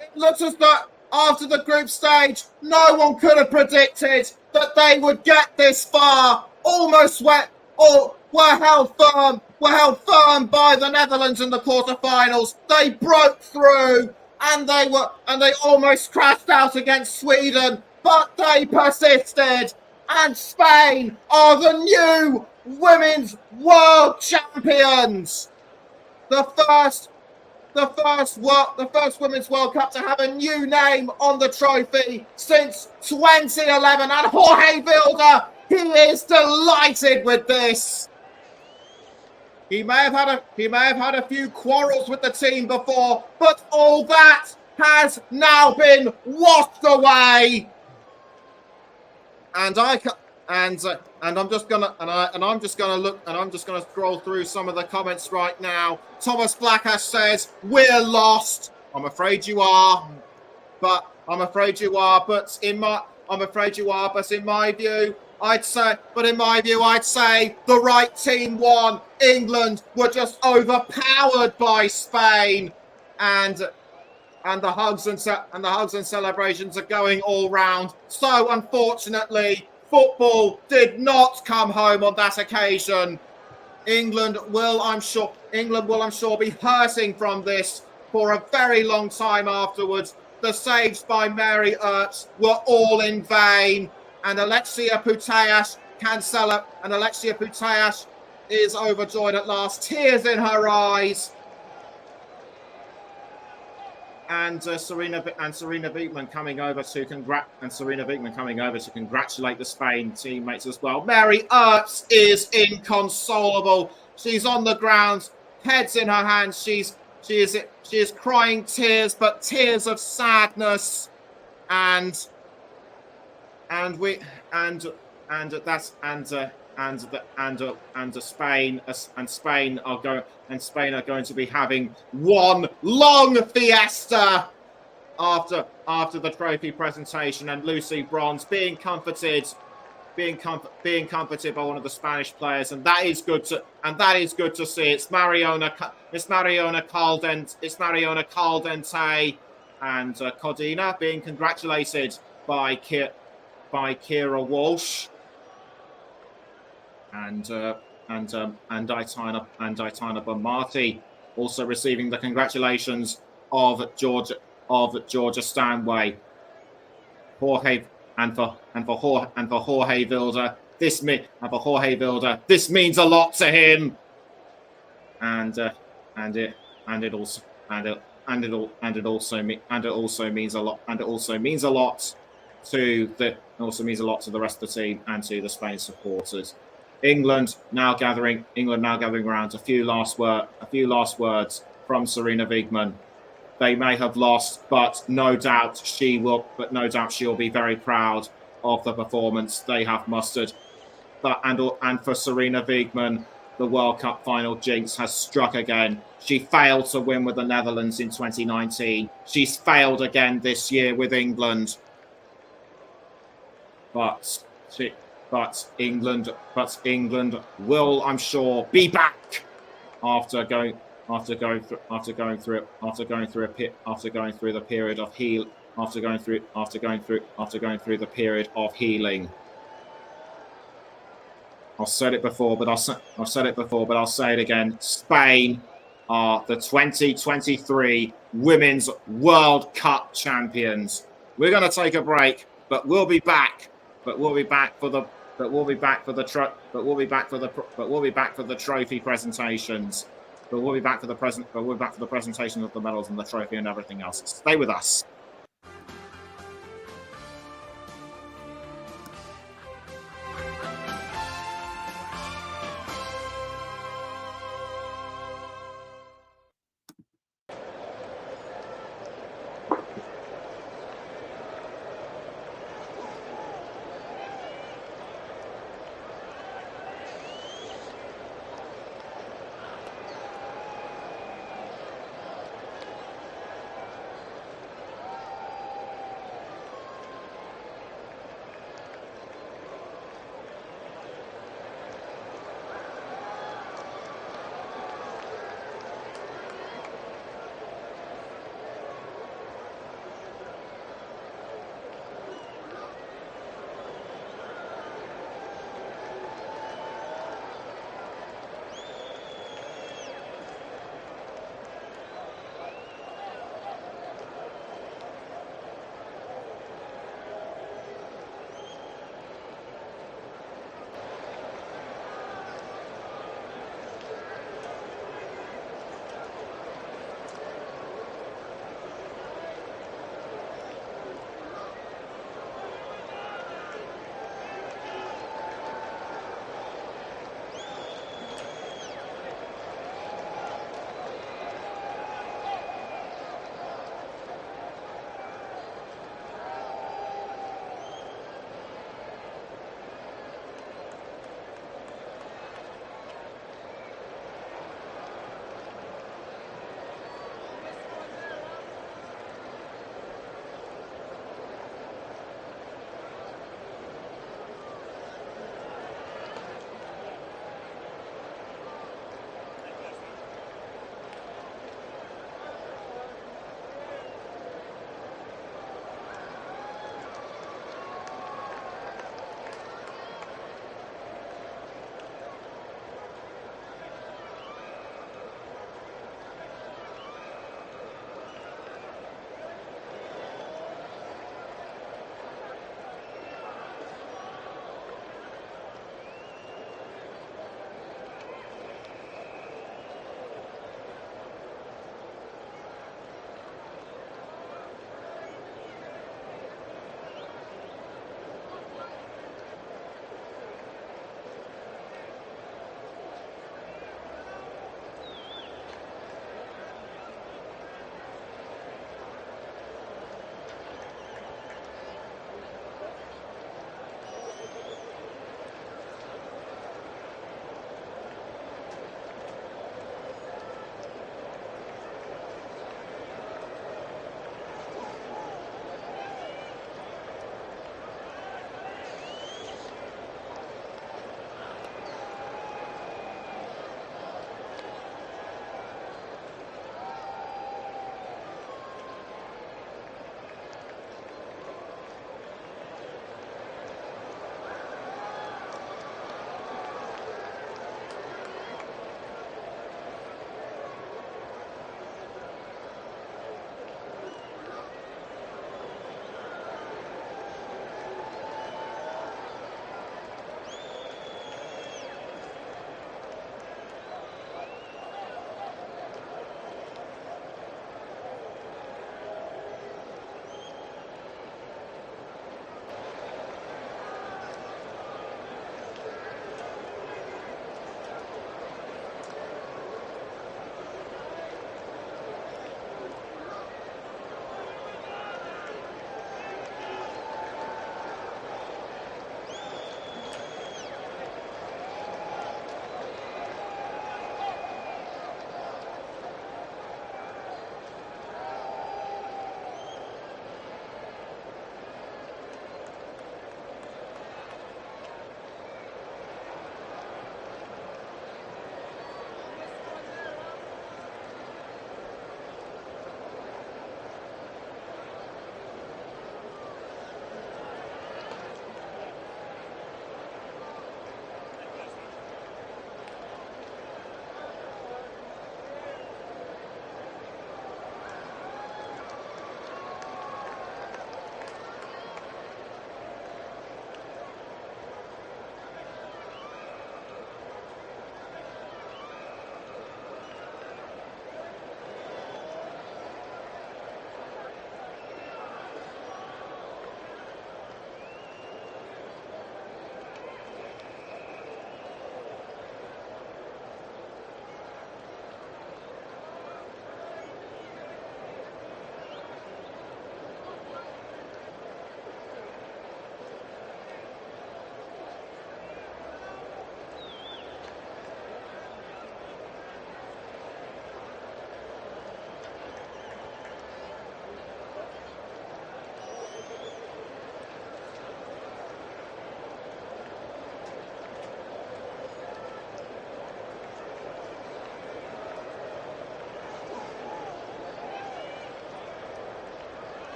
It looks as though after the group stage, no one could have predicted that they would get this far. Almost were held firm by the Netherlands in the quarterfinals. They broke through and they almost crashed out against Sweden, but they persisted. And Spain are the new Women's World Champions. The first Women's World Cup to have a new name on the trophy since 2011. And Jorge Vilda, he is delighted with this. He may have had a few quarrels with the team before, but all that has now been washed away. And I'm just gonna scroll through some of the comments right now. Thomas Blackash says, "We're lost." I'm afraid you are, but in my view, I'd say the right team won. England were just overpowered by Spain, and the hugs and celebrations are going all round. So unfortunately, football did not come home on that occasion. England will, I'm sure, be hurting from this for a very long time afterwards. The saves by Mary Earps were all in vain, and Alexia Putellas is overjoyed at last, tears in her eyes. And Serena Wiegmann coming over to congratulate the Spain teammates as well. Mary Earps is inconsolable. She's on the ground, heads in her hands. She is crying tears, but tears of sadness. Spain are going to be having one long fiesta after the trophy presentation, and Lucy Bronze being comforted by one of the Spanish players, and that is good to see. It's Mariona Caldente and Codina being congratulated by Kira Walsh. And Aitana Bonmati also receiving the congratulations of Georgia Stanway. Jorge Vilda. This means a lot to him, and it also means a lot to the rest of the team and to the Spain supporters. England now gathering around. A few last words from Serena Wiegmann. They may have lost, but no doubt she will be very proud of the performance they have mustered. And for Serena Wiegmann, the World Cup final jinx has struck again. She failed to win with the Netherlands in 2019. She's failed again this year with England. But England will, I'm sure, be back after going through the period of healing. I've said it before, but I'll say it again. Spain are the 2023 Women's World Cup champions. We're going to take a break, but we'll be back. We'll be back for the trophy presentations. We'll be back for the presentation of the medals and the trophy and everything else. Stay with us.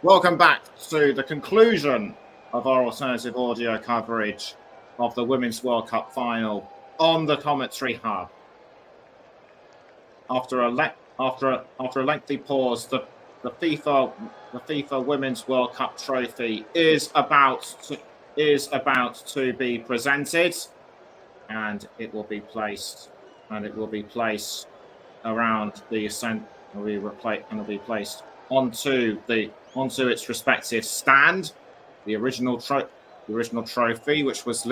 Welcome back to the conclusion of our alternative audio coverage of the Women's World Cup final on the Commentary Hub. After a lengthy pause, the FIFA Women's World Cup trophy is about to be presented, and it will be placed around the ascent, and will be placed onto its respective stand. The original trophy, which was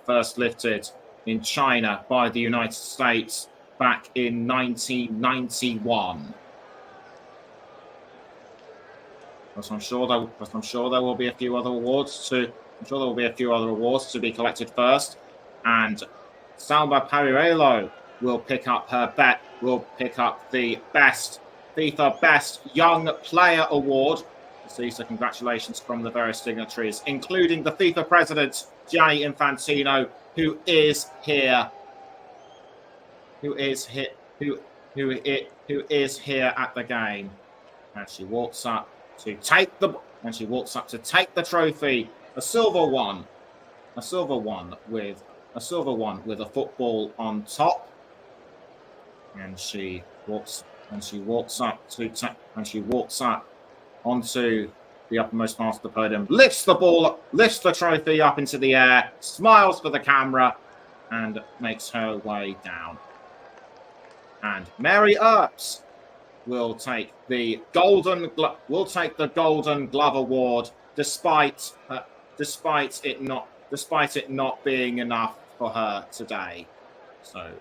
first lifted in China by the United States back in 1991. But I'm sure there will be a few other awards to be collected first, and Salma Paralelo will pick up the FIFA Best Young Player Award. So congratulations from the various dignitaries, including the FIFA President Gianni Infantino, who is here at the game, and she walks up to take the trophy, a silver one with a football on top, and she walks up onto the uppermost part of the podium, lifts the trophy up into the air, smiles for the camera, and makes her way down. And Mary Earps will take the Golden Glove Award, despite it not being enough for her today. So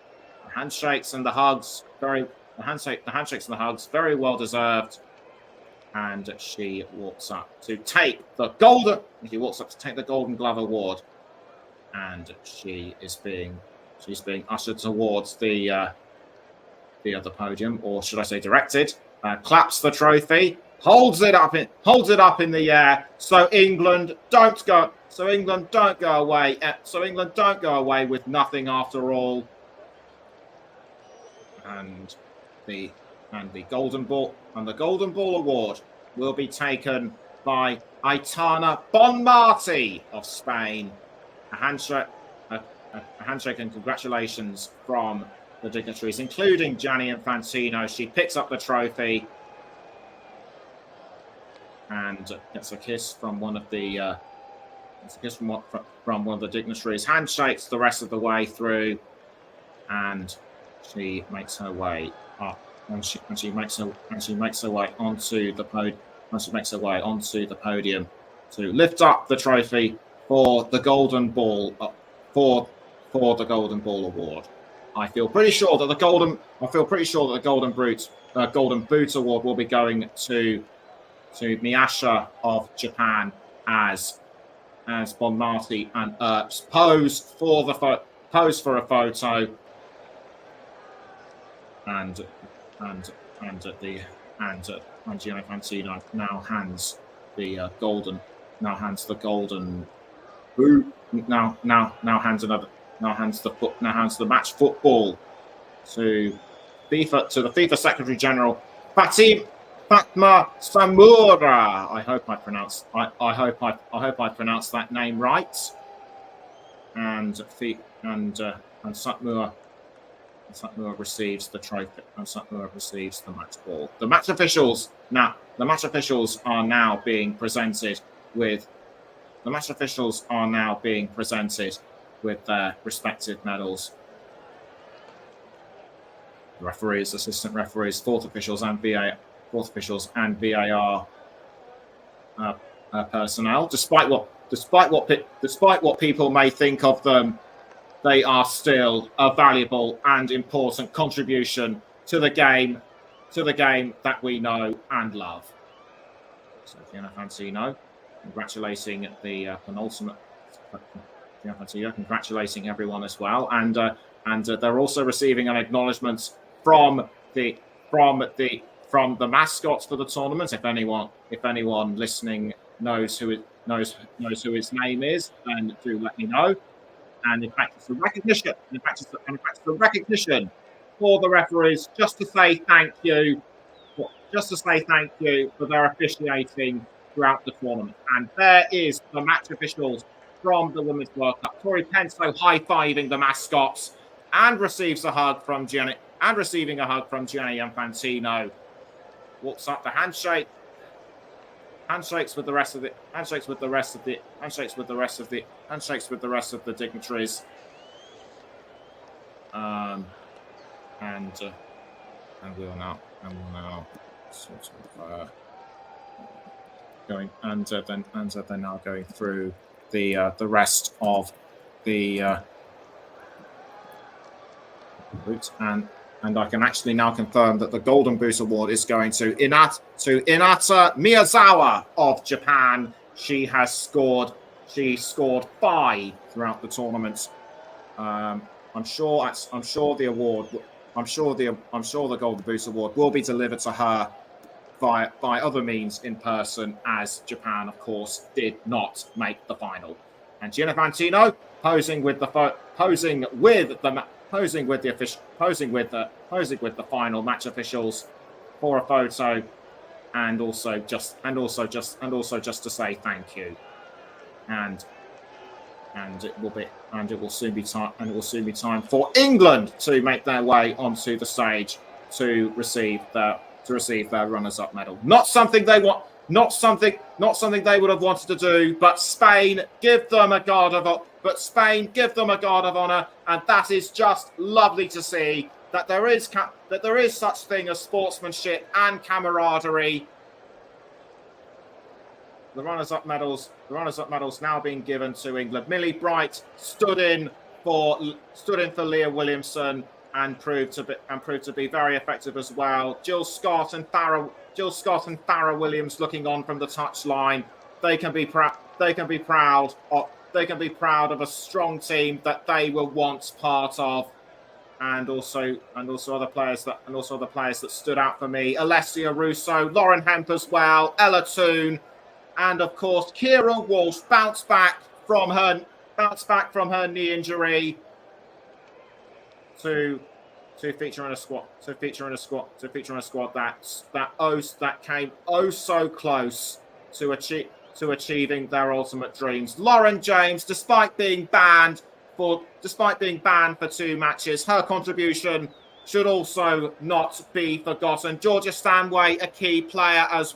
the handshakes and the hugs, very well deserved. And she walks up to take the Golden Glove Award, and she's being ushered towards the other podium, or should I say directed. Claps the trophy, holds it up in the air, so England don't go away with nothing after all. And the Golden Ball Award will be taken by Aitana Bonmati of Spain. A handshake and congratulations from the dignitaries, including Gianni Infantino. She picks up the trophy and gets a kiss from one of the dignitaries. Handshakes the rest of the way through, and she makes her way up, and she makes her way onto the podium to lift up the trophy for the Golden Ball for the Golden Ball Award. I feel pretty sure that the Golden Boot Award will be going to Miyasha of Japan as Bonmati and Earps pose for a photo, and Gianni Infantino now hands the golden boot. Now hands the match football to the FIFA Secretary General Fatma Samura. I hope I pronounced that name right. And Samura receives the trophy, and Samura receives the match ball. The match officials are now being presented with their respective medals. The referees, assistant referees, fourth officials, and VAR personnel. Despite what people may think of them, they are still a valuable and important contribution to the game that we know and love. So Gianni Infantino, congratulating the penultimate. Congratulating everyone as well, and they're also receiving an acknowledgement from the mascots for the tournament. If anyone listening knows who his name is, then do let me know. And in fact, it's a recognition. For the referees, just to say thank you thank you for their officiating throughout the tournament. And there is the match officials from the Women's World Cup. Tori Penso high-fiving the mascots and receives a hug from Gianni Infantino. Walks up the handshake. Handshakes with the rest of the dignitaries. And we'll now sort of going and then now going through the rest of the route, and I can actually now confirm that the Golden Boot Award is going to Inata Miyazawa of Japan. She scored 5 throughout the tournament. I'm sure the Golden Boot Award will be delivered to her by other means in person, as Japan, of course, did not make the final. And Gianni Infantino posing with the final match officials for a photo, and also just to say thank you. And it will soon be time for England to make their way onto the stage to receive their runners-up medal. Not something they would have wanted to do, but Spain give them a guard of honor, and that is just lovely to see, that there is such thing as sportsmanship and camaraderie. The runners-up medals now being given to England. Millie Bright stood in for Leah Williamson and proved to be very effective as well. Jill Scott and Farrah Williams looking on from the touchline. They can be proud of a strong team that they were once part of. And also other players that stood out for me. Alessia Russo, Lauren Hemp as well, Ella Toone, and of course Kira Walsh bounced back from her knee injury to feature in a squad that came so close to achieving their ultimate dreams. Lauren James, despite being banned for 2 matches, her contribution should also not be forgotten. Georgia Stanway, a key player as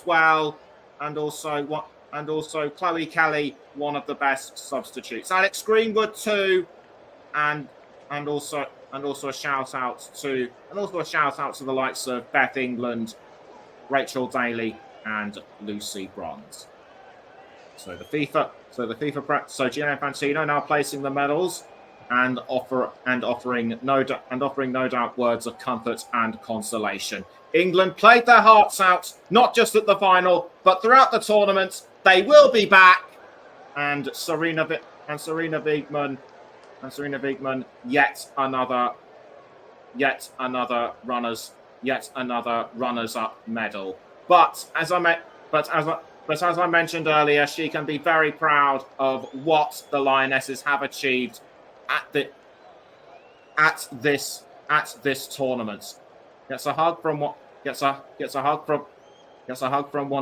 well, and also Chloe Kelly, one of the best substitutes. Alex Greenwood too, and also a shout out to the likes of Beth England, Rachel Daly, and Lucy Bronze. So Gianni Infantino now placing the medals and offering no doubt words of comfort and consolation. England played their hearts out, not just at the final, but throughout the tournament. They will be back, and Serena Wiegman, yet another runners-up medal. But as I mentioned earlier, she can be very proud of what the Lionesses have achieved at this tournament. Gets a hug from one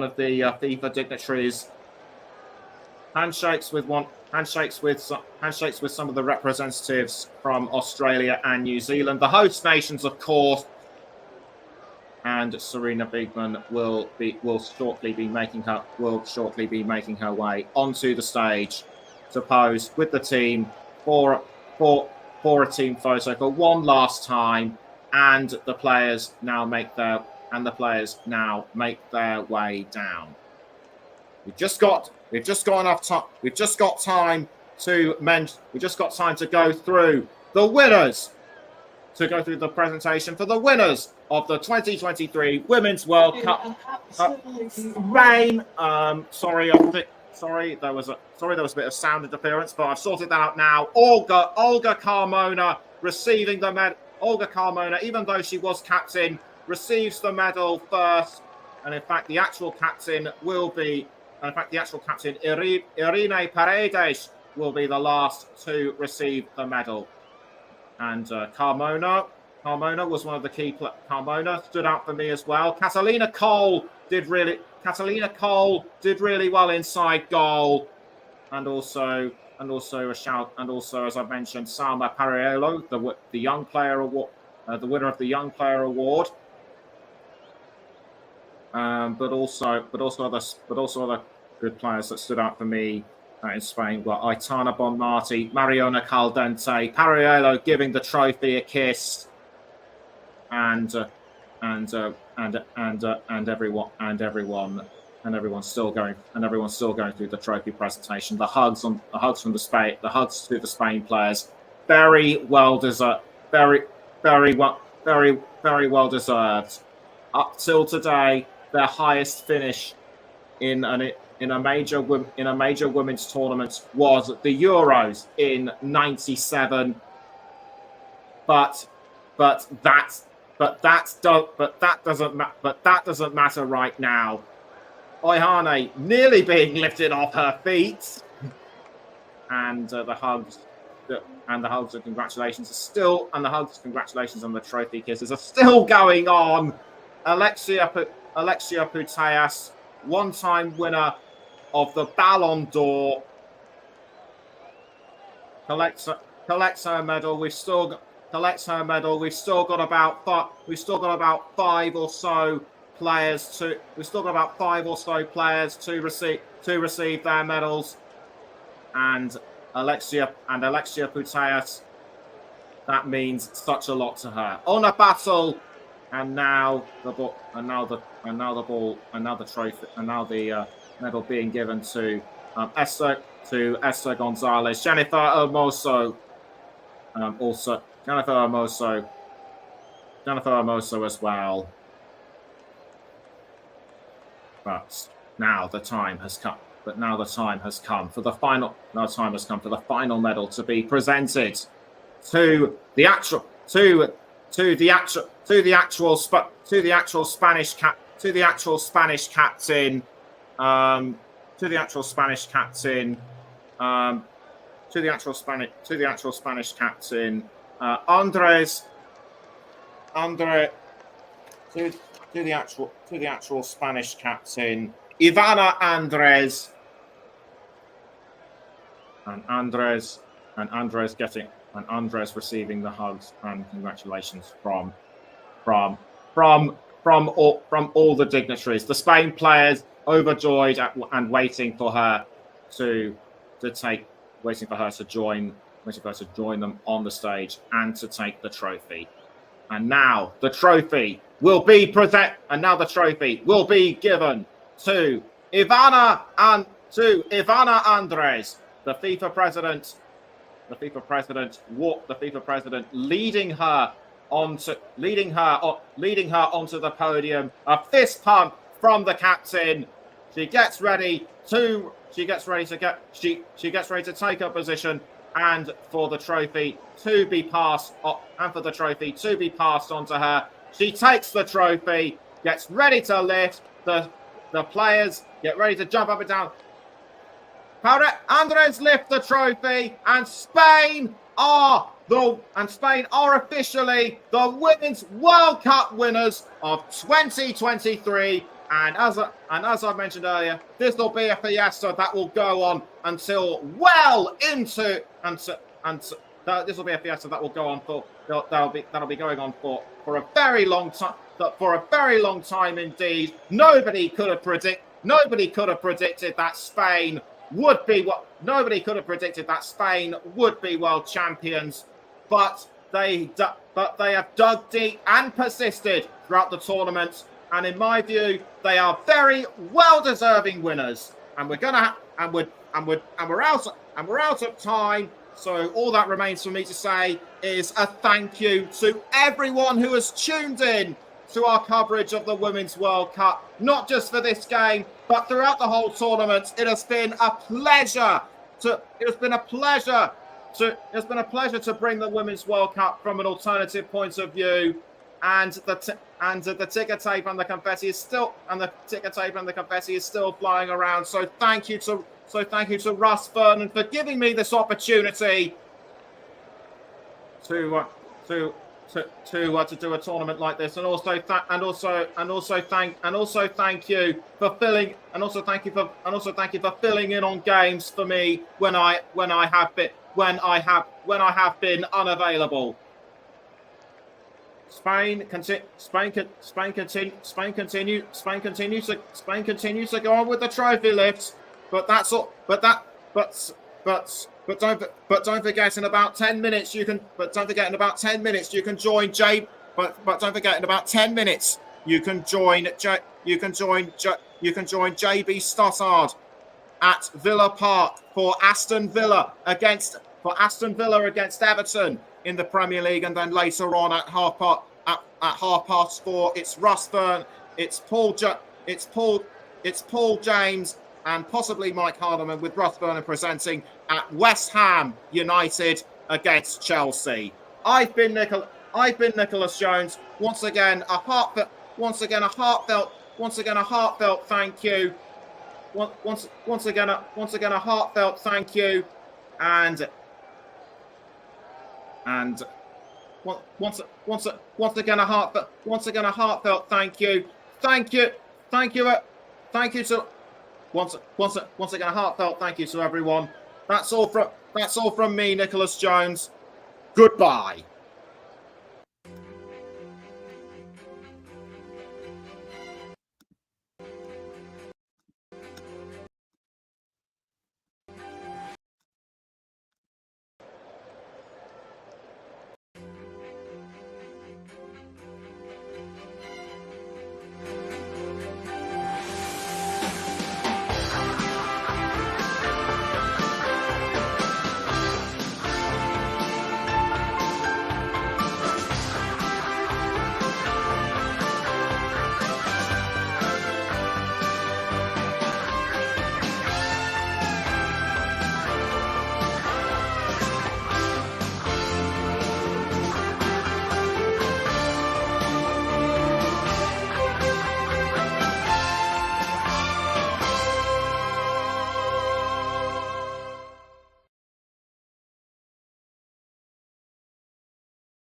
of the FIFA dignitaries. Handshakes with some of the representatives from Australia and New Zealand, the host nations, of course. And Serena Wiegman will shortly be making her way onto the stage to pose with the team for a team photo for one last time, and the players now make their way down. We've just got time to go through the winners. To go through the presentation for the winners of the 2023 Women's World Cup. Rain. Sorry, there was a bit of sound interference, but I've sorted that out now. Olga Carmona receiving the medal. Olga Carmona, even though she was captain, receives the medal first, and in fact, the actual captain Irene Paredes will be the last to receive the medal. And Carmona Carmona was one of the key. Carmona stood out for me as well. Catalina Cole did really well inside goal, and also a shout, and also, as I mentioned, Salma Pariello, the young player award, the winner of the Young Player Award. But also other good players that stood out for me in Spain were Aitana Bonmati, Mariona Caldente, Pariello giving the trophy a kiss, and everyone's still going through the trophy presentation. The hugs to the Spain players, very well deserved, very well deserved. Up till today, their highest finish in a major women's tournament was the Euros in '97. But that doesn't matter right now. Oihane nearly being lifted off her feet, and the hugs and congratulations and the trophy kisses are still going on. Alexia Putellas, one-time winner of the Ballon d'Or, collects her medal. We've still got about five or so players to receive their medals, and Alexia Putellas, that means such a lot to her. On a battle, and now the medal being given to Esther Gonzalez, Jennifer Hermoso, Jennifer Hermoso as well. But now the time has come for the final. Medal to be presented to the actual Spanish captain. Ivana Andres, and Andres receiving the hugs and congratulations from all the dignitaries. The Spain players overjoyed and waiting for her to join them on the stage and to take the trophy. And now the trophy will be given to Ivana Andres, the FIFA president, leading her onto the podium. A fist pump from the captain. She gets ready to take her position, and for the trophy to be passed on to her. She takes the trophy, gets ready to lift. The players get ready to jump up and down. Andres lift the trophy, and Spain are officially the Women's World Cup winners of 2023. And as I mentioned earlier, this will be a fiesta that will go on until this will be a fiesta that will go on that'll be going on for a very long time. For a very long time indeed. Nobody could have predicted that Spain would be world champions, but they have dug deep and persisted throughout the tournament, and in my view, they are very well deserving winners. And we're out of time. So all that remains for me to say is a thank you to everyone who has tuned in to our coverage of the Women's World Cup, not just for this game, but throughout the whole tournament. It has been a pleasure to bring the Women's World Cup from an alternative point of view, and the ticker tape and the confetti is still flying around. So thank you to Russ Vernon for giving me this opportunity to to do a tournament like this, and also thank you for filling in on games for me when I have been unavailable. Spain continues to go on with the trophy lifts, but that's all. But don't forget in about 10 minutes you can. But don't forget in about 10 minutes you can join J. But don't forget in about 10 minutes you can join J. You can join JB Stossard at Villa Park for Aston Villa against Everton in the Premier League, and then later on at half past 4, it's Russ Byrne, it's Paul James, and possibly Mike Hardiman, with Russ Byrne presenting at West Ham United against Chelsea. I've been Nicholas Jones. Once again a heartfelt thank you. Once again a heartfelt thank you, and once again a heartfelt thank you. Thank you to once again a heartfelt thank you to everyone. That's all from me, Nicholas Jones. Goodbye.